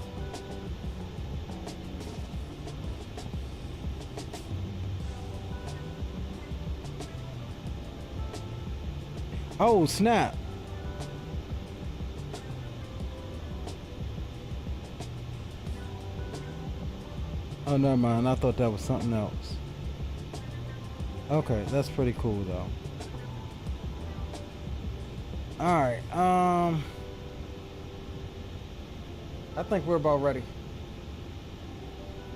Oh, snap. Oh, never mind. I thought that was something else. Okay, that's pretty cool though. Alright, I think we're about ready.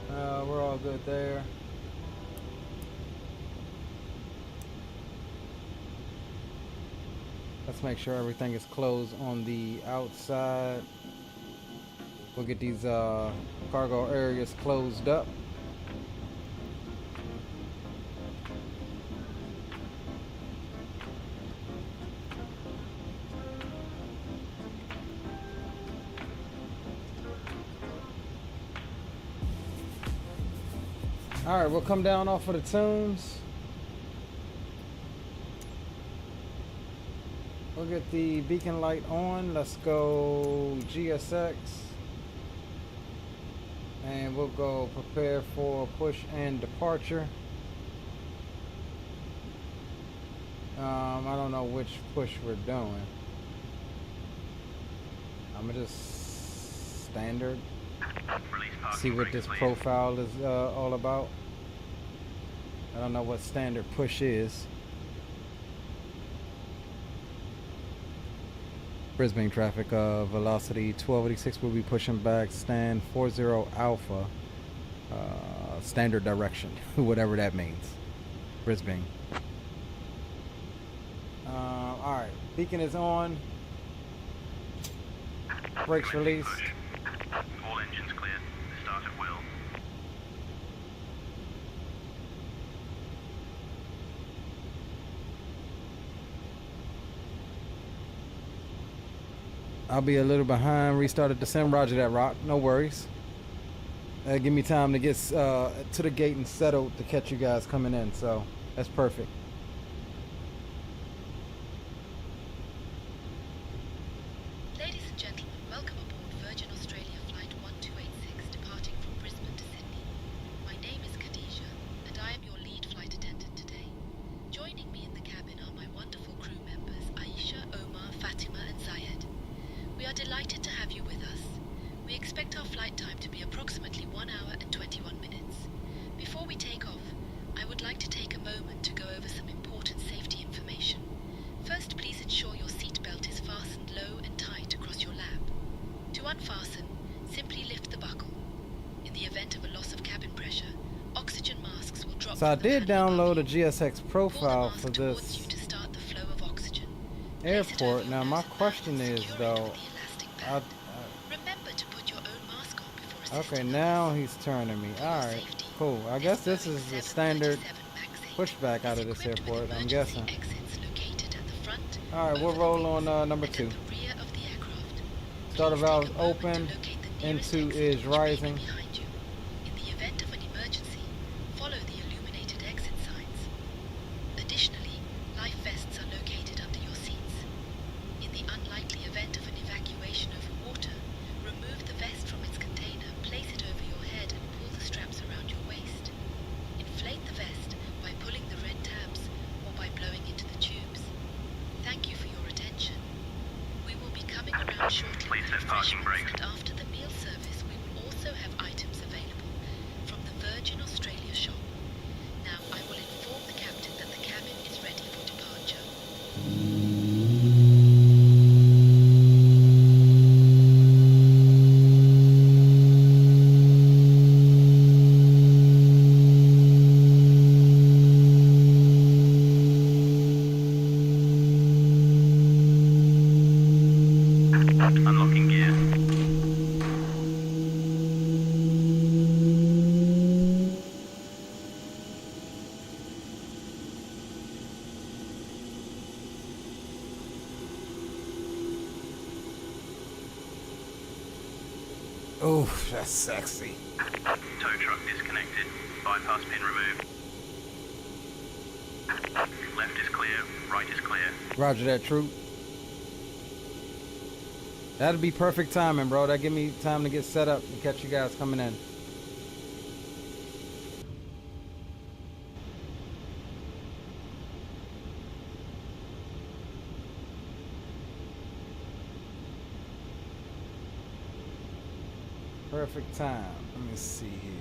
We're all good there. Let's make sure everything is closed on the outside. We'll get these cargo areas closed up. All right, we'll come down off of the tunes. We'll get the beacon light on. Let's go GSX. And we'll go prepare for push and departure. I don't know which push we're doing. I'm gonna just standard. See what this profile is all about. I don't know what standard push is. Brisbane traffic velocity 1286 will be pushing back stand 40 alpha standard direction, whatever that means. Brisbane. Alright, beacon is on. Brakes released. All engines clear. Start at will. I'll be a little behind. Restarted the sim. Roger that, Rock. No worries. Give me time to get to the gate and settled to catch you guys coming in. So that's perfect. Ladies and gentlemen, welcome aboard Virgin Australia Flight 1286 departing from Brisbane to Sydney. My name is Khadija and I am your lead flight attendant today. Joining me in the cabin are my wonderful crew members Aisha, Omar, Fatima and Zayed. We are delighted to have you with us. We expect our flight time to be approximately 1 hour and 21 minutes. Before we take off, I would like to take a moment to go over some important safety information. First, please ensure your seatbelt is fastened low and tight across your lap. To unfasten, simply lift the buckle. In the event of a loss of cabin pressure, oxygen masks will drop. So I did download a GSX Pull the profile mask for towards this you to start the flow of oxygen. airport. Now my question is though, Remember to put your own mask on before okay, assisting now others. he's turning me. For your Alright, safety, cool. I guess this is the standard pushback out of this equipped with airport, I'm emergency guessing. exits located at the front, Alright, we'll over the roll on wings, number and 2. at the rear of the aircraft. Starter Please take valve a moment to open. locate the nearest N2 exit, is which may be rising. behind you. In the event of an emergency, follow the illuminated exit signs. Additionally, life vests are located under your seats. In the unlikely event of an evacuation over water, remove the vest from its container, place it over your head and pull the straps around your waist. Inflate the vest by pulling the red tabs or by blowing into the tubes. Thank you for your attention. We will be coming around shortly Please with set parking refreshments, brakes. and after the meal service we will also have items available from the Virgin Australia shop. Now I will inform the captain that the cabin is ready for departure. Unlocking gear. Oh, that's sexy. Tow truck disconnected. Bypass pin removed. Left is clear. Right is clear. Roger that, troop. That'll be perfect timing, bro. That give me time to get set up and catch you guys coming in. Perfect time. Let me see here.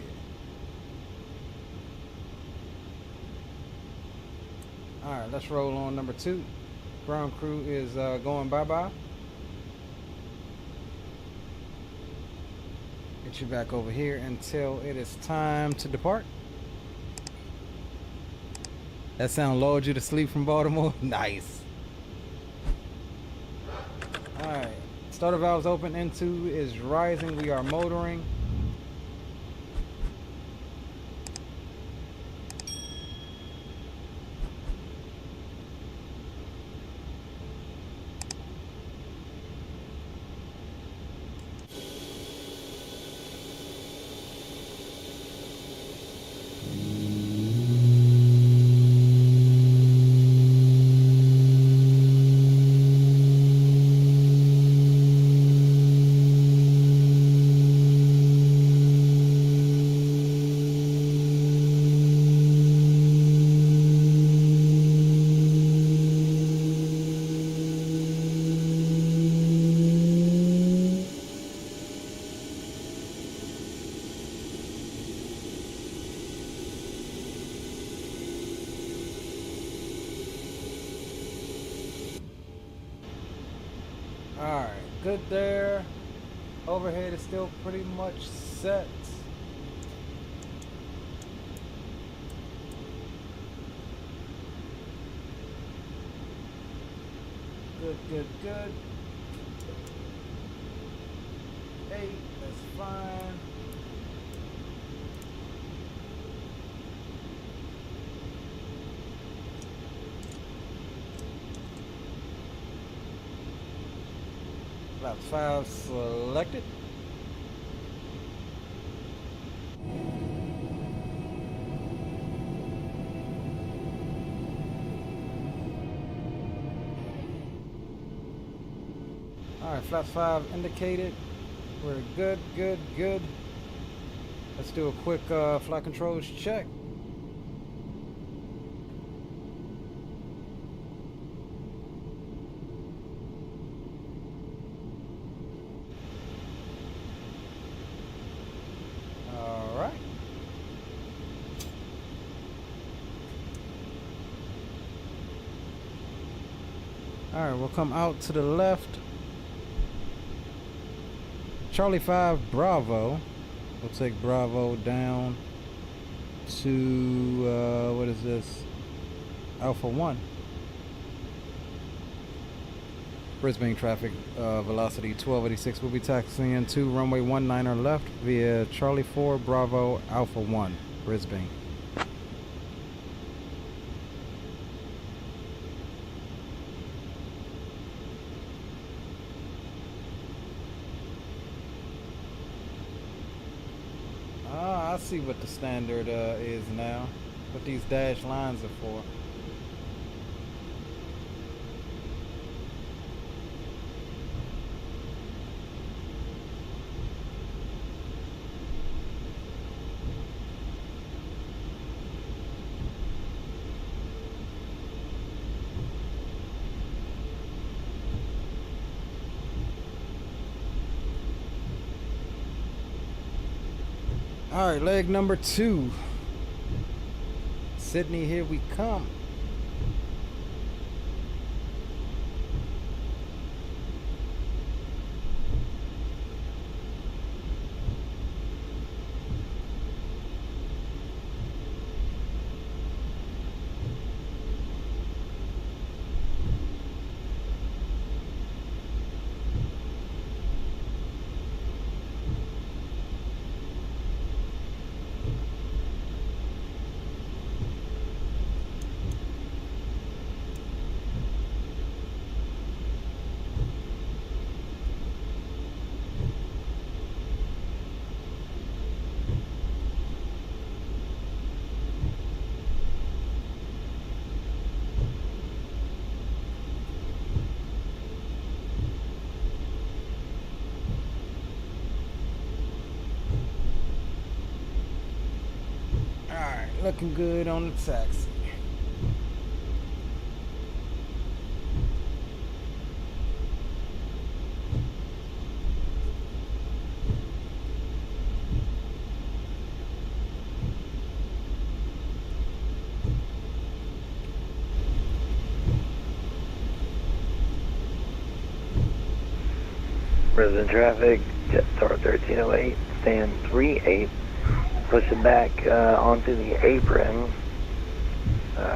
Alright, let's roll on number 2. Ground crew is going bye-bye. Get you back over here until it is time to depart. That sound lulled you to sleep from Baltimore? Nice. Alright. Starter valves open. N2 is rising. We are motoring. Alright, good there. Overhead is still pretty much set. Good, good, good. 8, that's fine. Flap 5 selected. Alright, flap 5 indicated. We're good, good, good. Let's do a quick flight controls check. Alright, we'll come out to the left. Charlie 5 Bravo. We'll take Bravo down to, what is this? Alpha 1. Brisbane traffic, velocity 1286. We'll be taxiing into runway 19er left via Charlie 4 Bravo Alpha 1, Brisbane. I see what the standard is now, what these dashed lines are for. All right, leg number 2. Sydney, here we come. looking good on the taxi. Brisbane traffic, Jetstar 1308, stand 38, pushing back onto the apron.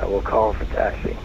We'll call for taxi.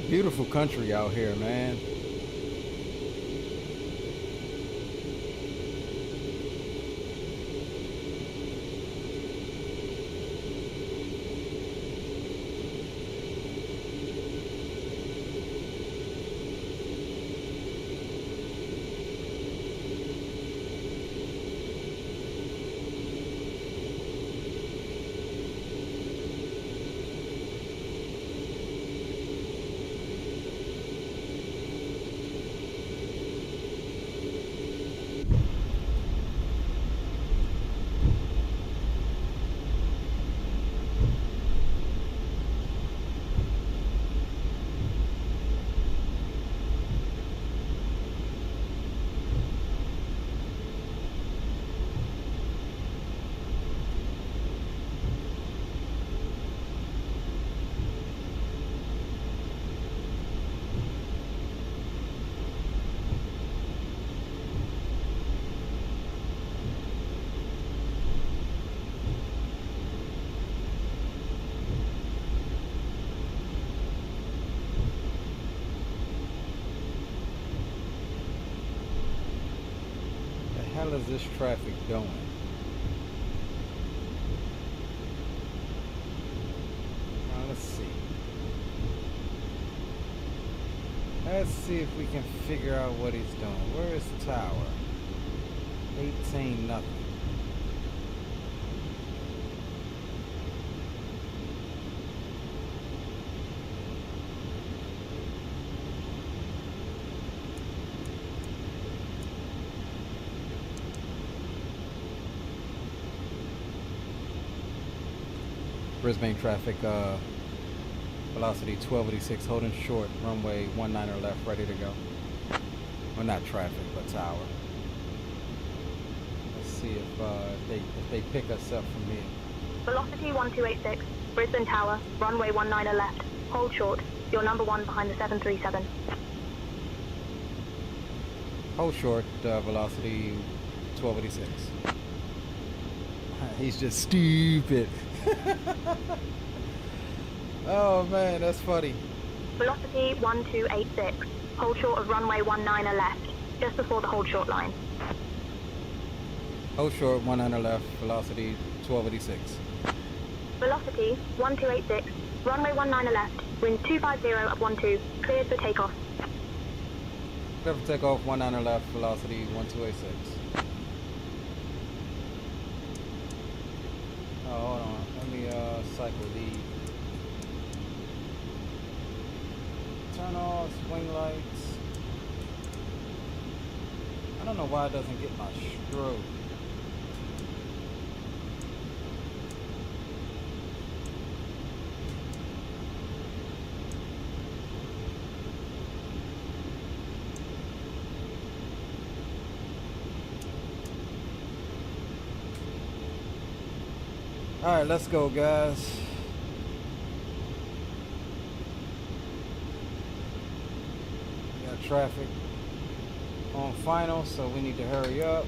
Beautiful country out here, man. Hell is this traffic doing? Now let's see. Let's see if we can figure out what he's doing. Where is Tower? 18 nothing. Brisbane traffic, velocity 1286, holding short, runway 19er left, ready to go. Well, not traffic, but tower. Let's see if they pick us up from here. Velocity 1286, Brisbane Tower, runway 19er left, hold short. You're number one behind the 737. Hold short, velocity 1286. He's just stupid. Oh man, that's funny. Velocity 1286, hold short of runway 19er left, just before the hold short line. Hold short, 19er left, velocity 1286. Velocity 1286, runway 19er left, wind 250 up 12, cleared for takeoff. Clear for takeoff, 19er left, velocity 1286. Oh, hold on. Let me cycle these. Turn off swing lights. I don't know why it doesn't get my stroke. All right, let's go, guys. We got traffic on final, so we need to hurry up.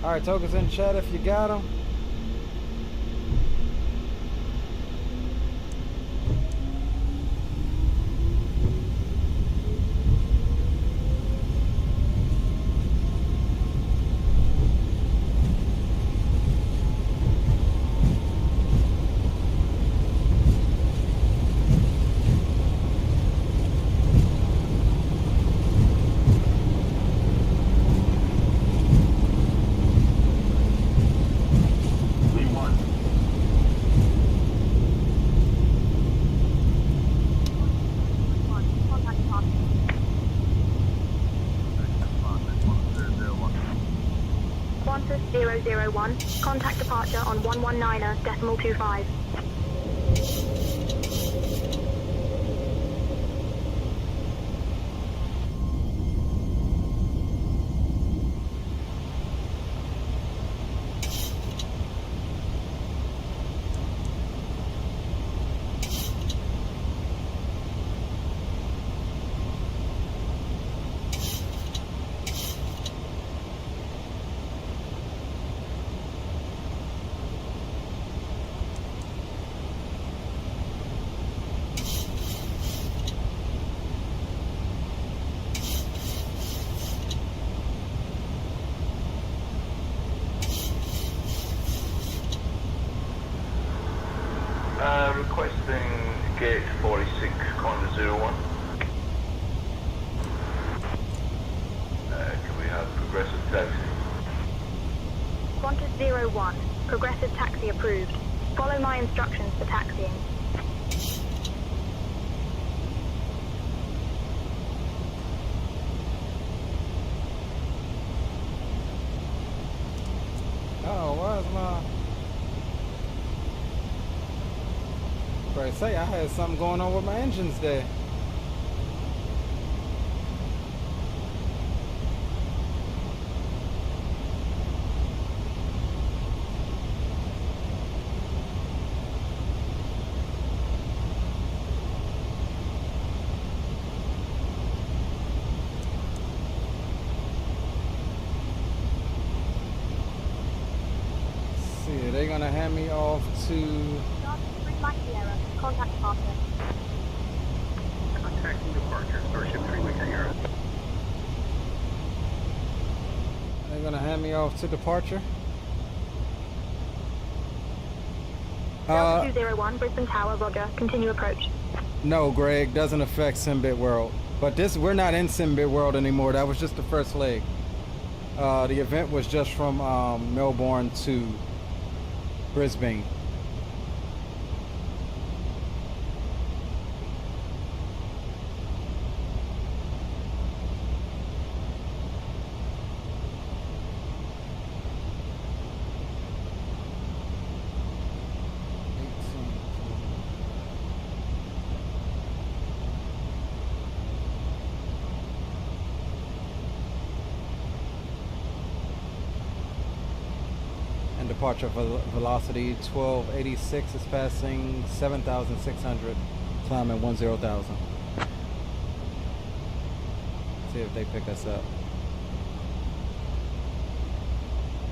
All right, tokens in chat if you got them. Qantas 001, contact departure on 119.25. Requesting gate 46, Conga 01. Can we have progressive taxi? Qantas 01, progressive taxi approved. Follow my instructions for taxiing. Oh, where's my... I say I had something going on with my engines there. Let's see, they're gonna hand me off to... Contact departure. Contacting departure, Starship 3 Mike Sierra. They're gonna hand me off to departure. 201, Brisbane Tower, roger. Continue approach. No, Greg, doesn't affect SimBitWorld. But this, we're not in SimBitWorld anymore. That was just the first leg. The event was just from Melbourne to Brisbane. Departure velocity 1286 is passing 7,600, climbing 10,000. See if they pick us up.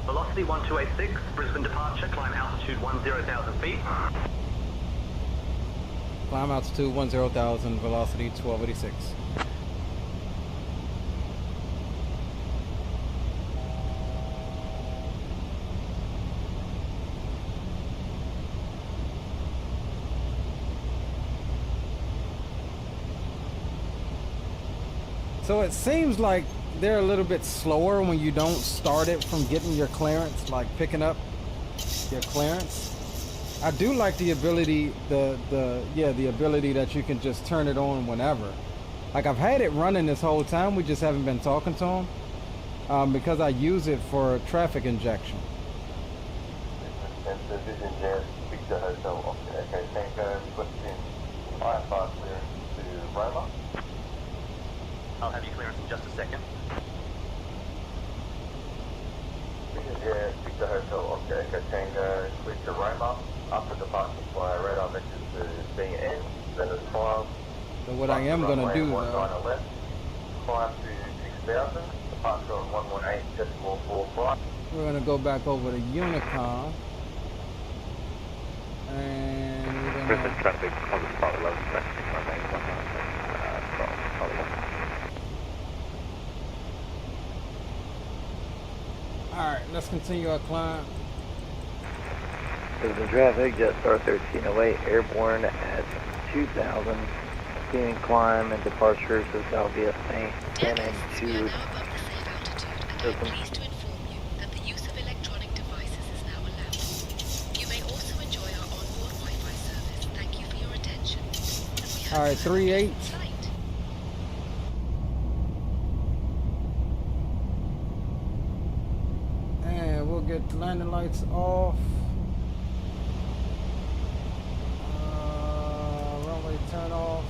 Velocity 1286, Brisbane departure, climb altitude 10,000 feet. Climb altitude 10,000, velocity 1286. So it seems like they're a little bit slower when you don't start it from getting your clearance, like picking up your clearance. I do like the ability, the ability that you can just turn it on whenever. Like I've had it running this whole time, we just haven't been talking to them because I use it for traffic injection. Victor Hotel, okay, Tango, question IFLY clearance to Roma. I'll have you clearance in just a second. Yeah, Victor Hotel, okay, Tango, clear to Roma. After departure via radar vector to BN, then it's 5. So what I am going to do though, left, climb to 6000, departure on 118.45. we're going to go back over to Unicom. And we're Brisbane gonna... traffic on the spot 11, runway 19, Alright, let's continue our climb. Brisbane traffic, jet star 1308, airborne at 2000. Continuing climb and departure to Salvia St. Dear 10 guests, and we are 2. now above the safe altitude, and I'm pleased to inform you that the use of electronic devices is now allowed. You may also enjoy our onboard Wi-Fi service. Thank you for your attention. And we hope All right, you have a 3-8. pleasant flight. And we'll get landing lights off. Runway turn off.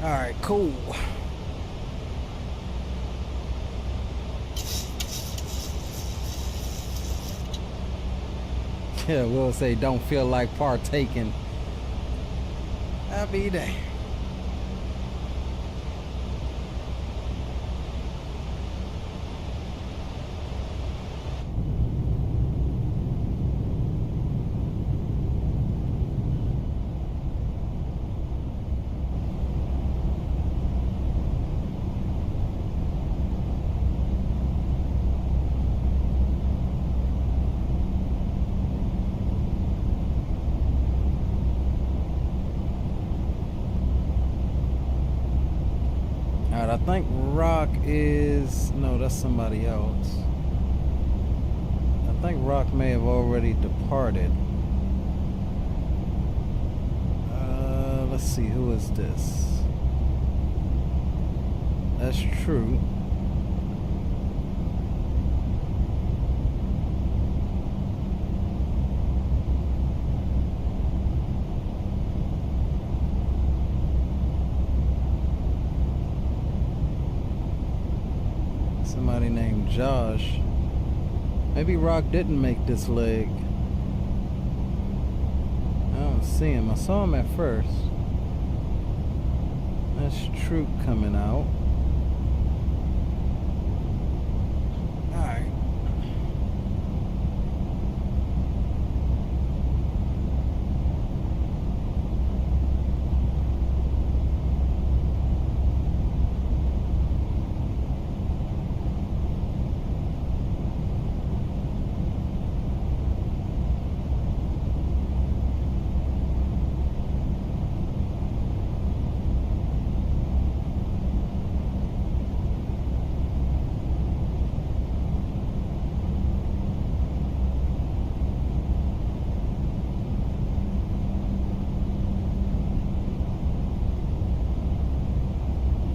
All right, cool. Yeah, we'll say don't feel like partaking. Happy day. I think Rock is... no, that's somebody else. I think Rock may have already departed. Let's see, who is this? That's true. Somebody named Josh. Maybe Rock didn't make this leg. I don't see him. I saw him at first. That's Troop coming out. Alright.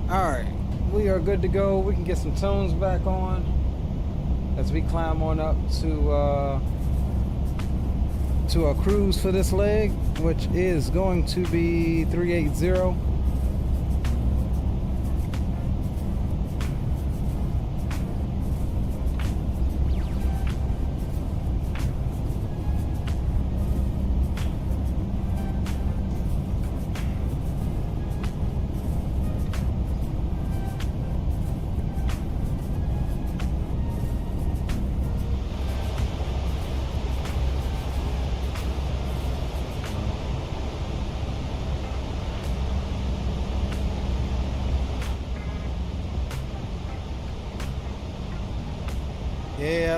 Alright, we are good to go. We can get some tones back on as we climb on up to our cruise for this leg, which is going to be 380.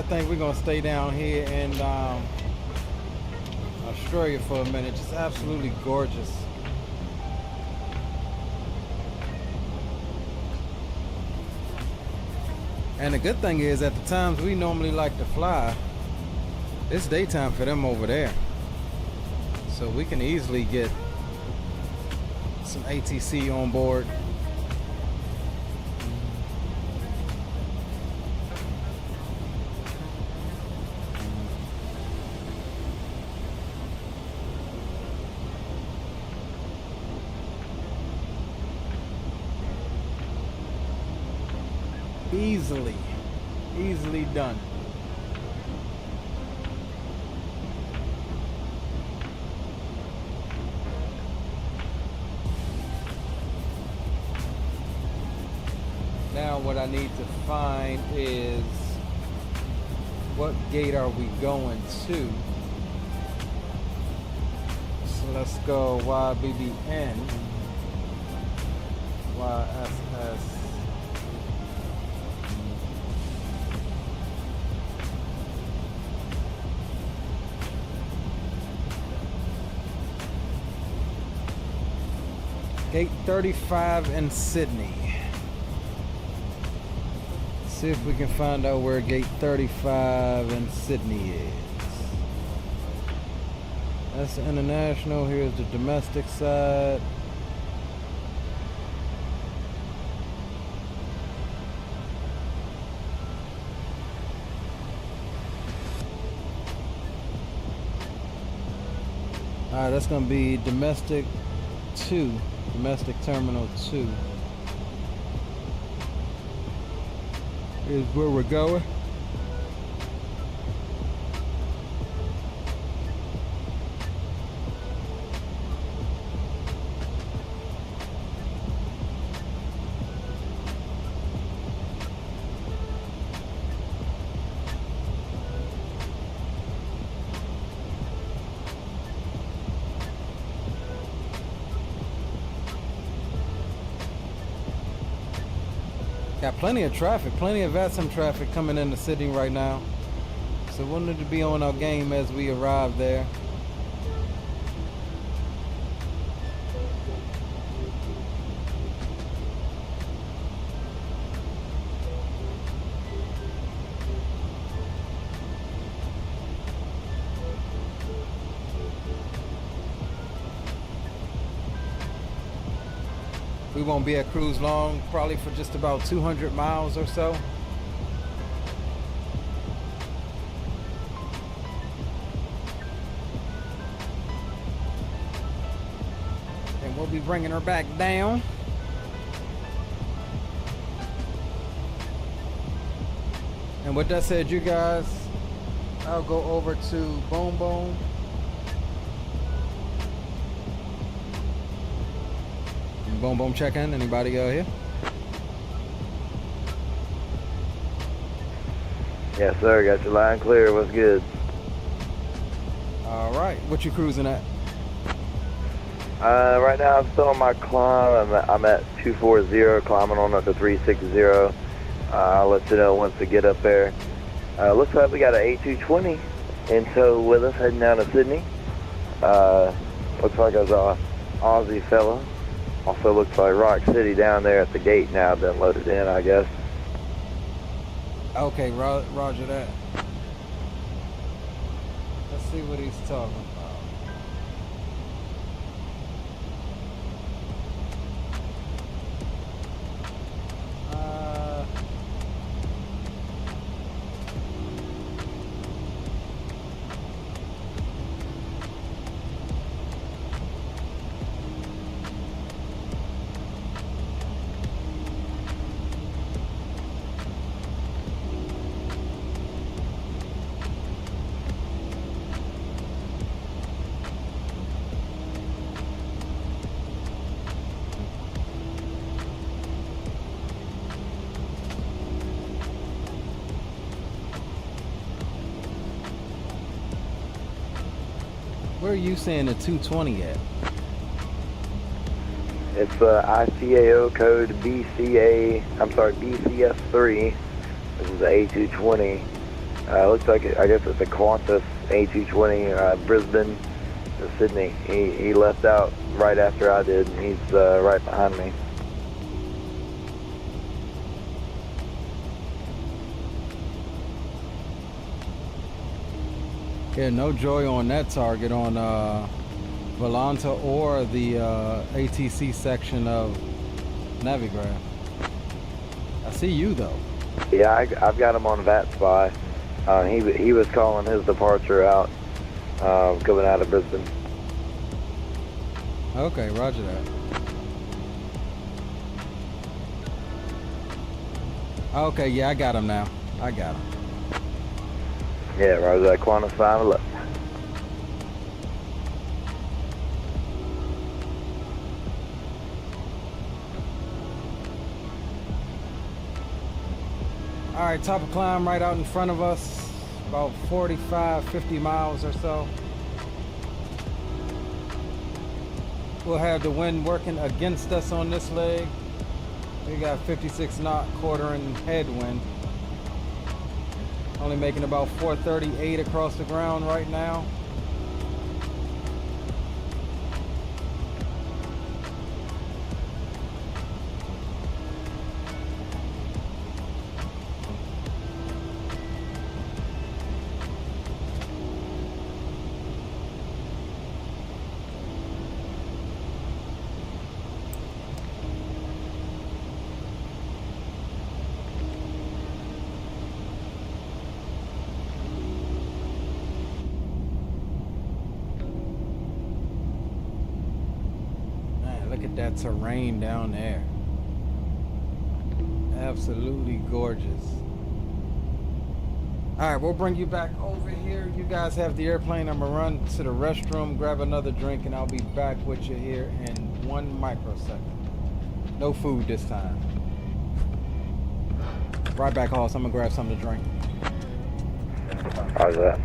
I think we're gonna stay down here in Australia for a minute. Just absolutely gorgeous. And the good thing is, at the times we normally like to fly, it's daytime for them over there. So we can easily get some ATC on board. Easily done. Now what I need to find is what gate are we going to? So let's go YBBN, YSS. Gate 35 in Sydney. See if we can find out where gate 35 in Sydney is. That's the international. Here's the domestic side. Alright, that's gonna be domestic 2. Domestic terminal 2 is where we're going. Got plenty of traffic, plenty of VATSIM traffic coming into Sydney right now. So we wanted to be on our game as we arrive there. We won't be at cruise long, probably for just about 200 miles or so. And we'll be bringing her back down. And with that said, you guys, I'll go over to Boom Boom. Boom Boom check-in. Anybody out here? Yes, sir. Got your line clear. What's good? All right. What you cruising at? Right now I'm still on my climb. I'm at 240, climbing on up to 360. I'll let you know once we get up there. Looks like we got an A220 in tow with us heading down to Sydney. Looks like there's a Aussie fella. Also looks like Rock City down there at the gate now, been loaded in, I guess. Okay, roger that. Let's see what he's talking about. Where are you saying the 220 at? It's ICAO code BCS3. This is the A220. Looks like I guess it's a Qantas A220 Brisbane to Sydney. He left out right after I did, and he's right behind me. Yeah, no joy on that target on Volanta or the ATC section of Navigraph. I see you though. Yeah, I've got him on VatSpy. He was calling his departure out, coming out of Brisbane. Okay, roger that. Okay, yeah, I got him now. I got him. Yeah, roger that. Qantas 511. All right, top of climb right out in front of us, about 45, 50 miles or so. We'll have the wind working against us on this leg. We got 56 knot quartering headwind. Only making about 438 across the ground right now. Look at that terrain down there. Absolutely gorgeous. All right, we'll bring you back over here. You guys have the airplane. I'm gonna run to the restroom, grab another drink, and I'll be back with you here in 1 microsecond. No food this time. Right back, Hoss. I'm gonna grab something to drink. How's that?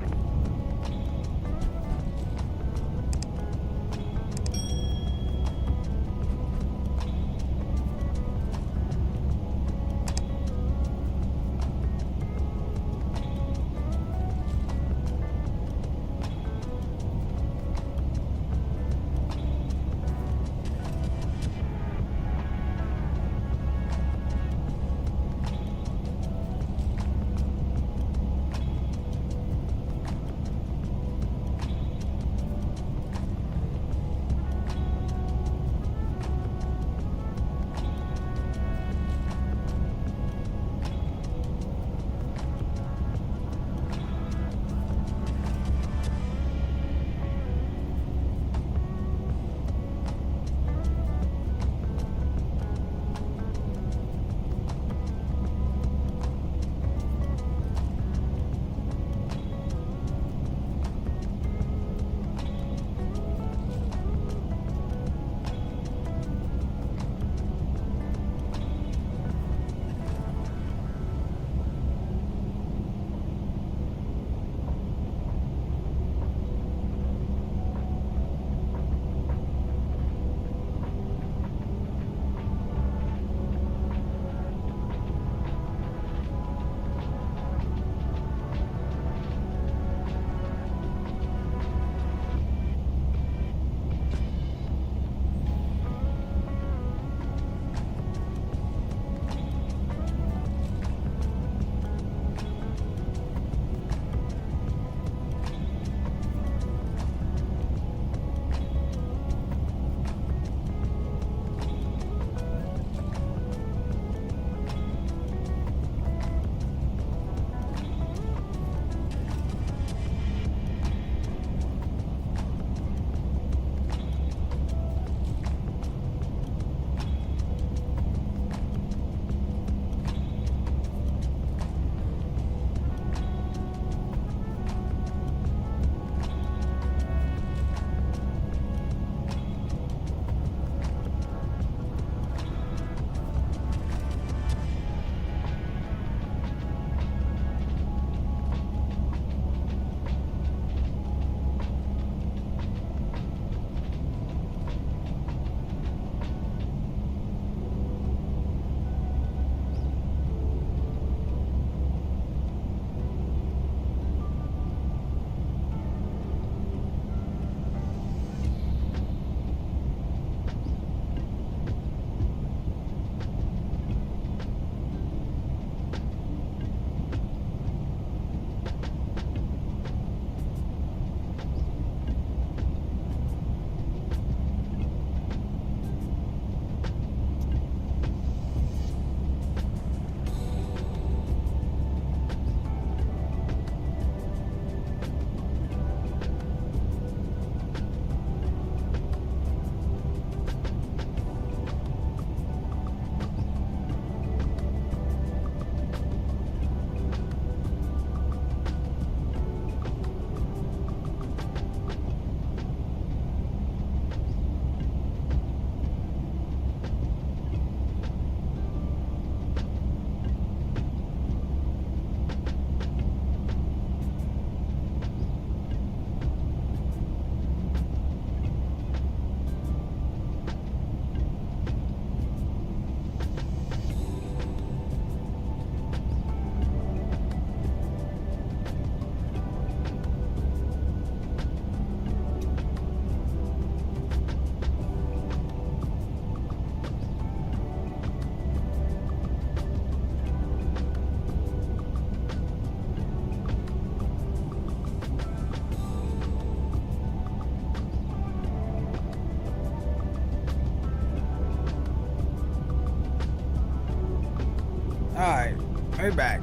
Hey, back.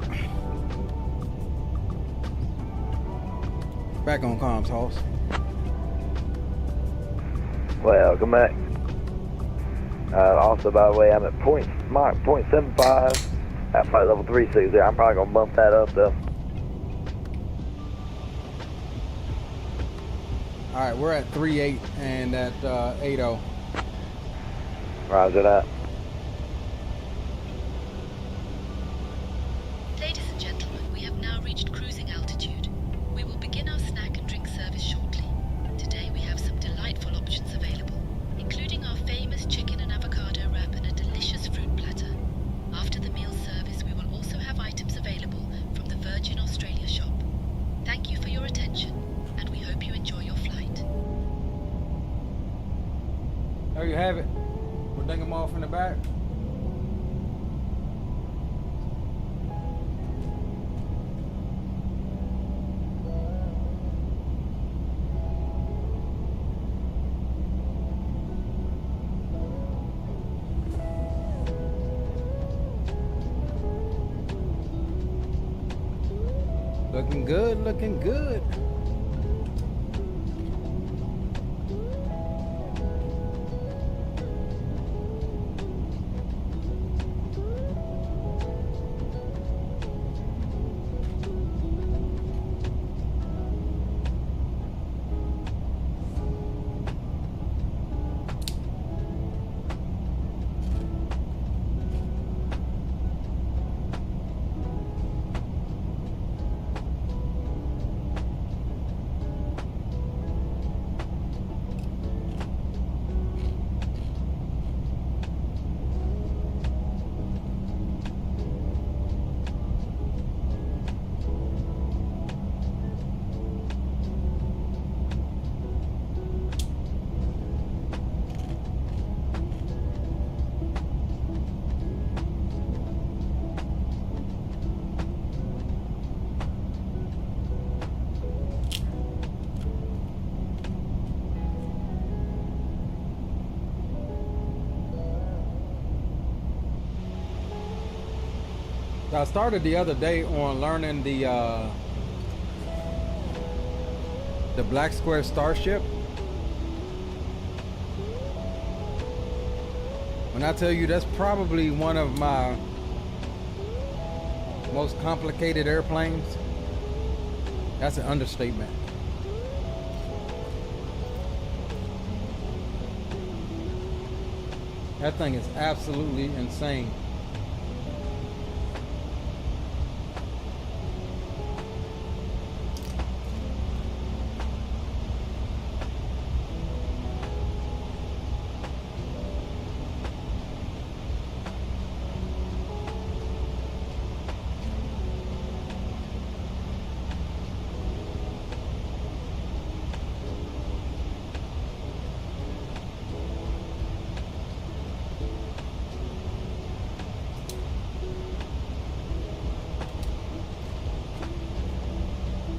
Back on comms, Hoss. Welcome back. Also, by the way, I'm at Mach 0.75 at flight level 360. I'm probably going to bump that up, though. All right, we're at 3.8 and at 8.0. Roger that. Ladies and gentlemen, we have now reached cruising altitude. We will begin our snack and drink service shortly. Today we have some delightful options available, including our famous chicken and avocado wrap and a delicious fruit platter. After the meal service, we will also have items available from the Virgin Australia shop. Thank you for your attention, and we hope you enjoy your flight. There you have it. We'll ding them off in the back. Looking good, looking good. I started the other day on learning the black square starship. When I tell you that's probably one of my most complicated airplanes, that's an understatement. That thing is absolutely insane.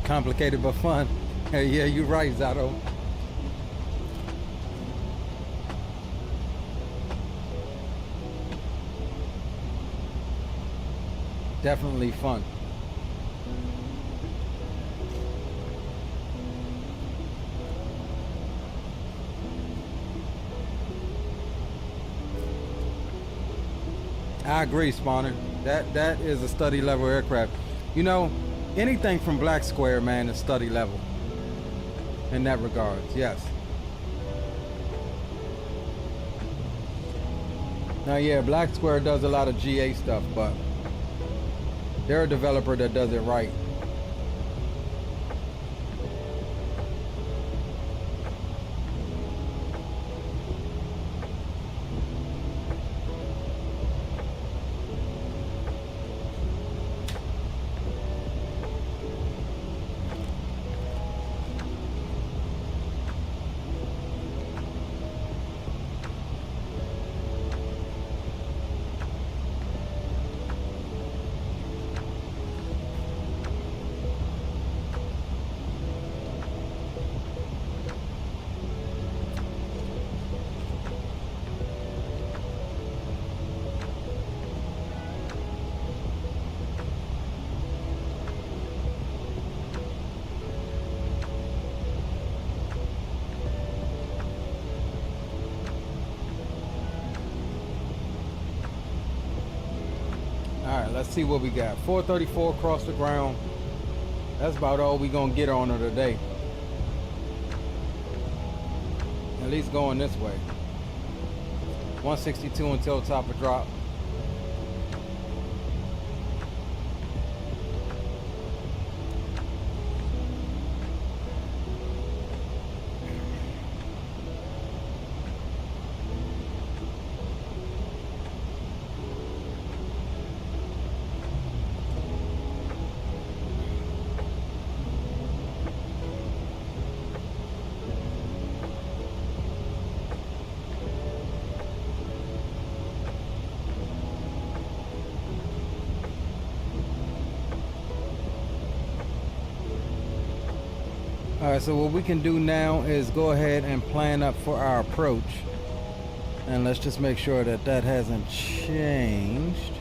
Complicated but fun. Hey, yeah, you're right, Zato. Definitely fun. I agree, Spawner. That is a study level aircraft. You know, anything from Black Square, man, is study level in that regards, yes. Now, yeah, Black Square does a lot of GA stuff, but they're a developer that does it right. let's see what we got. 434 across the ground. That's about all we gonna get on her today. At least going this way. 162 until top of drop. Alright, so what we can do now is go ahead and plan up for our approach. And let's just make sure that that hasn't changed.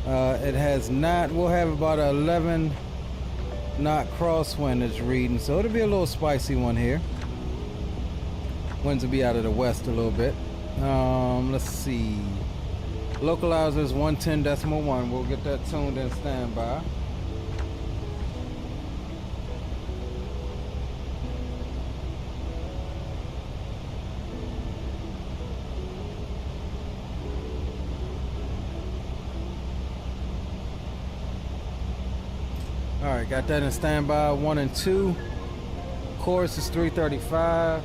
It has not. We'll have about 11 knot crosswind is reading, so it'll be a little spicy one here. Winds will be out of the west a little bit. Let's see. Localizers 110.1. We'll get that tuned and standby. Alright, got that in standby. 1 and 2. Course is 335.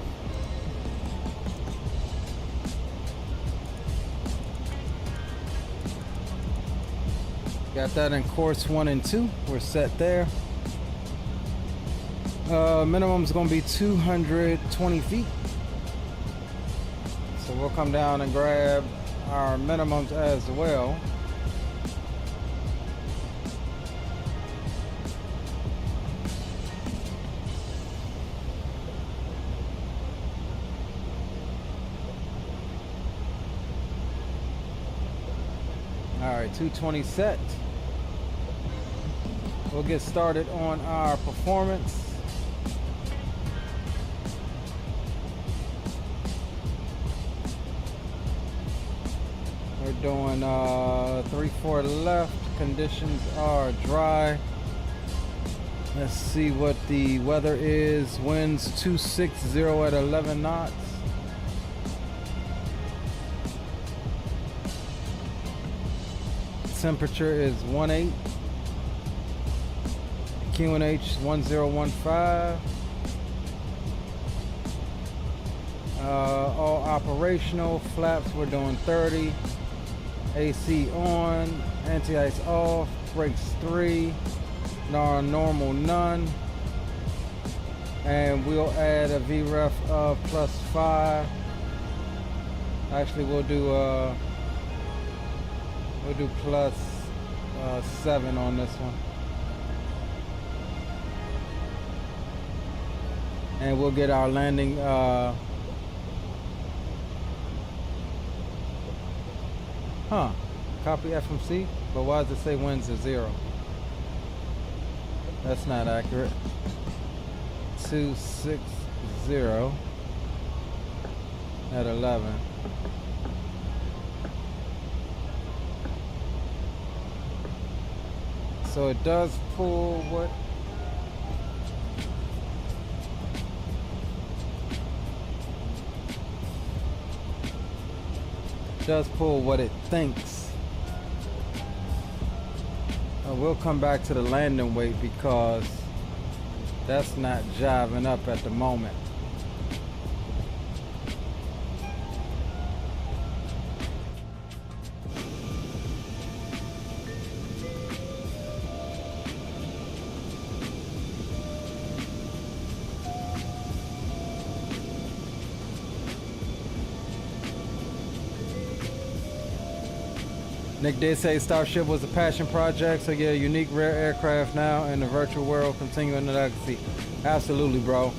Got that in course 1 and 2. We're set there. Minimum is going to be 220 feet. So we'll come down and grab our minimums as well. Alright, 220 set. We'll get started on our performance. We're doing 3-4 left. Conditions are dry. Let's see what the weather is. Winds 260 at 11 knots. Temperature is 18. QNH 1015. All operational. Flaps we're doing 30. AC on. Anti-ice off. Brakes 3. Normal none. And we'll add a VREF of +5. Actually, we'll do +7 on this one. And we'll get our landing copy FMC, but why does it say winds are 0? That's not accurate. 260 at 11. So it does pull what? Does pull what it thinks. We'll come back to the landing weight because that's not jiving up at the moment. Nick did say Starship was a passion project, so yeah, unique rare aircraft now in the virtual world, continuing the legacy. Absolutely, bro.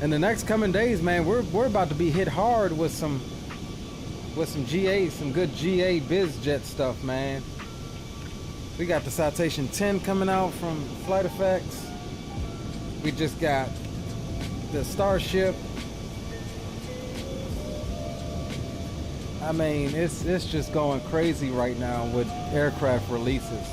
In the next coming days, man, we're about to be hit hard with some GA, some good GA biz jet stuff, man. We got the Citation 10 coming out from Flight Effects. We just got the Starship. I mean, it's just going crazy right now with aircraft releases.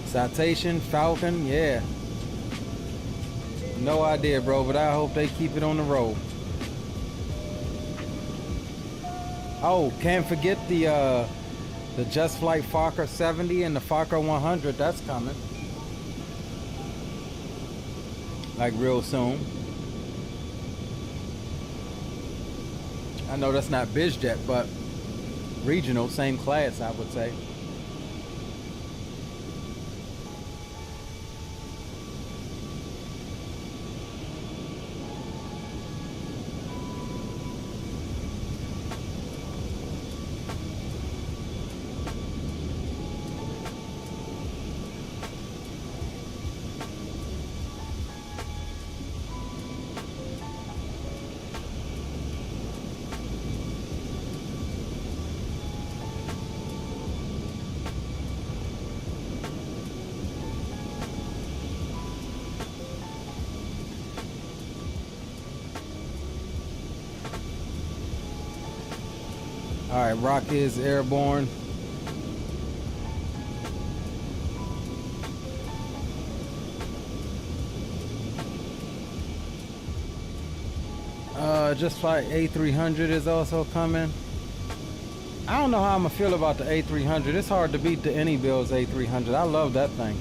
Citation, Falcon, yeah. No idea, bro, but I hope they keep it on the road. Oh, can't forget the Just Flight Fokker 70 and the Fokker 100. That's coming. Like real soon. I know that's not BizJet, but regional, same class, I would say. All right, Rock is airborne. Just like A300 is also coming. I don't know how I'm gonna feel about the A300. It's hard to beat the any builds A300. I love that thing.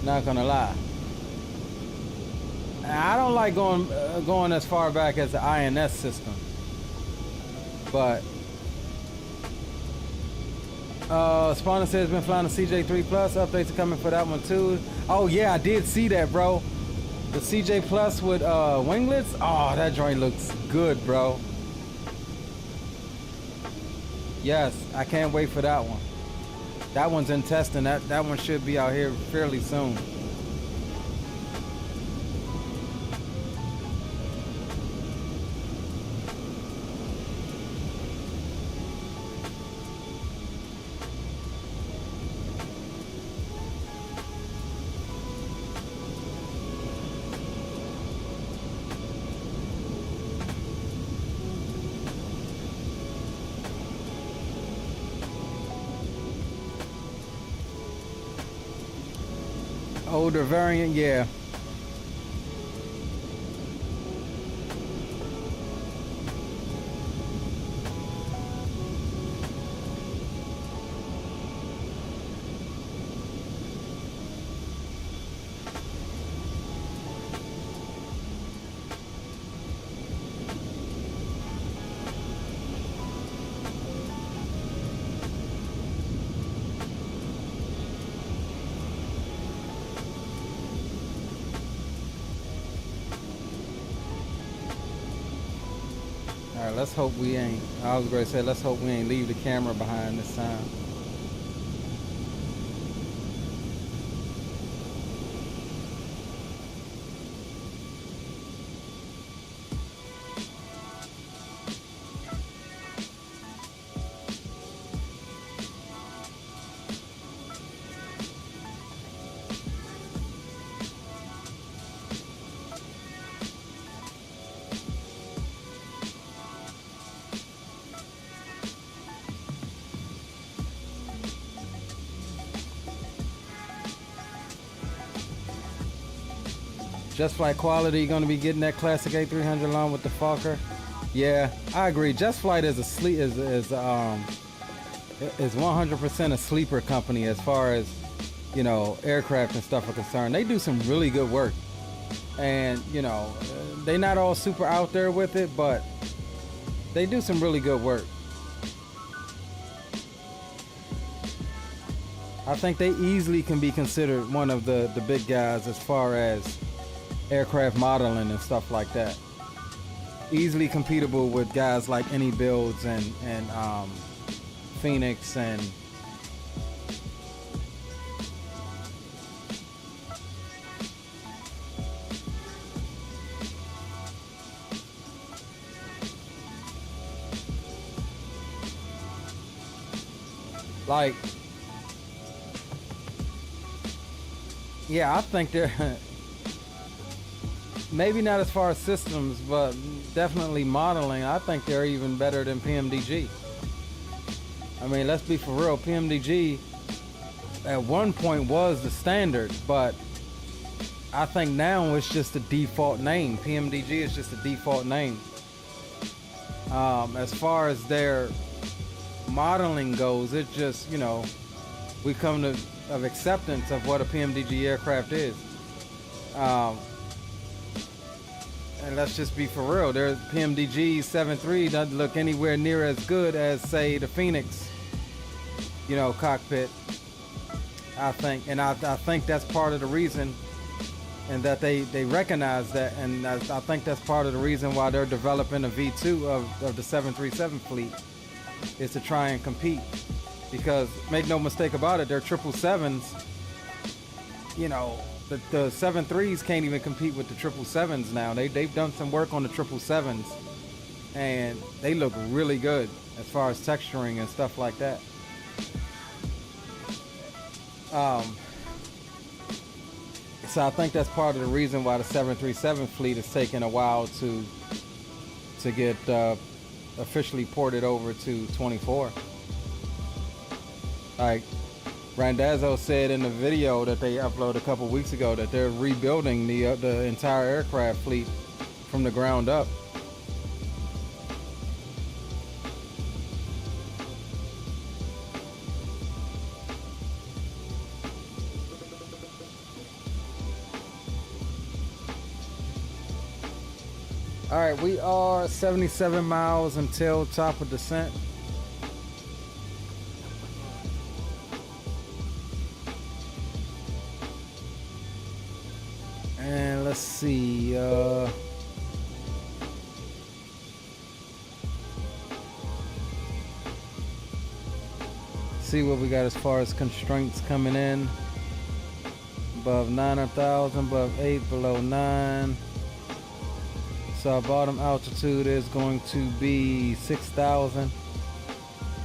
Not gonna lie. I don't like going as far back as the INS system. But Spawner says been flying the CJ3 Plus. Updates are coming for that one too. Oh yeah, I did see that, bro. The CJ Plus with winglets. Oh, that joint looks good, bro. Yes, I can't wait for that one. That one's in testing. That one should be out here fairly soon. Older variant, yeah. Let's hope we ain't. I was going to say, let's hope we ain't leave the camera behind this time. Just Flight quality, going to be getting that classic A300 along with the Fokker. Yeah, I agree. Just Flight is 100% a sleeper company as far as, you know, aircraft and stuff are concerned. They do some really good work, and you know, they're not all super out there with it, but they do some really good work. I think they easily can be considered one of the big guys as far as aircraft modeling and stuff like that. Easily competable with guys like Any Builds and Phoenix and Like, yeah, I think they're maybe not as far as systems, but definitely modeling. I think they're even better than PMDG. I mean, let's be for real. PMDG at one point was the standard, but I think now it's just a default name. PMDG is just a default name. As far as their modeling goes, it just, you know, we come to of acceptance of what a PMDG aircraft is. And let's just be for real. Their PMDG 7.3 doesn't look anywhere near as good as, say, the Phoenix, you know, cockpit. I think, and I think that's part of the reason, and that they recognize that, and I think that's part of the reason why they're developing a V2 of the 737 fleet, is to try and compete. Because make no mistake about it, their 777s, you know, the 7.3s can't even compete with the 777s now. They've done some work on the 777s, and they look really good as far as texturing and stuff like that. So I think that's part of the reason why the 737 fleet is taking a while to get officially ported over to 24. Like Randazzo said in the video that they uploaded a couple weeks ago, that they're rebuilding the entire aircraft fleet from the ground up. All right, we are 77 miles until top of descent. And let's see, see what we got as far as constraints coming in. Above 9,000, above 8, below 9. So our bottom altitude is going to be 6,000. And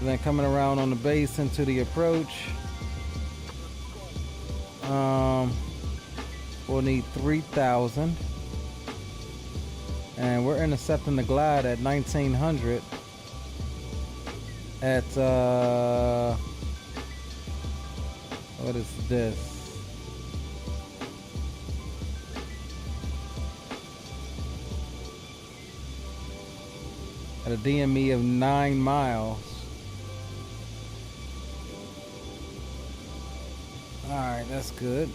then coming around on the base into the approach, we'll need 3,000. And we're intercepting the glide at 1,900 at, what is this? At a DME of 9 miles. All right, that's good.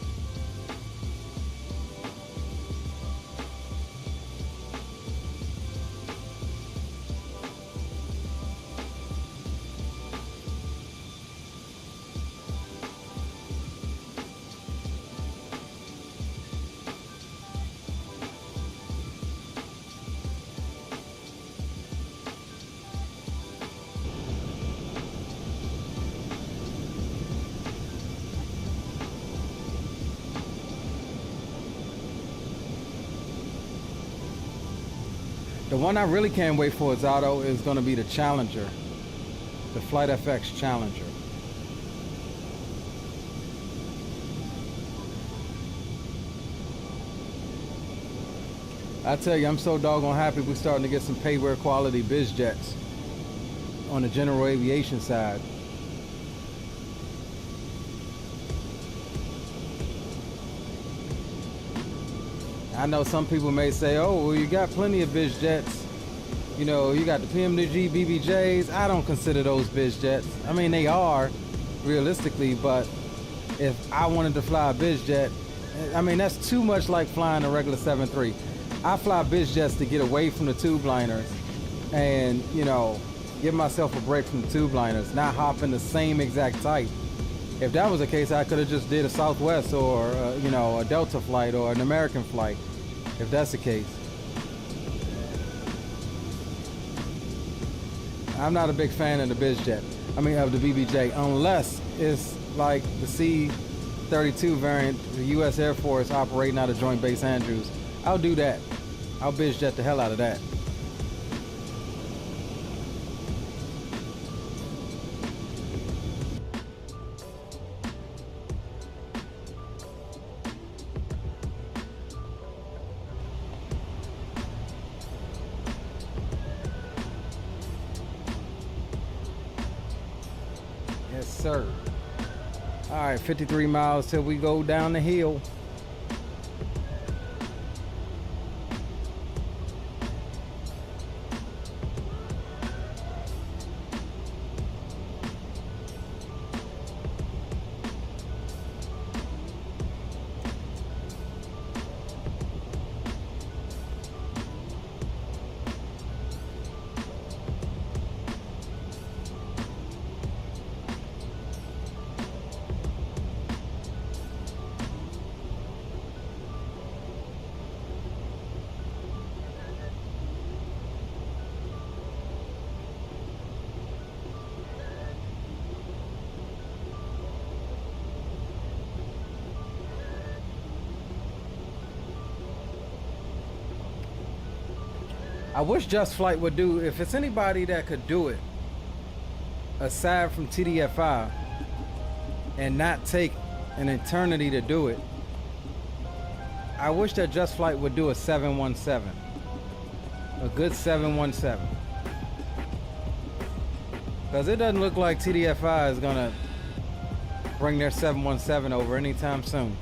The one I really can't wait for, Zato, is going to be the Challenger, the Flight FX Challenger. I tell you, I'm so doggone happy we're starting to get some payware quality biz jets on the general aviation side. I know some people may say, oh, well, you got plenty of biz jets. You know, you got the PMDG, BBJs. I don't consider those biz jets. I mean, they are, realistically, but if I wanted to fly a biz jet, I mean, that's too much like flying a regular 7.3. I fly biz jets to get away from the tube liners and, you know, give myself a break from the tube liners, not hop in the same exact type. If that was the case, I could have just did a Southwest or, you know, a Delta flight or an American flight, if that's the case. I'm not a big fan of the biz jet. I mean, of the BBJ, unless it's like the C-32 variant, the U.S. Air Force operating out of Joint Base Andrews. I'll do that. I'll biz jet the hell out of that. sir. All right, 53 miles till we go down the hill. I wish Just Flight would do, if it's anybody that could do it, aside from TDFI, and not take an eternity to do it, I wish that Just Flight would do a 717. A good 717. Because it doesn't look like TDFI is going to bring their 717 over anytime soon.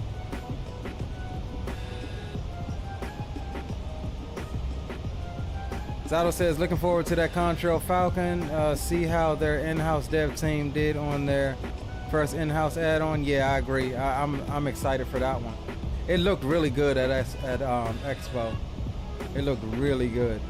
Zato says, looking forward to that Contrail Falcon. See how their in-house dev team did on their first in-house add-on. Yeah, I agree. I'm excited for that one. It looked really good at Expo. It looked really good.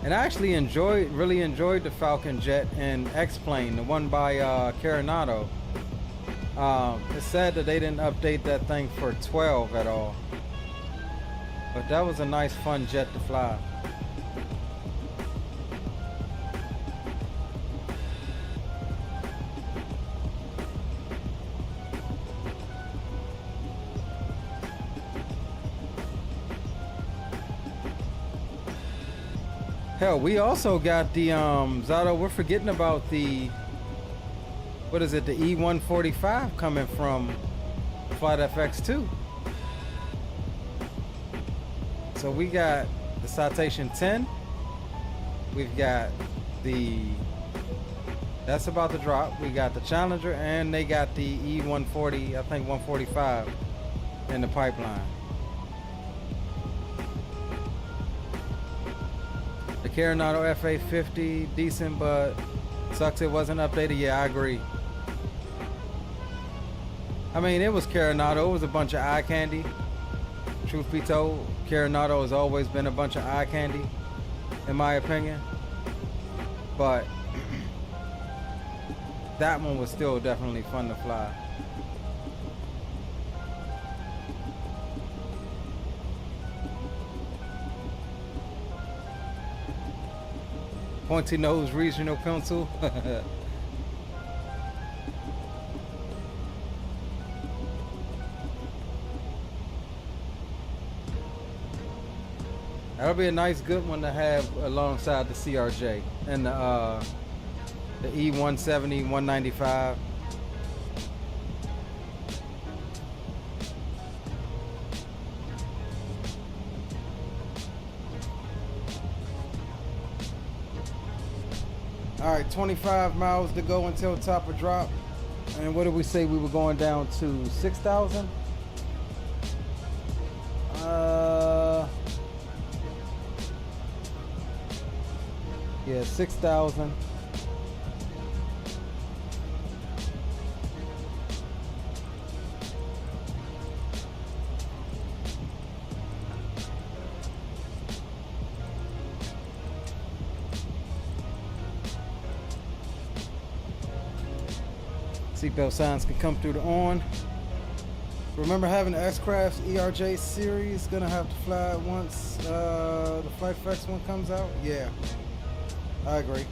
And I actually really enjoyed the Falcon Jet and X-Plane, the one by Coronado. It's sad that they didn't update that thing for 12 at all. But that was a nice, fun jet to fly. Hell, we also got the Zato, we're forgetting about the, what is it, the E145 coming from Flight FX2. So we got the Citation 10. We've got the, that's about to drop. We got the Challenger, and they got the E140, I think 145 in the pipeline. The Coronado FA50, decent, but sucks it wasn't updated. Yeah, I agree. I mean, it was Coronado. It was a bunch of eye candy. Truth be told, Coronado has always been a bunch of eye candy, in my opinion. But that one was still definitely fun to fly. Pointy nose regional pencil. That'll be a nice good one to have alongside the CRJ and the E170 195. All right, 25 miles to go until top of drop. And what did we say we were going down to? 6,000? Yeah, 6,000. Seatbelt signs can come through the on. Remember having the X-Craft's ERJ series? Gonna have to fly once the Flight FX one comes out? Yeah, I agree.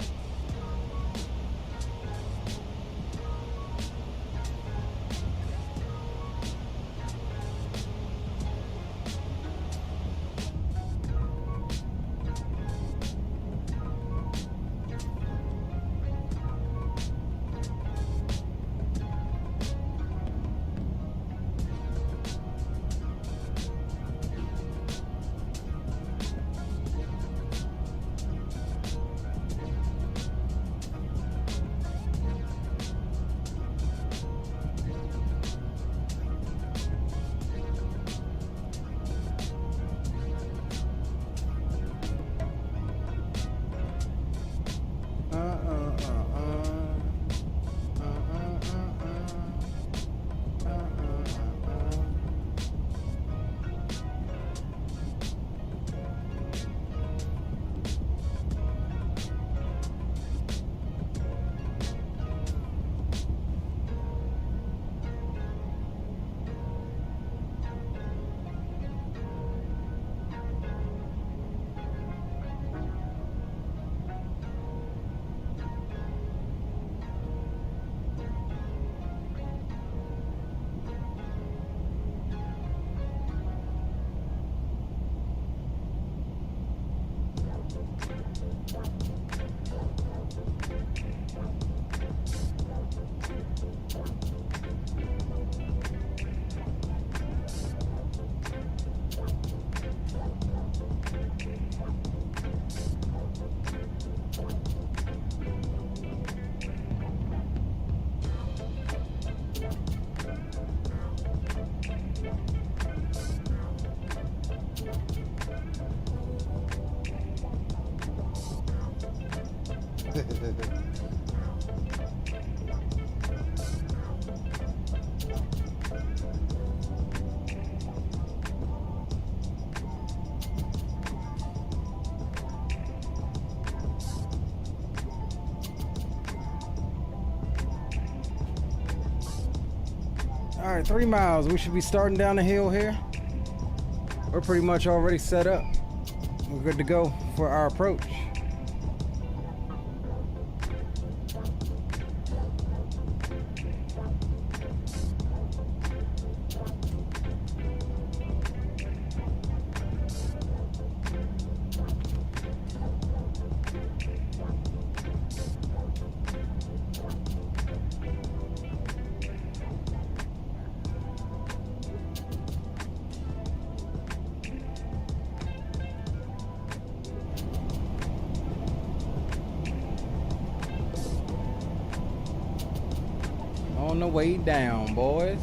All right, 3 miles. We should be starting down the hill here. We're pretty much already set up. We're good to go for our approach. On the way down, boys.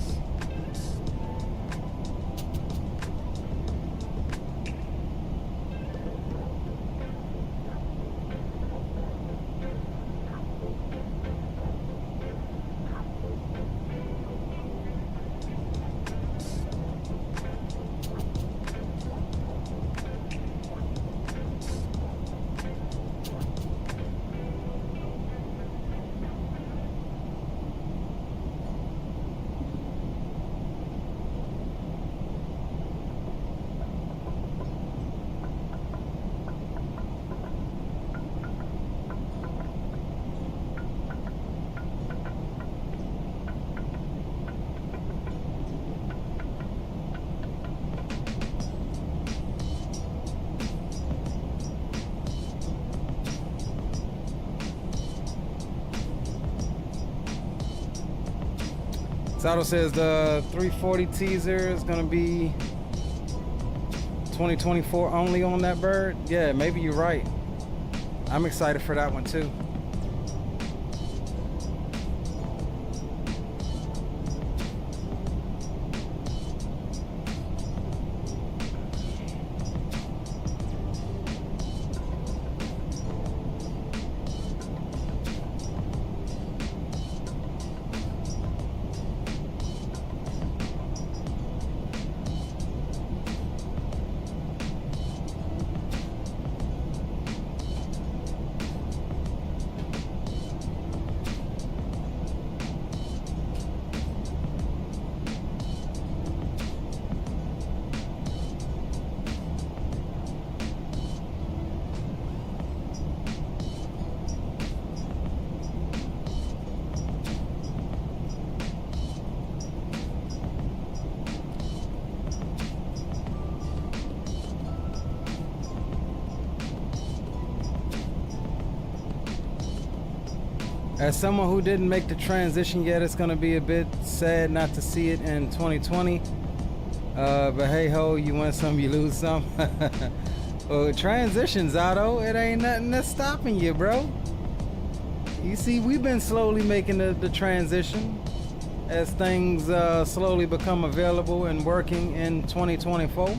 Sato says the 340 teaser is gonna be 2024 only on that bird. Yeah, maybe you're right. I'm excited for that one too. As someone who didn't make the transition yet, it's gonna be a bit sad not to see it in 2020. But hey ho, you win some, you lose some. Well, transitions, Otto, it ain't nothing that's stopping you, bro. You see, we've been slowly making the transition as things slowly become available and working in 2024.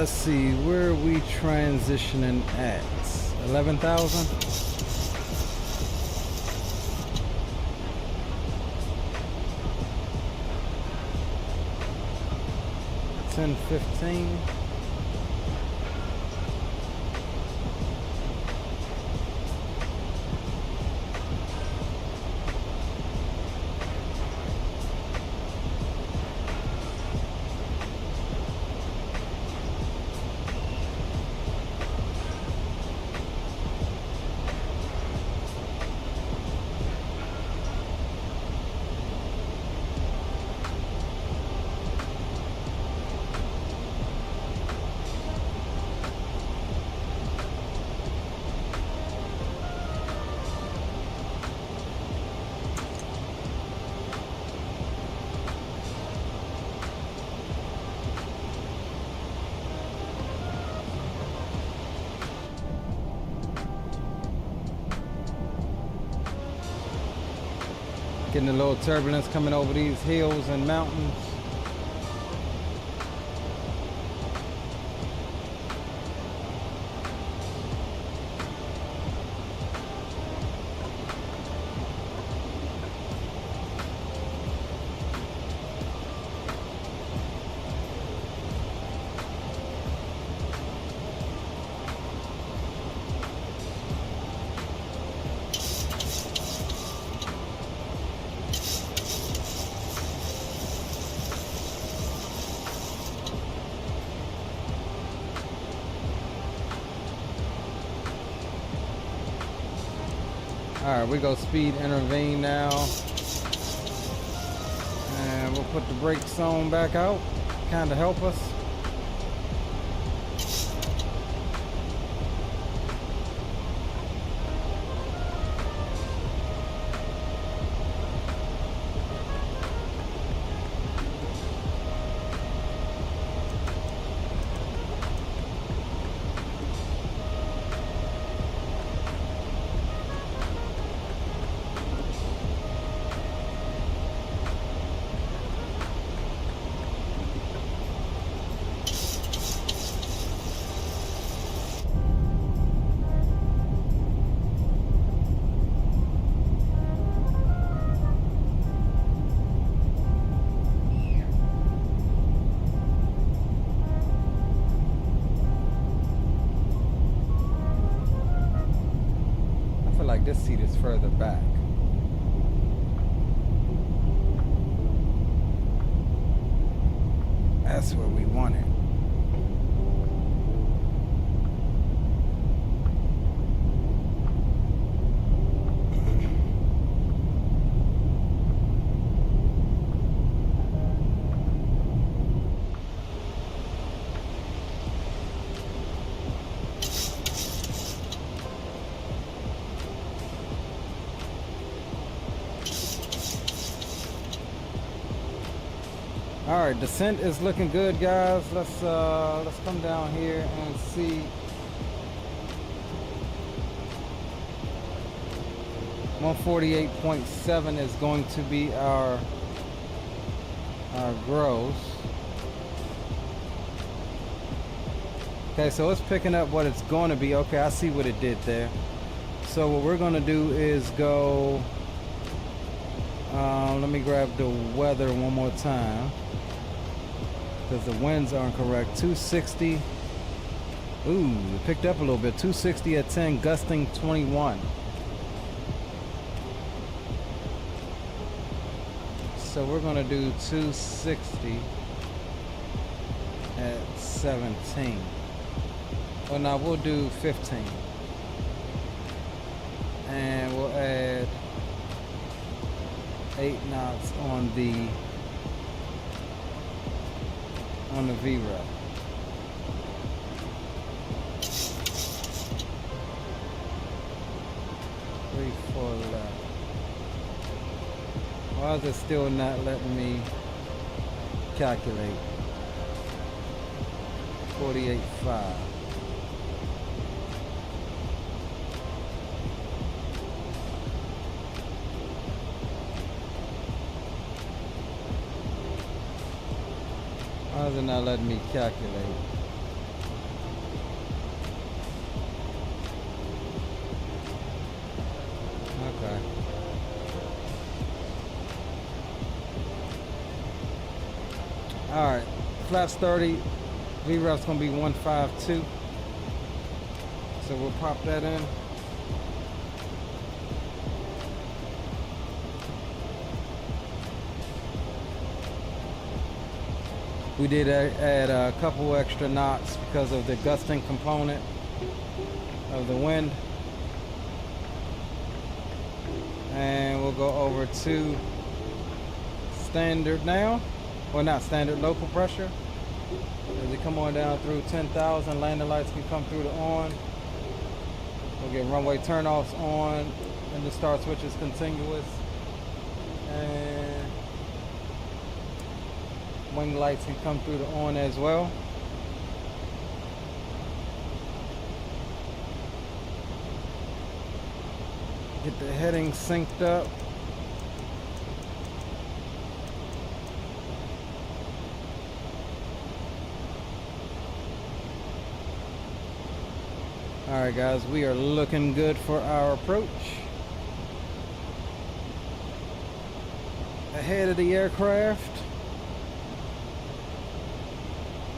let's see, where are we transitioning at? 11,000? 1015. Getting a little turbulence coming over these hills and mountains. Alright, we go speed intervene now. And we'll put the brakes on back out. Kinda help us. This seat is further back. That's where we want it. All right, descent is looking good, guys. Let's come down here and see. $148.7 is going to be our gross. Okay, so it's picking up what it's going to be. Okay, I see what it did there. So what we're going to do is go. Let me grab the weather one more time, because the winds aren't correct. 260. Ooh, it picked up a little bit. 260 at 10, gusting 21. So we're gonna do 260 at 17. Well, now we'll do 15. And we'll add 8 knots on the VREP. Three, 4 left. Why is it still not letting me calculate? 48.5. Why is it not letting me calculate? All right, flaps 30, VREF's gonna be 152. So we'll pop that in. We did add a couple extra knots because of the gusting component of the wind. And we'll go over to standard now. Well, not standard, local pressure. As we come on down through 10,000, landing lights can come through the on. We'll get runway turnoffs on, and the start switch is continuous. And wing lights can come through the on as well. Get the heading synced up. Alright guys, we are looking good for our approach. Ahead of the aircraft.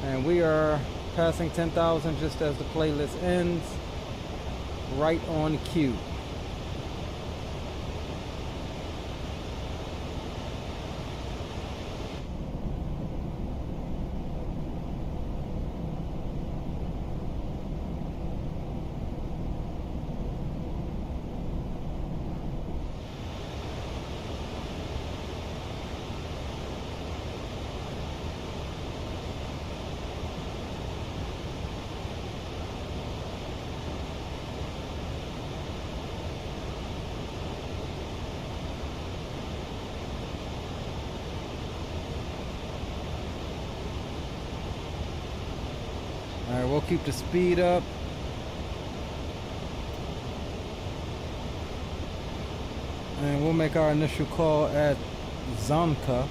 And we are passing 10,000 just as the playlist ends. Right on cue. Alright, we'll keep the speed up. And we'll make our initial call at Zonka.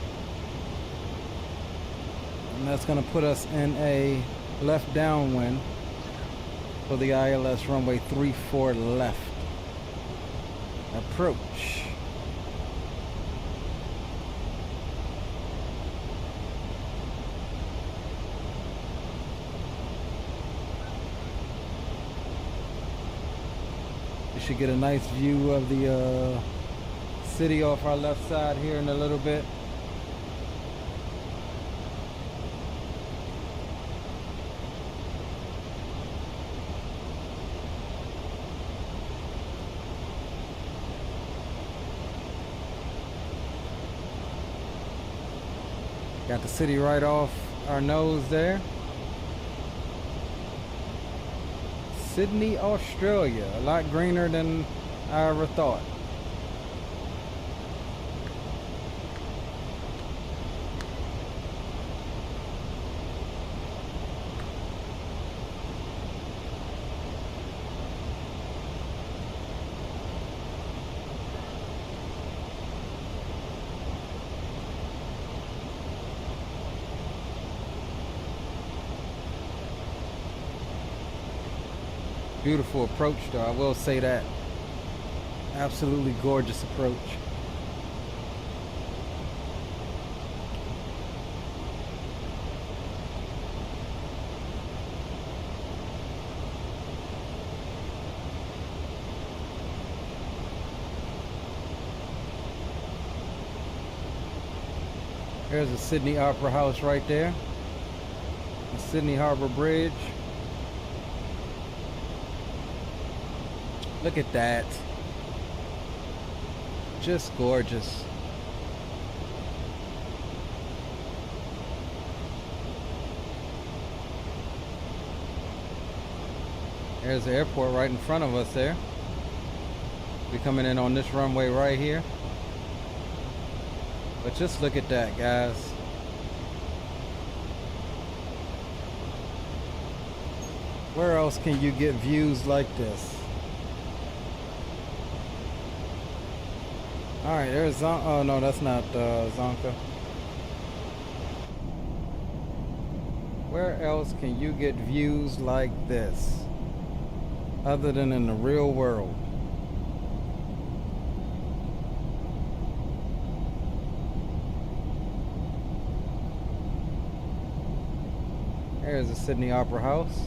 And that's going to put us in a left downwind for the ILS runway 34 left. Approach. Should get a nice view of the city off our left side here in a little bit. Got the city right off our nose there. Sydney, Australia, a lot greener than I ever thought. Beautiful approach though, I will say that. Absolutely gorgeous approach. There's the Sydney Opera House right there. The Sydney Harbour Bridge. Look at that. Just gorgeous. There's the airport right in front of us there. We're coming in on this runway right here. But just look at that, guys. Where else can you get views like this? Alright, there's oh no, that's not Zonka. Where else can you get views like this? Other than in the real world? There's the Sydney Opera House.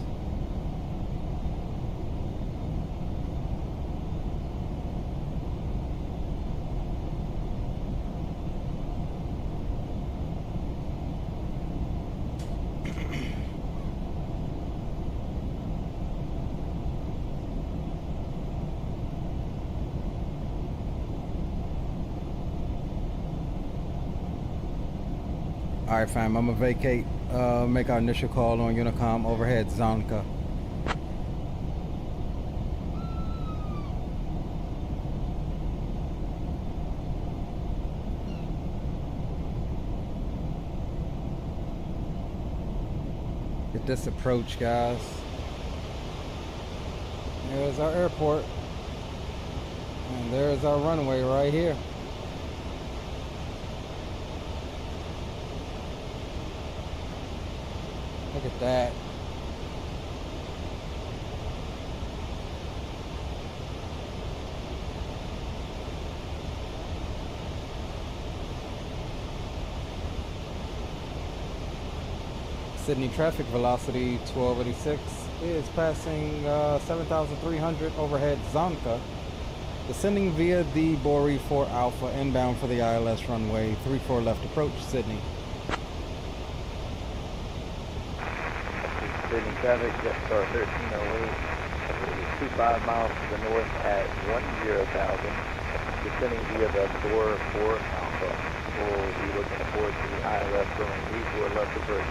Alright fam, I'm gonna vacate, make our initial call on Unicom overhead Zonka. Get this approach, guys. There's our airport. And there's our runway right here. Look at that. Sydney traffic velocity 1286 is passing 7,300 overhead Zonka, descending via the Bori 4 Alpha inbound for the ILS runway 34 left approach Sydney. Sydney traffic, Jetstar 1308, 25 miles to the north at 10,000, descending via the Bor 4 Alpha. We'll be looking forward to the ILS runway 34 left approach.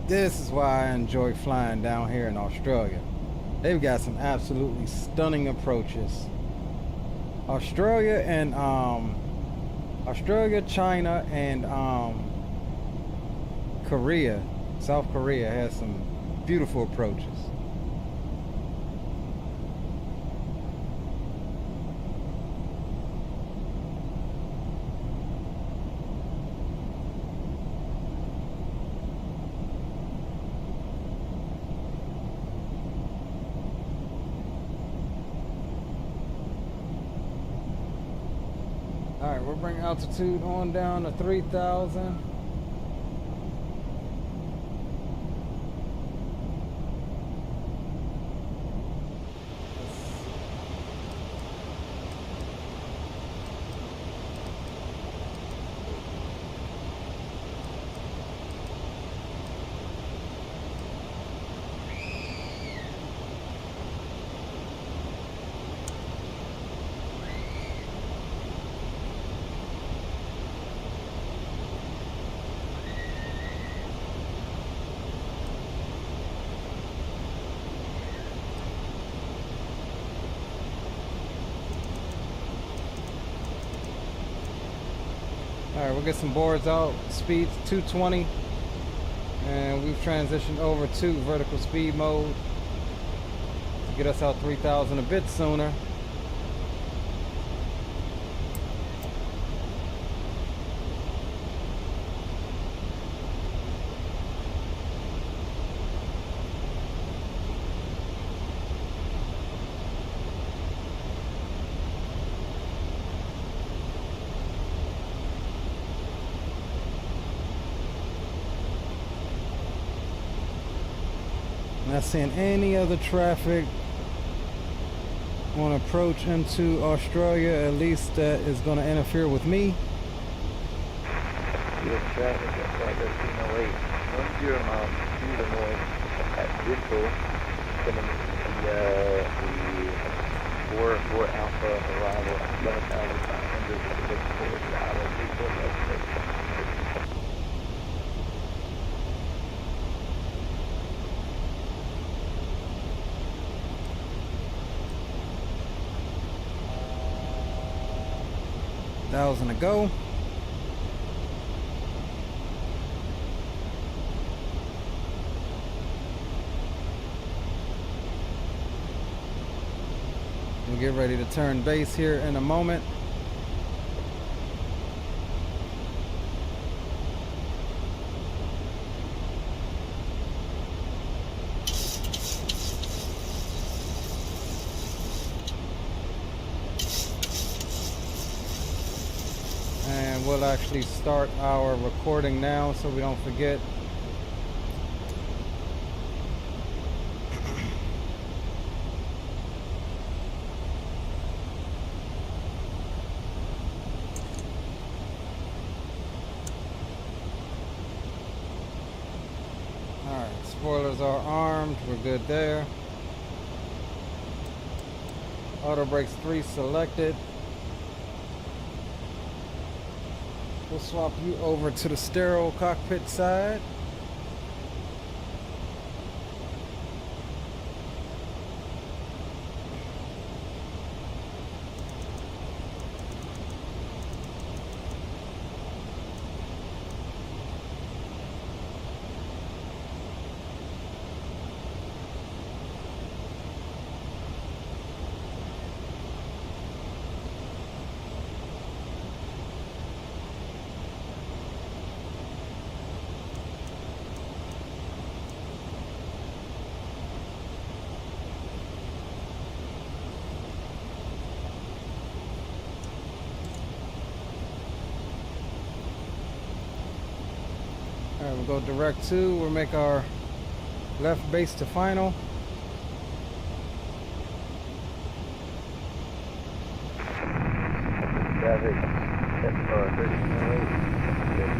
This is why I enjoy flying down here in Australia. They've got some absolutely stunning approaches. Australia, China, and Korea, South Korea has some beautiful approaches. Alright, we'll bring altitude on down to 3,000. Alright, we'll get some boards out. Speeds 220. And we've transitioned over to vertical speed mode to get us out 3,000 a bit sooner. Not seeing any other traffic on approach into Australia, at least that is going to interfere with me. US traffic at 1308, 10 miles to the north at Vpilot, sending the 4 Alpha arrival at 11,500 to look forward to Aorus Vpilot. Thousand to go. We'll get ready to turn base here in a moment. we'll actually start our recording now so we don't forget. Alright, spoilers are armed, we're good there. Auto brakes 3 selected. We'll swap you over to the sterile cockpit side. Alright, we'll go direct to, we'll make our left base to final. Traffic, SR 1308,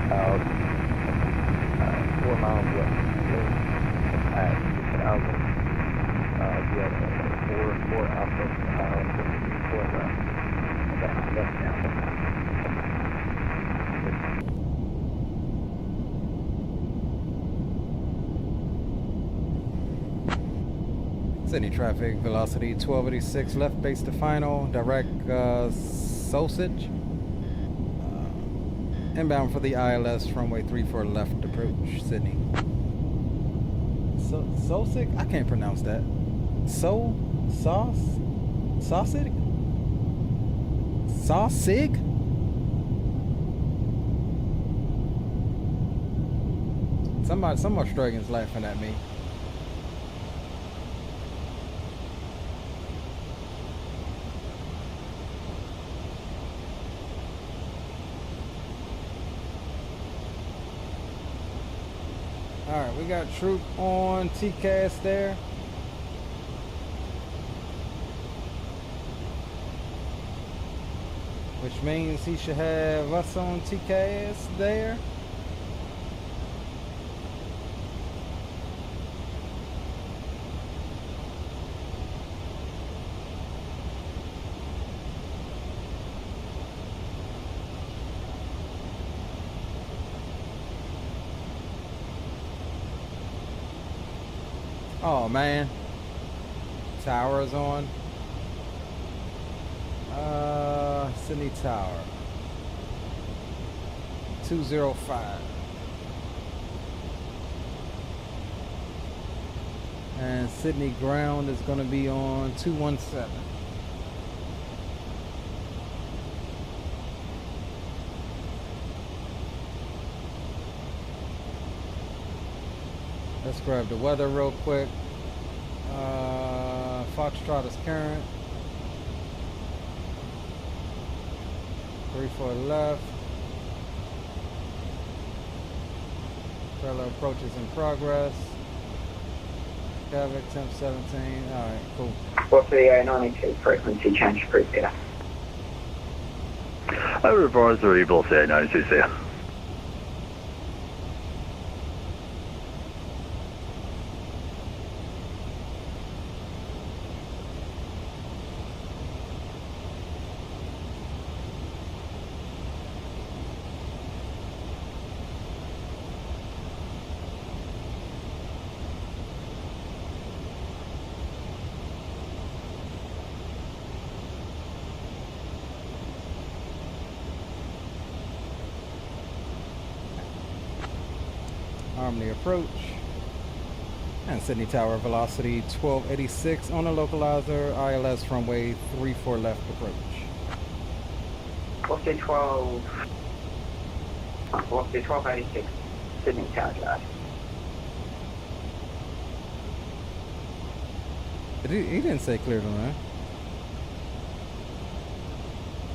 about 4 miles west at 6,000. You have 4 alpha, 4 left. Left down. Sydney traffic, velocity 1286, left base to final, direct sausage. Inbound for the ILS, runway 34 left approach, Sydney. Sausage? I can't pronounce that. Sausage? Sausage? Some Australians laughing at me. Alright, we got Troop on TCAS there. Which means he should have us on TCAS there. Oh man, tower is on. Sydney Tower 205, and Sydney ground is going to be on 217. Let's grab the weather real quick. Foxtrot is current. 34 left. Trailer approach is in progress. Cavic, temp 17. Alright, cool. Ortho 92, frequency change approved there. I reverse the Rebel say 92 there. Arm the approach. And Sydney Tower velocity 1286 on a localizer, ILS runway 34 left approach. Velocity 1286, Sydney Tower Drive. He didn't say clear to land.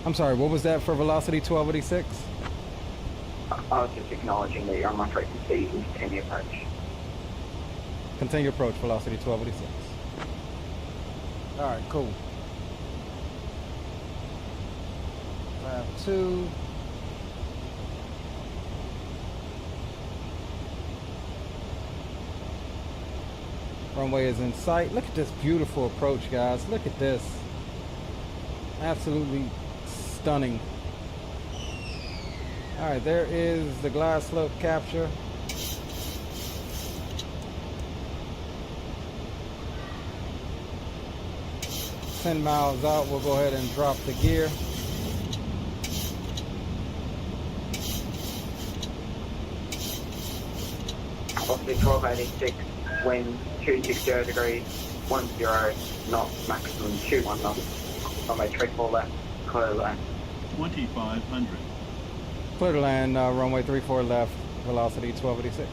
I'm sorry, what was that for velocity 1286? I was just acknowledging that you're on my frequency. You can continue approach. Continue approach, velocity 1286. Alright, cool. Lap 2. Runway is in sight. Look at this beautiful approach, guys. Look at this. Absolutely stunning. Alright, there is the glide slope capture. $10 miles out, we'll go ahead and drop the gear. Velocity 1286, wind 260 degrees, 10 knots, maximum 21 knots. Runway 34 left, clear land. 2,500. Clear to land, runway 34 left, velocity 1286.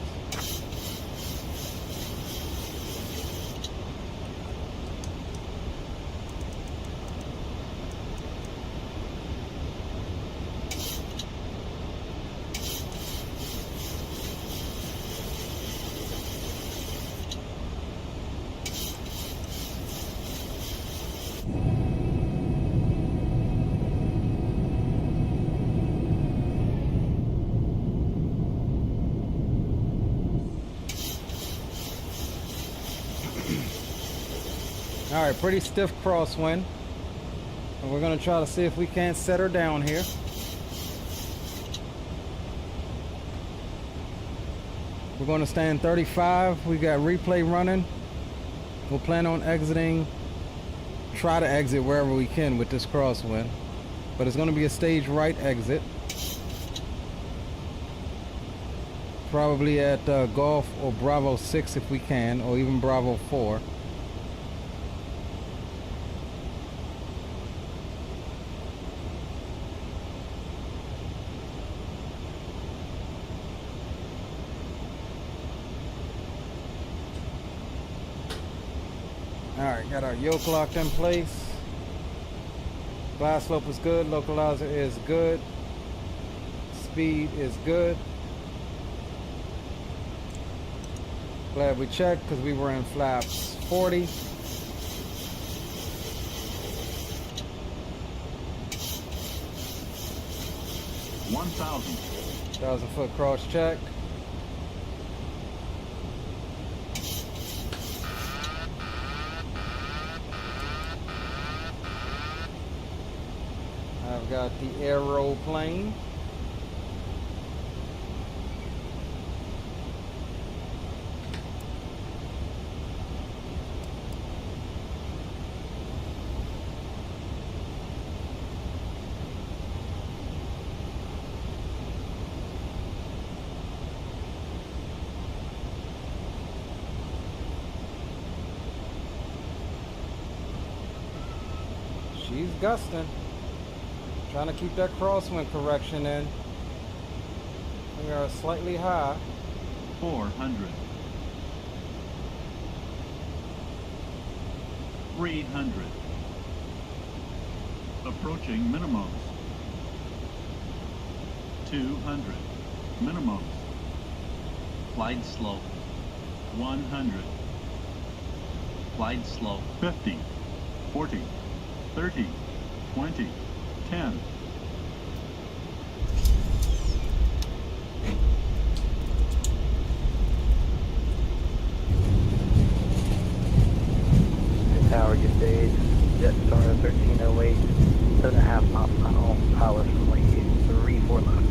Alright, pretty stiff crosswind. And we're going to try to see if we can't set her down here. We're going to stay in 35. We got replay running. We'll plan on exiting. Try to exit wherever we can with this crosswind. But it's going to be a stage right exit. Probably at Golf or Bravo 6 if we can, or even Bravo 4. Alright, got our yoke locked in place. Glide slope is good, localizer is good. Speed is good. Glad we checked because we were in flaps 40. $1,000 foot cross check. I've got the aeroplane. She's gusting. Trying to keep that crosswind correction in. We are slightly high. 400. 300. Approaching minimums. 200. Minimums. Glide slope. 100. Glide slope. 50. 40. 30. 20. 10. Tower, good days. Jet star 1308, 7.5 miles per hour, power runway 34 left.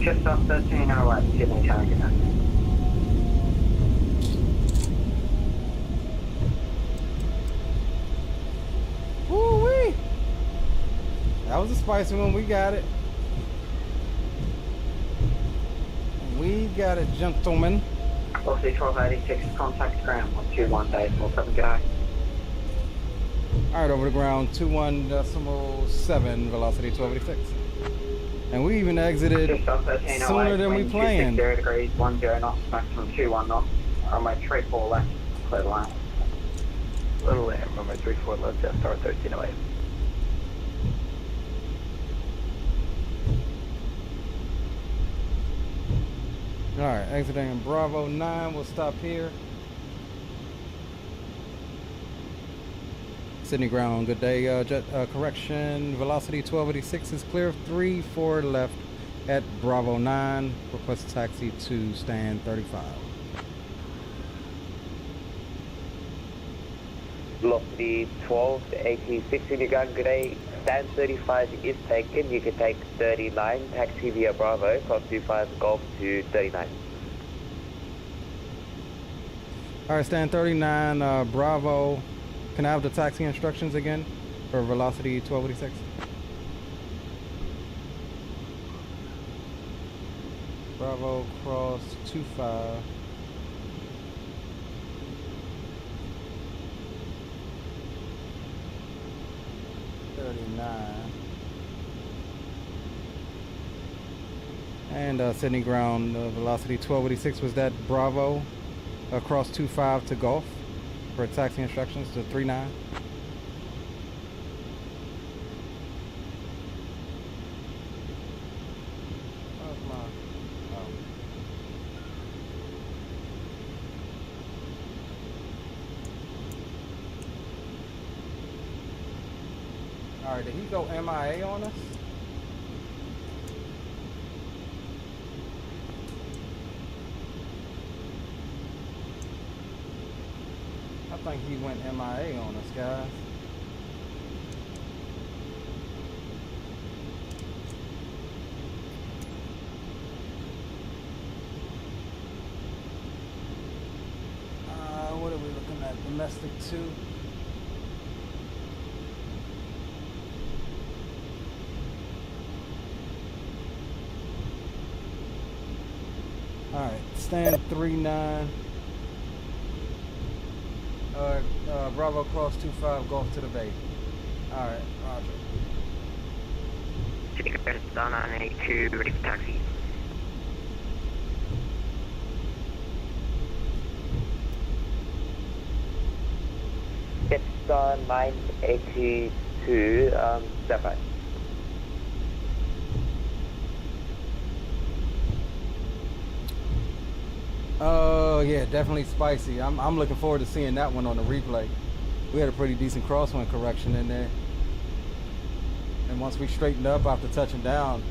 Just off 1308, Sydney target. Woo-wee! That was a spicy one. We got it. We got it, gentlemen. Velocity 1286, contact ground 121 days, 47 go. Alright, over the ground, 21.7, velocity 1286. And we even exited Just off 1308, sooner than we planned. 0 degrees, 10 knots, maximum 21 knots. Runway 34 left, clear the line. Little Lian, runway 34 left, jet star 1308. Alright, exiting Bravo 9, we'll stop here. Sydney ground, good day. Jet correction, velocity 1286 is clear of 3-4 left at Bravo 9. Request taxi to stand 35. Velocity 1286 in your ground, good day. Stand 35 is taken. You can take 39, taxi via Bravo, cross 25 Golf to 39. Alright, stand 39, Bravo. Can I have the taxi instructions again for velocity 1286? Bravo, cross 25. And Sydney ground, velocity 1286 was that Bravo across 25 to Golf for taxi instructions to 39. Alright, did he go MIA on us? I think he went MIA on us, guys. What are we looking at? Domestic 2. Alright, stand 39. Bravo cross 25, Golf to the bay. Alright, roger. Gigabyte star 982, ready for taxi. Jetstar 982, stand by. Oh yeah, definitely spicy. I'm looking forward to seeing that one on the replay. We had a pretty decent crosswind correction in there. And once we straightened up after touching down,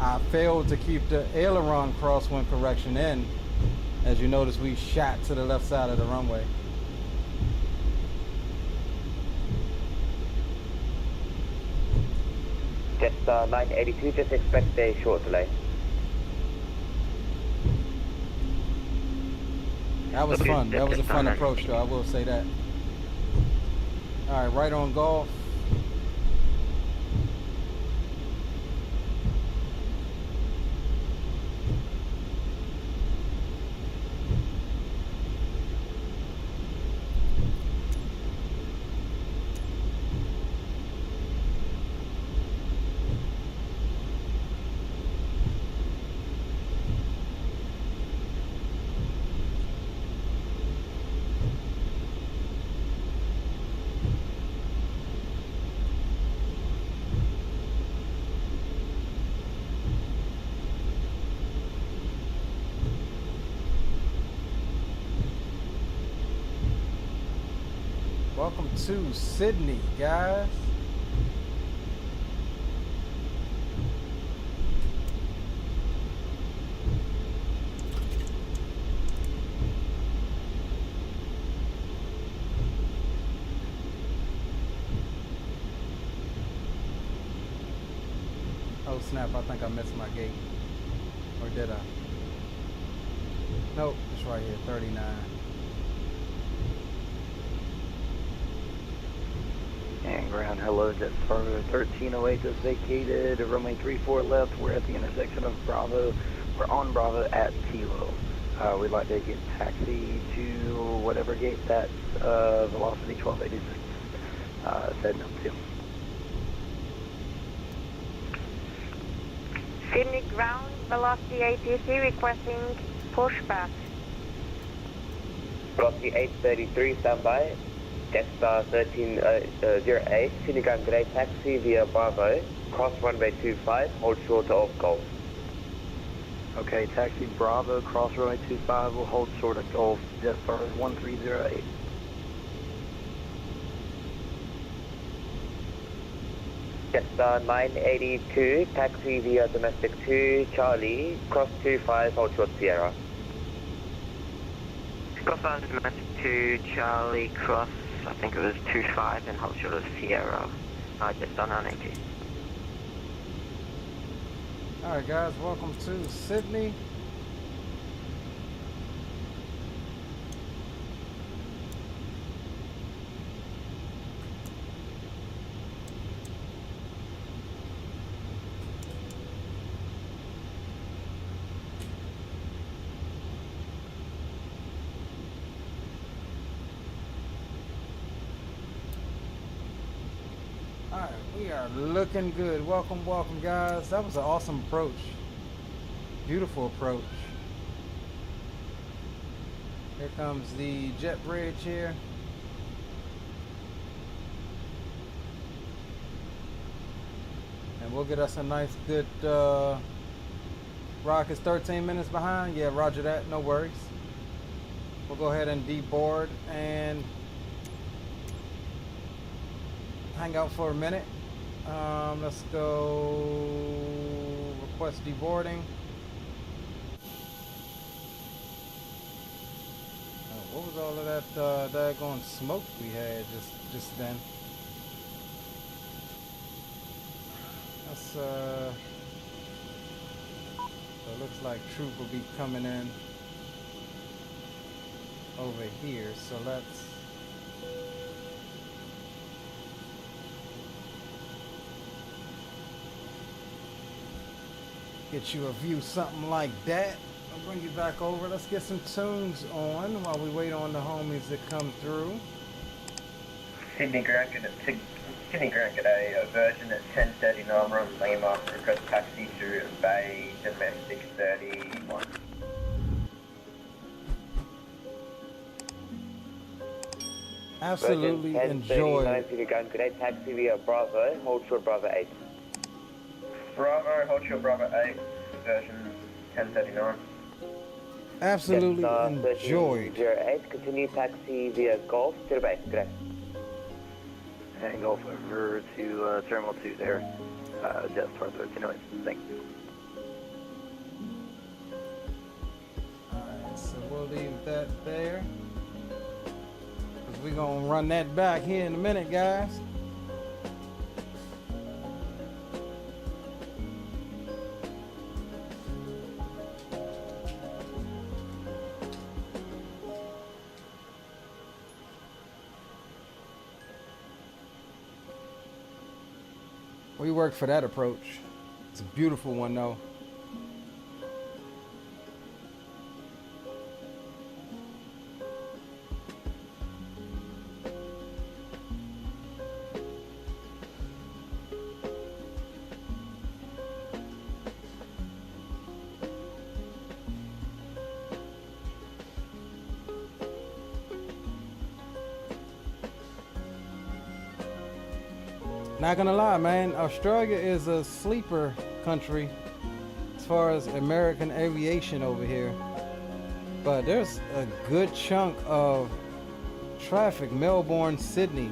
I failed to keep the aileron crosswind correction in. As you notice, we shot to the left side of the runway. Jetstar 982, just expect a short delay. That was fun. That was a fun approach, though. I will say that. All right, right on Golf. Welcome to Sydney, guys. Oh snap, I think I missed my gate. Or did I? Nope, it's right here, 39. And ground, hello, Jetstar 1308 just vacated, runway 34 left. We're at the intersection of Bravo. We're on Bravo at Kilo. We'd like to get taxi to whatever gate that's velocity 1286 heading up to. Sydney ground, velocity ATC requesting pushback. Velocity 833, standby. Jetstar 1308, Sydney ground, good day, taxi via Bravo, cross runway 25, hold short of Golf. Okay, taxi Bravo, cross runway 25, will hold short of Golf, jet star 1308. Jetstar 982, taxi via domestic 2, Charlie, cross 25, hold short Sierra. Cross domestic 2, Charlie, cross, I think it was 25 and hold short of Sierra. Jetstar 982. Alright guys, welcome to Sydney. Alright, we are looking good. Welcome, welcome guys. That was an awesome approach. Beautiful approach. Here comes the jet bridge here. And we'll get us a nice good Rock is 13 minutes behind. Yeah, roger that, no worries. We'll go ahead and deboard and hang out for a minute. Let's go request deboarding. What was all of that daggone smoke we had just then? That's so it looks like troop will be coming in over here. So let's get you a view, something like that. I'll bring you back over. Let's get some tunes on while we wait on the homies to come through. Sydney Grand G'day, a version at 10:39 on Lima, request taxi to Bay Domestic 31. Absolutely enjoy. Sydney Grand G'day, taxi via Bravo, hold short Bravo 8. Bravo, hold short Bravo 8, version 10:39. Absolutely enjoyed. 08, continue taxi via Golf to the Bay. Good day. And Golf over to Terminal 2 there, Jetstar 1308. Thanks. Alright, so we'll leave that there. Because we're going to run that back here in a minute, guys. We worked for that approach. It's a beautiful one though. Not gonna lie, man, Australia is a sleeper country as far as American aviation over here. But there's a good chunk of traffic. Melbourne, Sydney.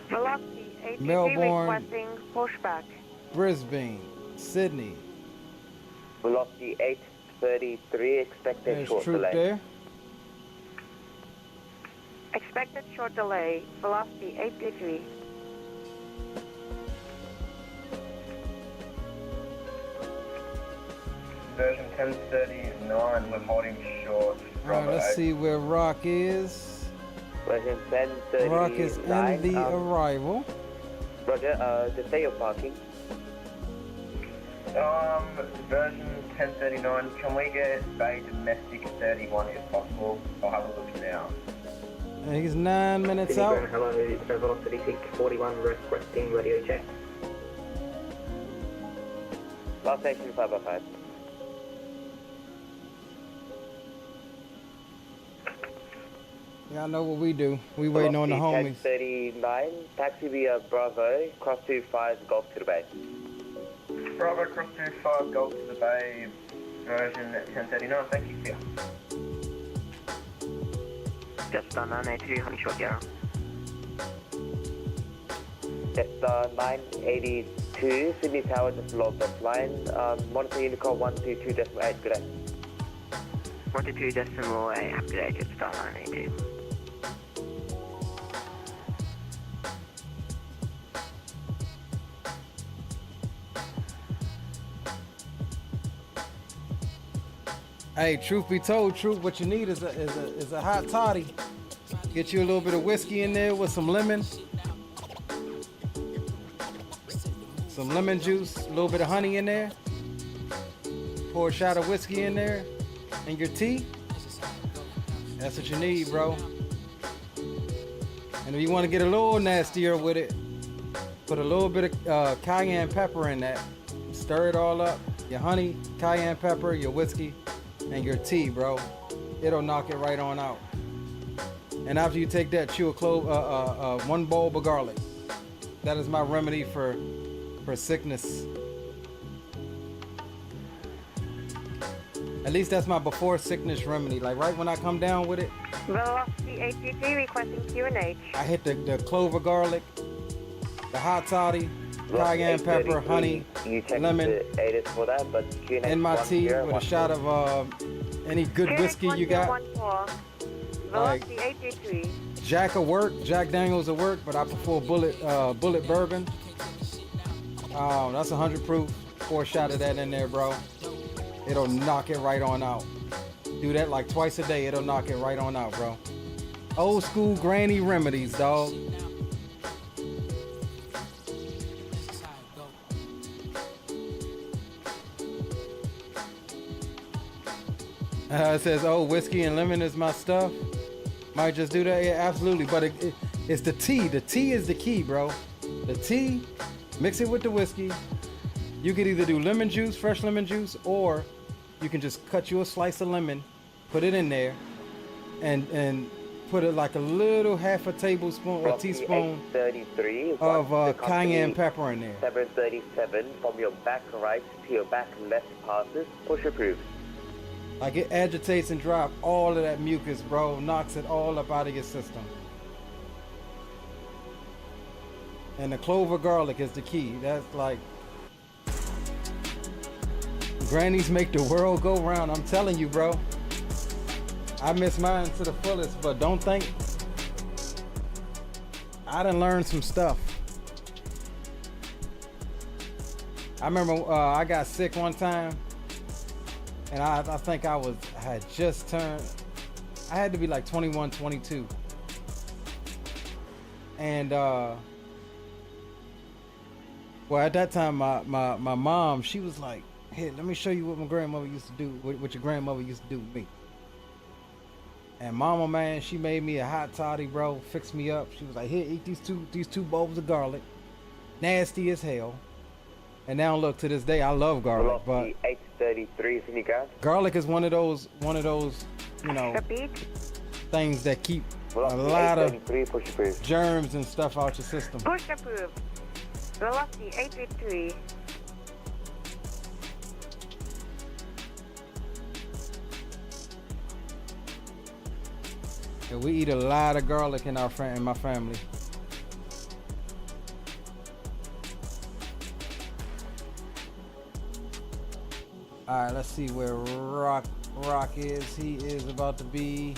Velocity, ATC Melbourne, requesting pushback. Brisbane, Sydney. Velocity 833, expected There's short troop delay. there. Expected short delay, velocity 833. Version 10:39, we're holding short. Alright, let's see where Rock is. Version 1039. Rock is in the arrival. Roger, just say you're parking. Version 10:39, can we get Bay Domestic 31 if possible? I'll have a look now. And he's 9 minutes Sydney out. Grand, hello, so velocity 641, requesting radio check. Last station 505. Y'all know what we do. We waiting on the homies. 1039, taxi via Bravo, cross 25, Golf to the Bay. Bravo, cross 25, Golf to the Bay, version at 1039. Thank you, see ya. Just on 982, honey short Yarrow. Jetstar 982, Sydney Tower just logged offline. Monitor Unicall 122.8, good day. 122.8, good day, Jetstar 982. Hey, truth be told, truth, what you need is a hot toddy. Get you a little bit of whiskey in there with some lemon. Some lemon juice, a little bit of honey in there. Pour a shot of whiskey in there. And your tea. That's what you need, bro. And if you want to get a little nastier with it, put a little bit of cayenne pepper in that. Stir it all up. Your honey, cayenne pepper, your whiskey, and your tea, bro. It'll knock it right on out. And after you take that, chew a clove, 1 bulb of garlic. That is my remedy for sickness. At least that's my before sickness remedy. Like right when I come down with it, Velocity 823 requesting QNH. I hit the clove of garlic, the hot toddy, cayenne pepper, honey, lemon, for that, but in my tea with a shot of any good whiskey you got. Like Velocity 823. Jack will work, Jack Daniels will work, but I prefer bullet bourbon. That's 100 proof. Pour a shot of that in there, bro. It'll knock it right on out. Do that like twice a day. It'll knock it right on out, bro. Old school granny remedies, dog. It says, oh, whiskey and lemon is my stuff. Might just do that. Yeah, absolutely. But it's the tea. The tea is the key, bro. The tea, mix it with the whiskey. You could either do lemon juice, fresh lemon juice, or you can just cut you a slice of lemon, put it in there, and put it like a little half a tablespoon or teaspoon of cayenne pepper in there. 737 from your back right to your back left passes. Push approved. Like it agitates and drops all of that mucus, bro. Knocks it all up out of your system. And the clove of garlic is the key. That's like, grannies make the world go round. I'm telling you, bro. I miss mine to the fullest, but don't think. I done learned some stuff. I remember I got sick one time, and I think I had just turned, I had to be like 21, 22. And well, at that time, my mom, she was like, here, let me show you what my grandmother used to do, what your grandmother used to do with me. And mama, man, she made me a hot toddy, bro, fixed me up. She was like, here, eat these two bulbs of garlic. Nasty as hell. And now look, to this day, I love garlic, but 833 garlic is one of those, you know, things that keep a lot of germs and stuff out your system. Push approved. Velocity 883. Yeah, we eat a lot of garlic in my family. All right, let's see where Rock is. He is about to be.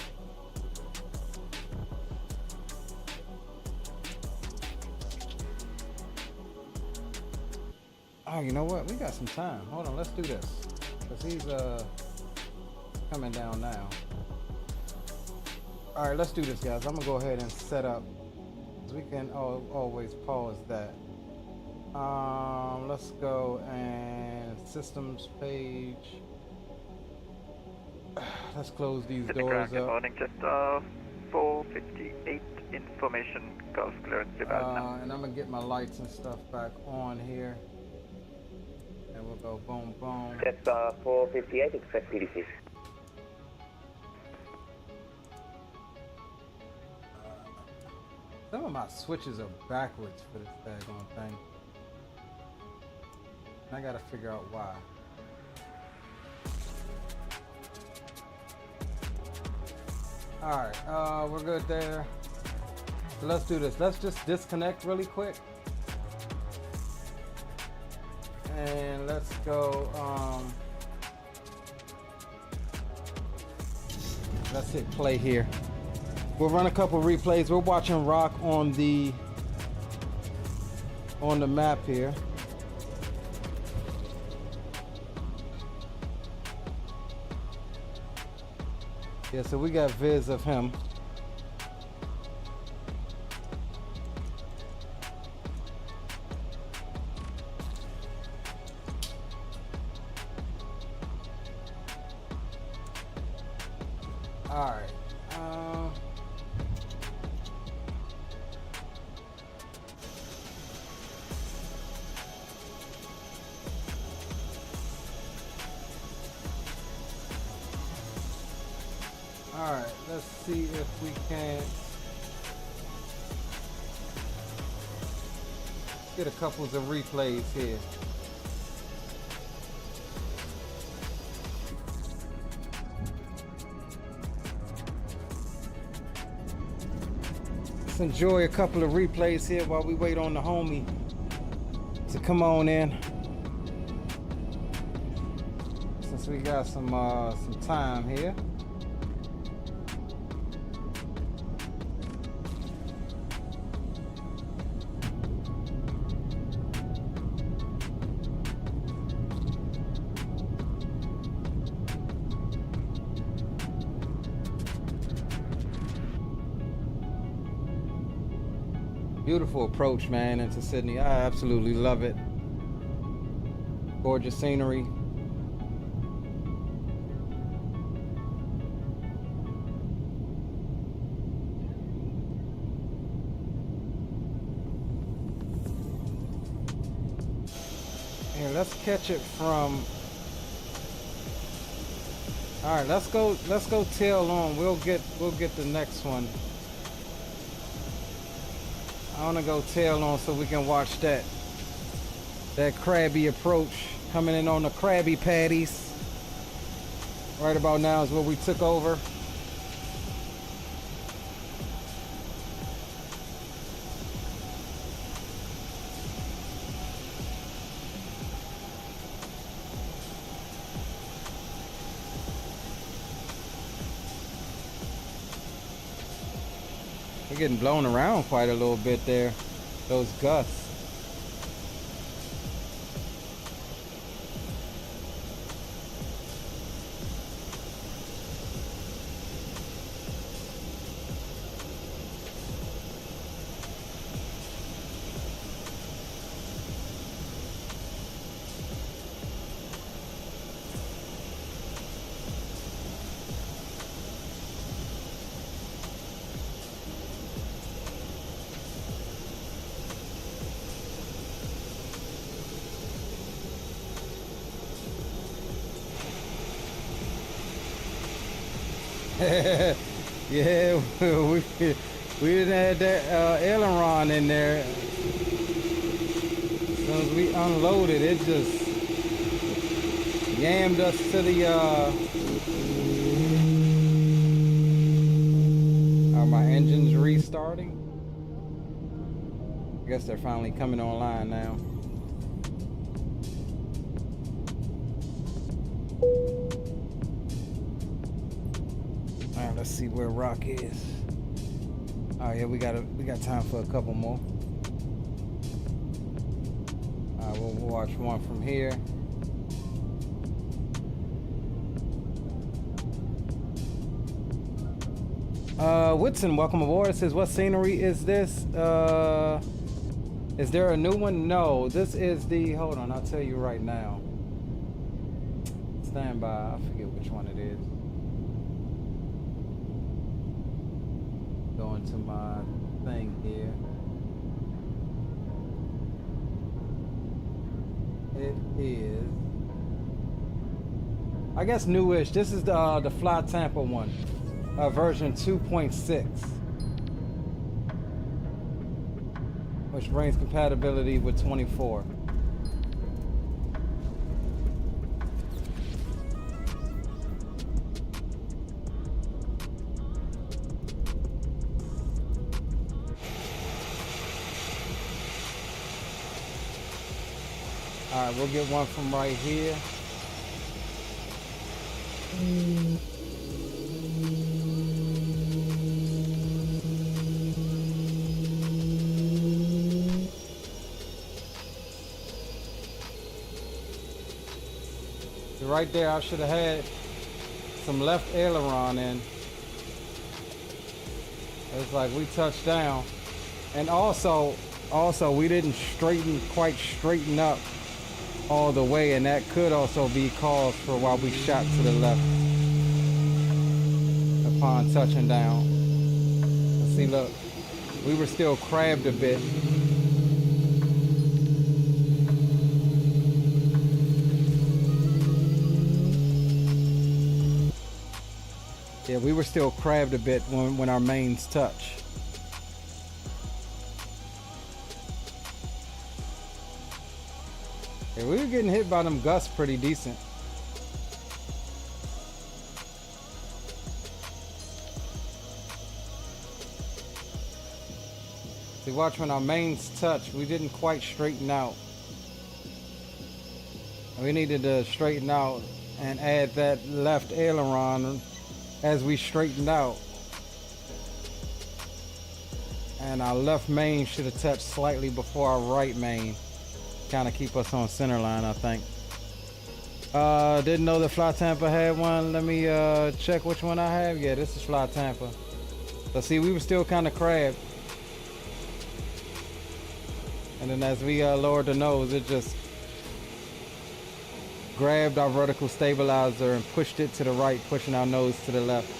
Oh, you know what? We got some time. Hold on, let's do this. Because he's coming down now. All right, let's do this, guys. I'm gonna go ahead and set up. We can always pause that. Let's go and systems page. Let's close these doors up. Good morning, just 458 information, Gulf clearance about now. And I'm gonna get my lights and stuff back on here. And we'll go boom, boom. Just 458, expect PDC. Some of my switches are backwards for this daggone thing. I gotta figure out why. Alright, we're good there. So let's do this. Let's just disconnect really quick. And let's go, let's hit play here. We'll run a couple replays. We're watching rock on the map here. Yeah, so we got viz of him. Alright. Alright, let's see if we can get a couple of replays here. Let's enjoy a couple of replays here while we wait on the homie to come on in. Since we got some time here. Beautiful approach, man, into Sydney. I absolutely love it. Gorgeous scenery. Here, let's catch it from. All right, let's go tail on. We'll get the next one. I want to go tail on so we can watch that crabby approach coming in on the Krabby Patties. Right about now is where we took over. We're getting blown around quite a little bit there, those gusts. Yeah, we didn't have that aileron in there. As soon as we unloaded, it just yammed us to the. Are my engines restarting? I guess they're finally coming online now. Let's see where rock is. Oh yeah, we got time for a couple more. We'll watch one from here. Whitson, welcome aboard. It says, what scenery is this? Is there a new one? No, this is the, hold on, I'll tell you right now. Stand by, I forget which one it is. Going to my thing here. It is, I guess, newish. This is the Fly Tampa one, version 2.6, which brings compatibility with 24. All right, we'll get one from right here. Right there, I should have had some left aileron in. It's like we touched down. And also we didn't quite straighten up all the way, and that could also be cause for why we shot to the left upon touching down. Let's see, look, we were still crabbed a bit. Yeah, we were still crabbed a bit when our mains touch. Yeah, we were getting hit by them gusts pretty decent. See, watch, when our mains touch, we didn't quite straighten out. We needed to straighten out and add that left aileron as we straightened out. And our left main should have touched slightly before our right main. Kind of keep us on center line, I think. Didn't know that Fly Tampa had one. Let me check which one I have. Yeah, this is Fly Tampa. So see, we were still kind of crabbed. And then as we lowered the nose, it just grabbed our vertical stabilizer and pushed it to the right, pushing our nose to the left.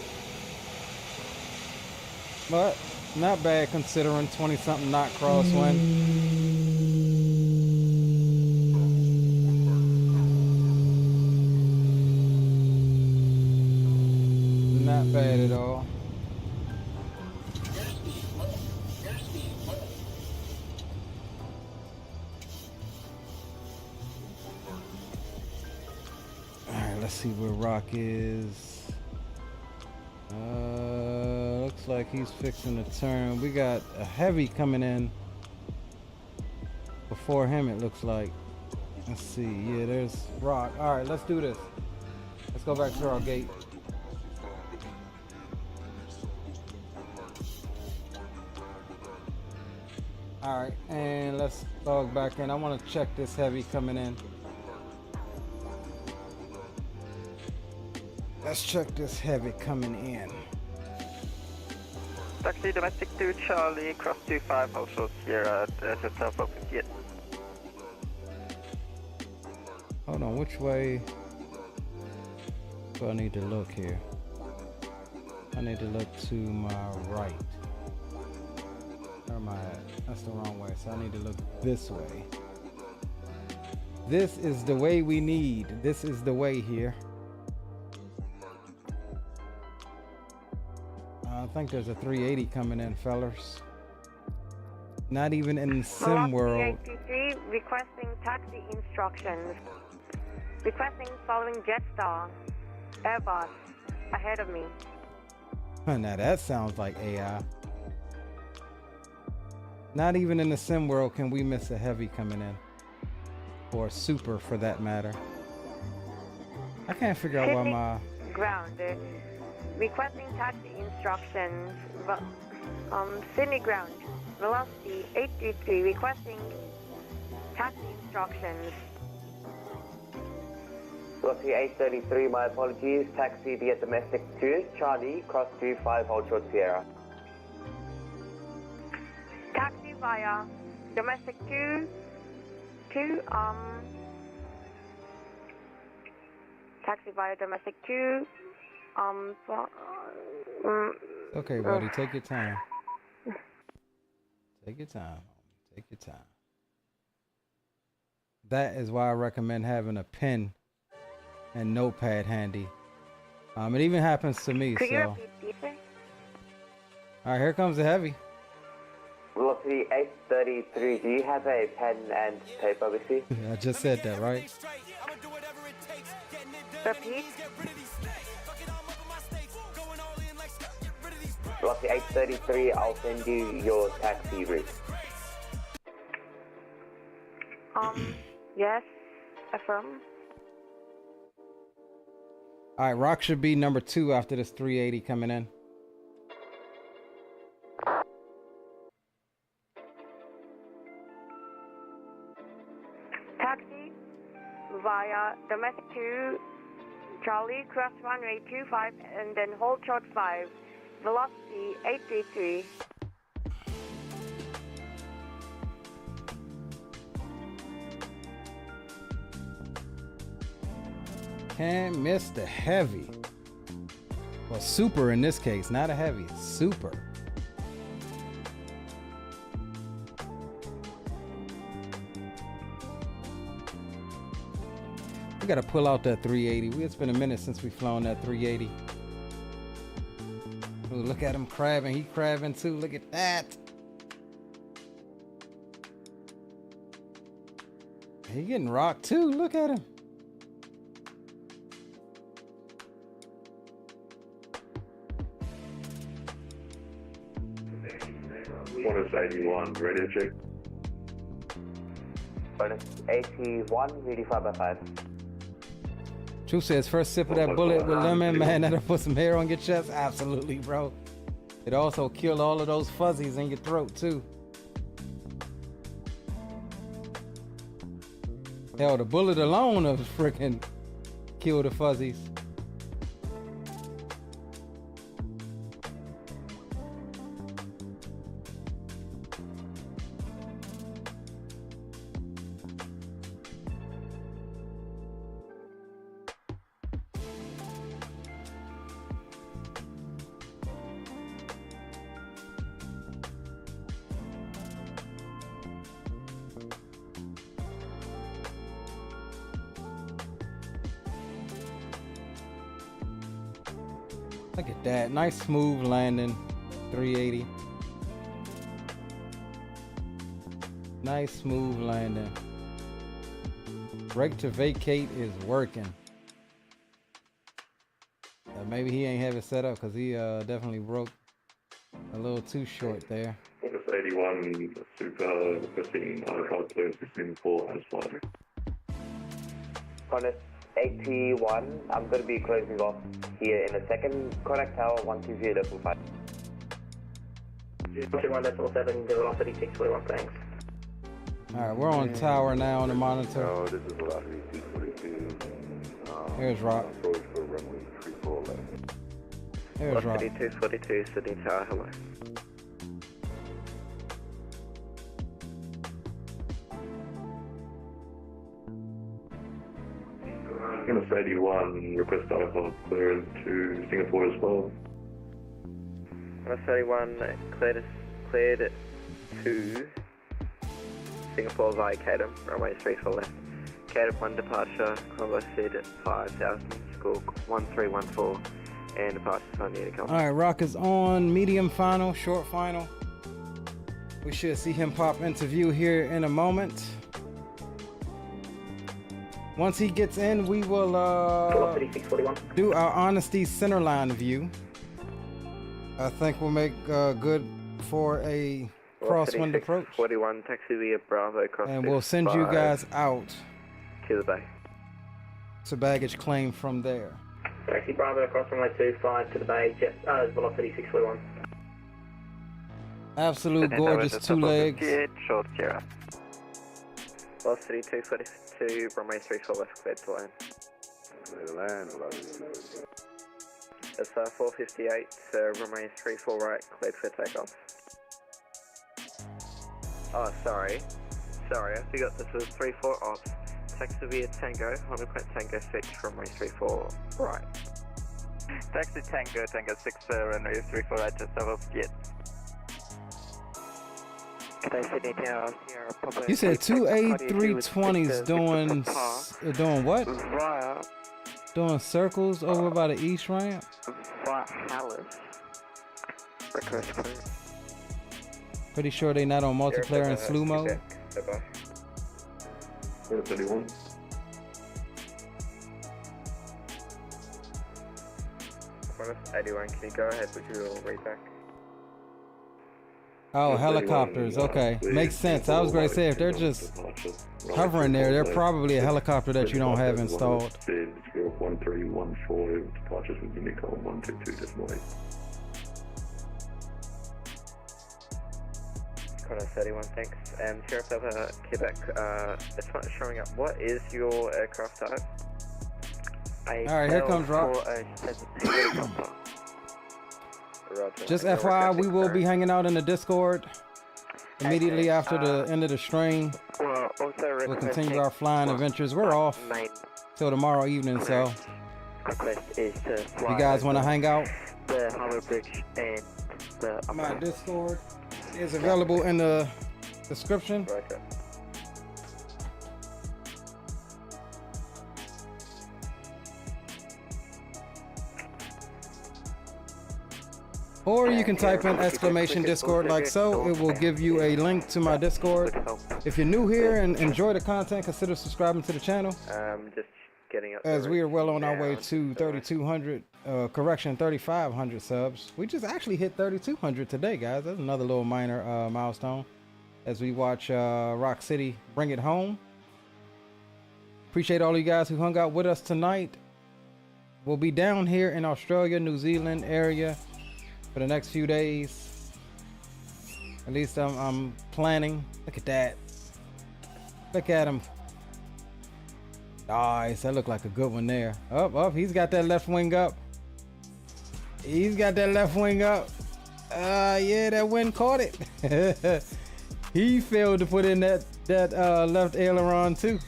But not bad considering 20-something knot crosswind. Not bad at all. Let's see where Rock is. Looks like he's fixing to turn. We got a heavy coming in before him, it looks like. Let's see. Yeah, there's Rock. All right, let's do this. Let's go back to our gate. All right, and let's log back in. I want to check this heavy coming in. Let's check this heavy coming in. Taxi domestic 2 Charlie, cross 25, also Sierra, yourself up yet. Hold on, which way do I need to look here? I need to look to my right. Where am I at? That's the wrong way, so I need to look this way. This is the way we need. This is the way here. I think there's a 380 coming in, fellers. Not even in SimWorld. ATC requesting taxi instructions. Requesting following Jetstar. Airbus. Ahead of me. Now that sounds like AI. Not even in the SimWorld can we miss a heavy coming in. Or a super for that matter. I can't figure out why my... Grounded. Requesting taxi instructions. Sydney ground. Velocity 833. Requesting taxi instructions. Velocity 833, my apologies. Taxi via domestic 2, Charlie, cross 25, hold short Sierra. Taxi via domestic 2 taxi via domestic 2 Okay, buddy, take your time. Take your time. Take your time. That is why I recommend having a pen and notepad handy. It even happens to me, so. Alright, here comes the heavy. Velocity 833, do you have a pen and paper with you? I just said that, right? Repeat. Velocity 833, I'll send you your taxi route. Yes, Affirm. All right, Rock should be number 2 after this 380 coming in. Taxi via domestic 2, Charlie, cross runway 25, and then hold short 5, velocity 833. Can't miss the heavy. Well, super in this case, not a heavy, super. We gotta pull out that 380. It's been a minute since we've flown that 380. Ooh, look at him crabbing. He crabbing too. Look at that. He getting rocked too. Look at him. Bonus 81, radio check. Bonus 81, 85 by 5. True says first sip of that bullet with lemon, man, that'll put some hair on your chest. Absolutely, bro. It also killed all of those fuzzies in your throat too. Hell, the bullet alone will freaking kill the fuzzies. Look at that. Nice smooth landing. 380. Nice smooth landing. Brake to vacate is working. Maybe he ain't have it set up because he definitely broke a little too short there. Bonus 81, super 15, IFLY clear 16-4 as well. Bonus 81, I'm going to be closing off here in a second. Contact tower 120.5. 21.7, the velocity 641, thanks. Alright, we're on tower now on the monitor. Oh, this is velocity 242. Here's Rock. Approach for runway 34 left. Here's Rock. Velocity 242, Sydney Tower, hello. Bonus 81, request IFLY clearance to Singapore as well. Bonus 31, cleared to Singapore via Caterham, runway 34 left. Caterham 1 departure, Conga Sid at 5000, score 1314, and departure's on near to come. Alright, Rock is on medium final, short final. We should see him pop into view here in a moment. Once he gets in, we will do our honesty centerline view. I think we'll make good for a crosswind approach. 41, taxi via Bravo, cross. And we'll send you guys out to the bay. To baggage claim from there. Taxi Bravo, cross runway 25 to the bay, jet, velocity 641. Absolute gorgeous two legs. Short Kira. Velocity 242, runway 34 left, cleared to land. Clear to land, velocity. It's 458, runway 34 right, cleared for takeoff. Oh, sorry, I forgot this was 34 ops. Taxi via Tango, Honda Quint Tango 6, runway 34 right. Taxi Tango 6, runway 34 right, just above jet. You said two A320s doing what? Doing circles over by the east ramp? Pretty sure they not on multiplayer and slew mode. 31. Bonus 81, can you go ahead with your read back? Oh, helicopters. Okay, makes sense. I was going to say if they're just hovering there, they're probably a helicopter that you don't have installed. 1314, departures with Unicom 122.8. Connor 31, thanks. Sheriff Delta, Quebec, it's not showing up. What is your aircraft type? Alright, here comes Rock. Roger. Just FYI, we will be hanging out in the Discord immediately after the end of the stream. We'll continue our flying adventures. We're off till tomorrow evening, so if you guys want to hang out, the Harbour Bridge and the my Discord is available in the description. Or you can type in exclamation Discord like so. It will give you a link to my Discord. If you're new here and enjoy the content, consider subscribing to the channel. Just getting up. As we are well on our way to 3,200, 3,500 subs. We just actually hit 3,200 today, guys. That's another little minor milestone as we watch Rock City bring it home. Appreciate all you guys who hung out with us tonight. We'll be down here in Australia, New Zealand area for the next few days. At least I'm planning. Look at that. Look at him. Nice. That looked like a good one there. Up. He's got that left wing up. He's got that left wing up. Yeah, that wind caught it. He failed to put in that left aileron too.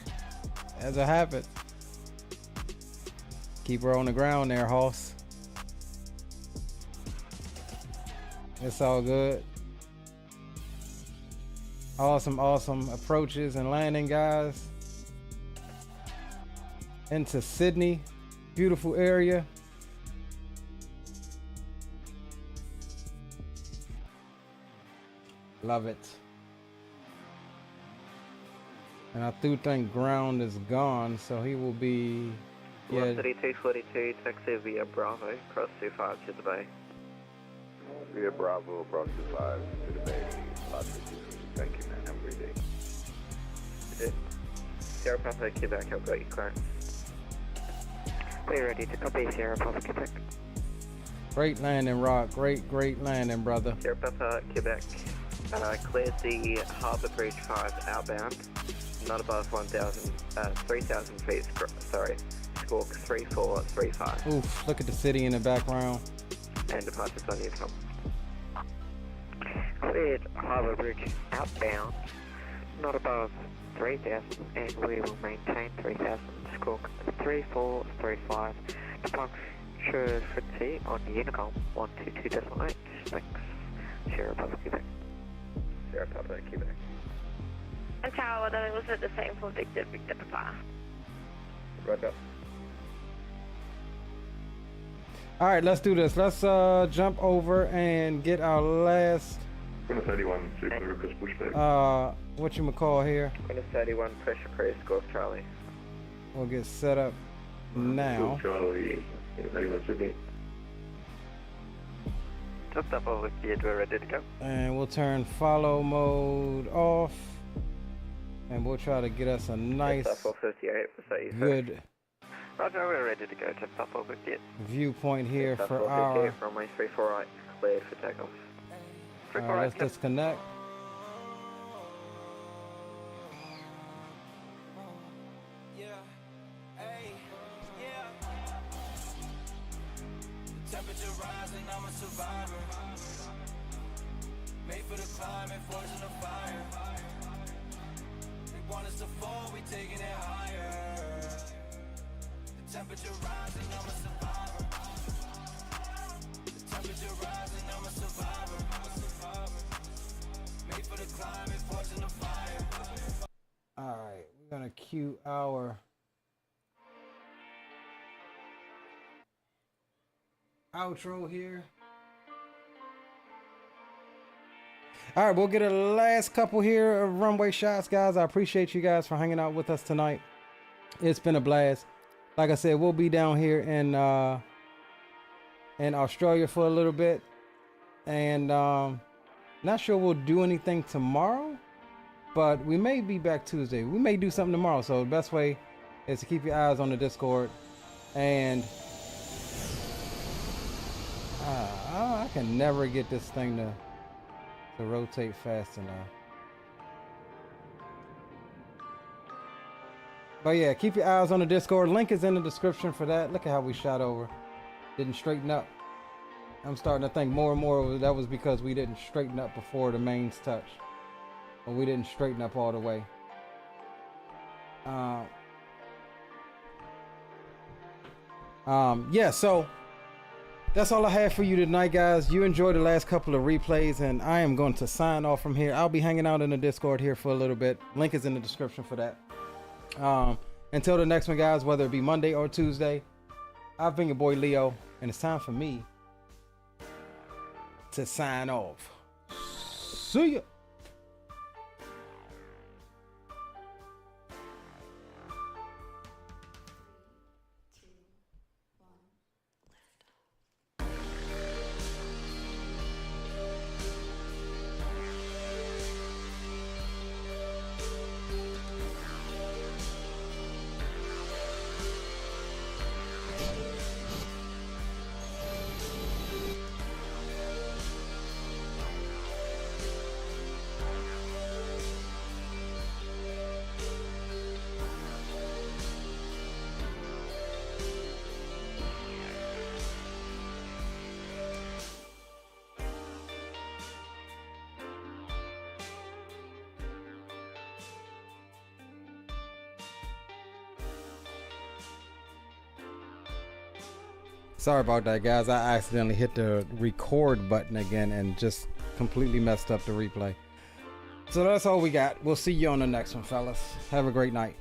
As it happened. Keep her on the ground there, Hoss. It's all good. Awesome approaches and landing, guys. Into Sydney. Beautiful area. Love it. And I do think ground is gone, so he will be... Velocity 242, taxi via Bravo, cross 25 to the bay. Via Bravo, cross 25 to the bay. Thank you, man. Have a great day. Sierra Papa, Quebec, I've got you clearance. We're ready to copy Sierra Papa, Quebec. Great landing, Rock. Great landing, brother. Sierra Papa, Quebec. Cleared the Harbour Bridge 5 outbound. Not above 3,000 feet, sorry. Squawk 3435. Oof, look at the city in the background. And departures on Unicom. Cleared Harbour Bridge outbound. Not above 3,000 and we will maintain 3,000. Squawk 3435. Departure frequency on Unicom 122.8. Thanks. Sierra Papa, Quebec. Sierra Papa, Quebec. And Tower, that was at the same for Victor Papa. Roger. All right, let's do this. Let's jump over and get our last 31, super request pushback. whatchamacall here. 31, pressure cruise, Squawk Charlie. We'll get set up now. Charlie, 31 Sydney. Just up over here, we're ready to go. And we'll turn follow mode off. And we'll try to get us a nice, 458, good Roger, we're ready to go. Just up over here. viewpoint here for our... Runway 348, cleared for takeoff. Let's disconnect. Temperature rising, I'm a survivor. Made for the climate, forging the fire. They want us to fall, we taking it higher. The temperature rising, I'm a survivor. The temperature rising, I'm a survivor. Made for the climate, forging the fire. Alright, we're gonna cue our outro here. All right, we'll get a last couple here of runway shots, guys. I appreciate you guys for hanging out with us tonight. It's been a blast. Like I said, we'll be down here in Australia for a little bit, and Not sure we'll do anything tomorrow, but we may be back Tuesday. We may do something tomorrow. So the best way is to keep your eyes on the Discord. And I can never get this thing to rotate fast enough. But yeah, keep your eyes on the Discord. Link is in the description for that. Look at how we shot over. Didn't straighten up. I'm starting to think more and more that was because we didn't straighten up before the mains touch. Or we didn't straighten up all the way. Yeah, so that's all I have for you tonight, guys. You enjoyed the last couple of replays, and I am going to sign off from here. I'll be hanging out in the Discord here for a little bit. Link is in the description for that. Until the next one, guys, whether it be Monday or Tuesday, I've been your boy Leo, and it's time for me to sign off. See ya. Sorry about that, guys. I accidentally hit the record button again and just completely messed up the replay. So that's all we got. We'll see you on the next one, fellas. Have a great night.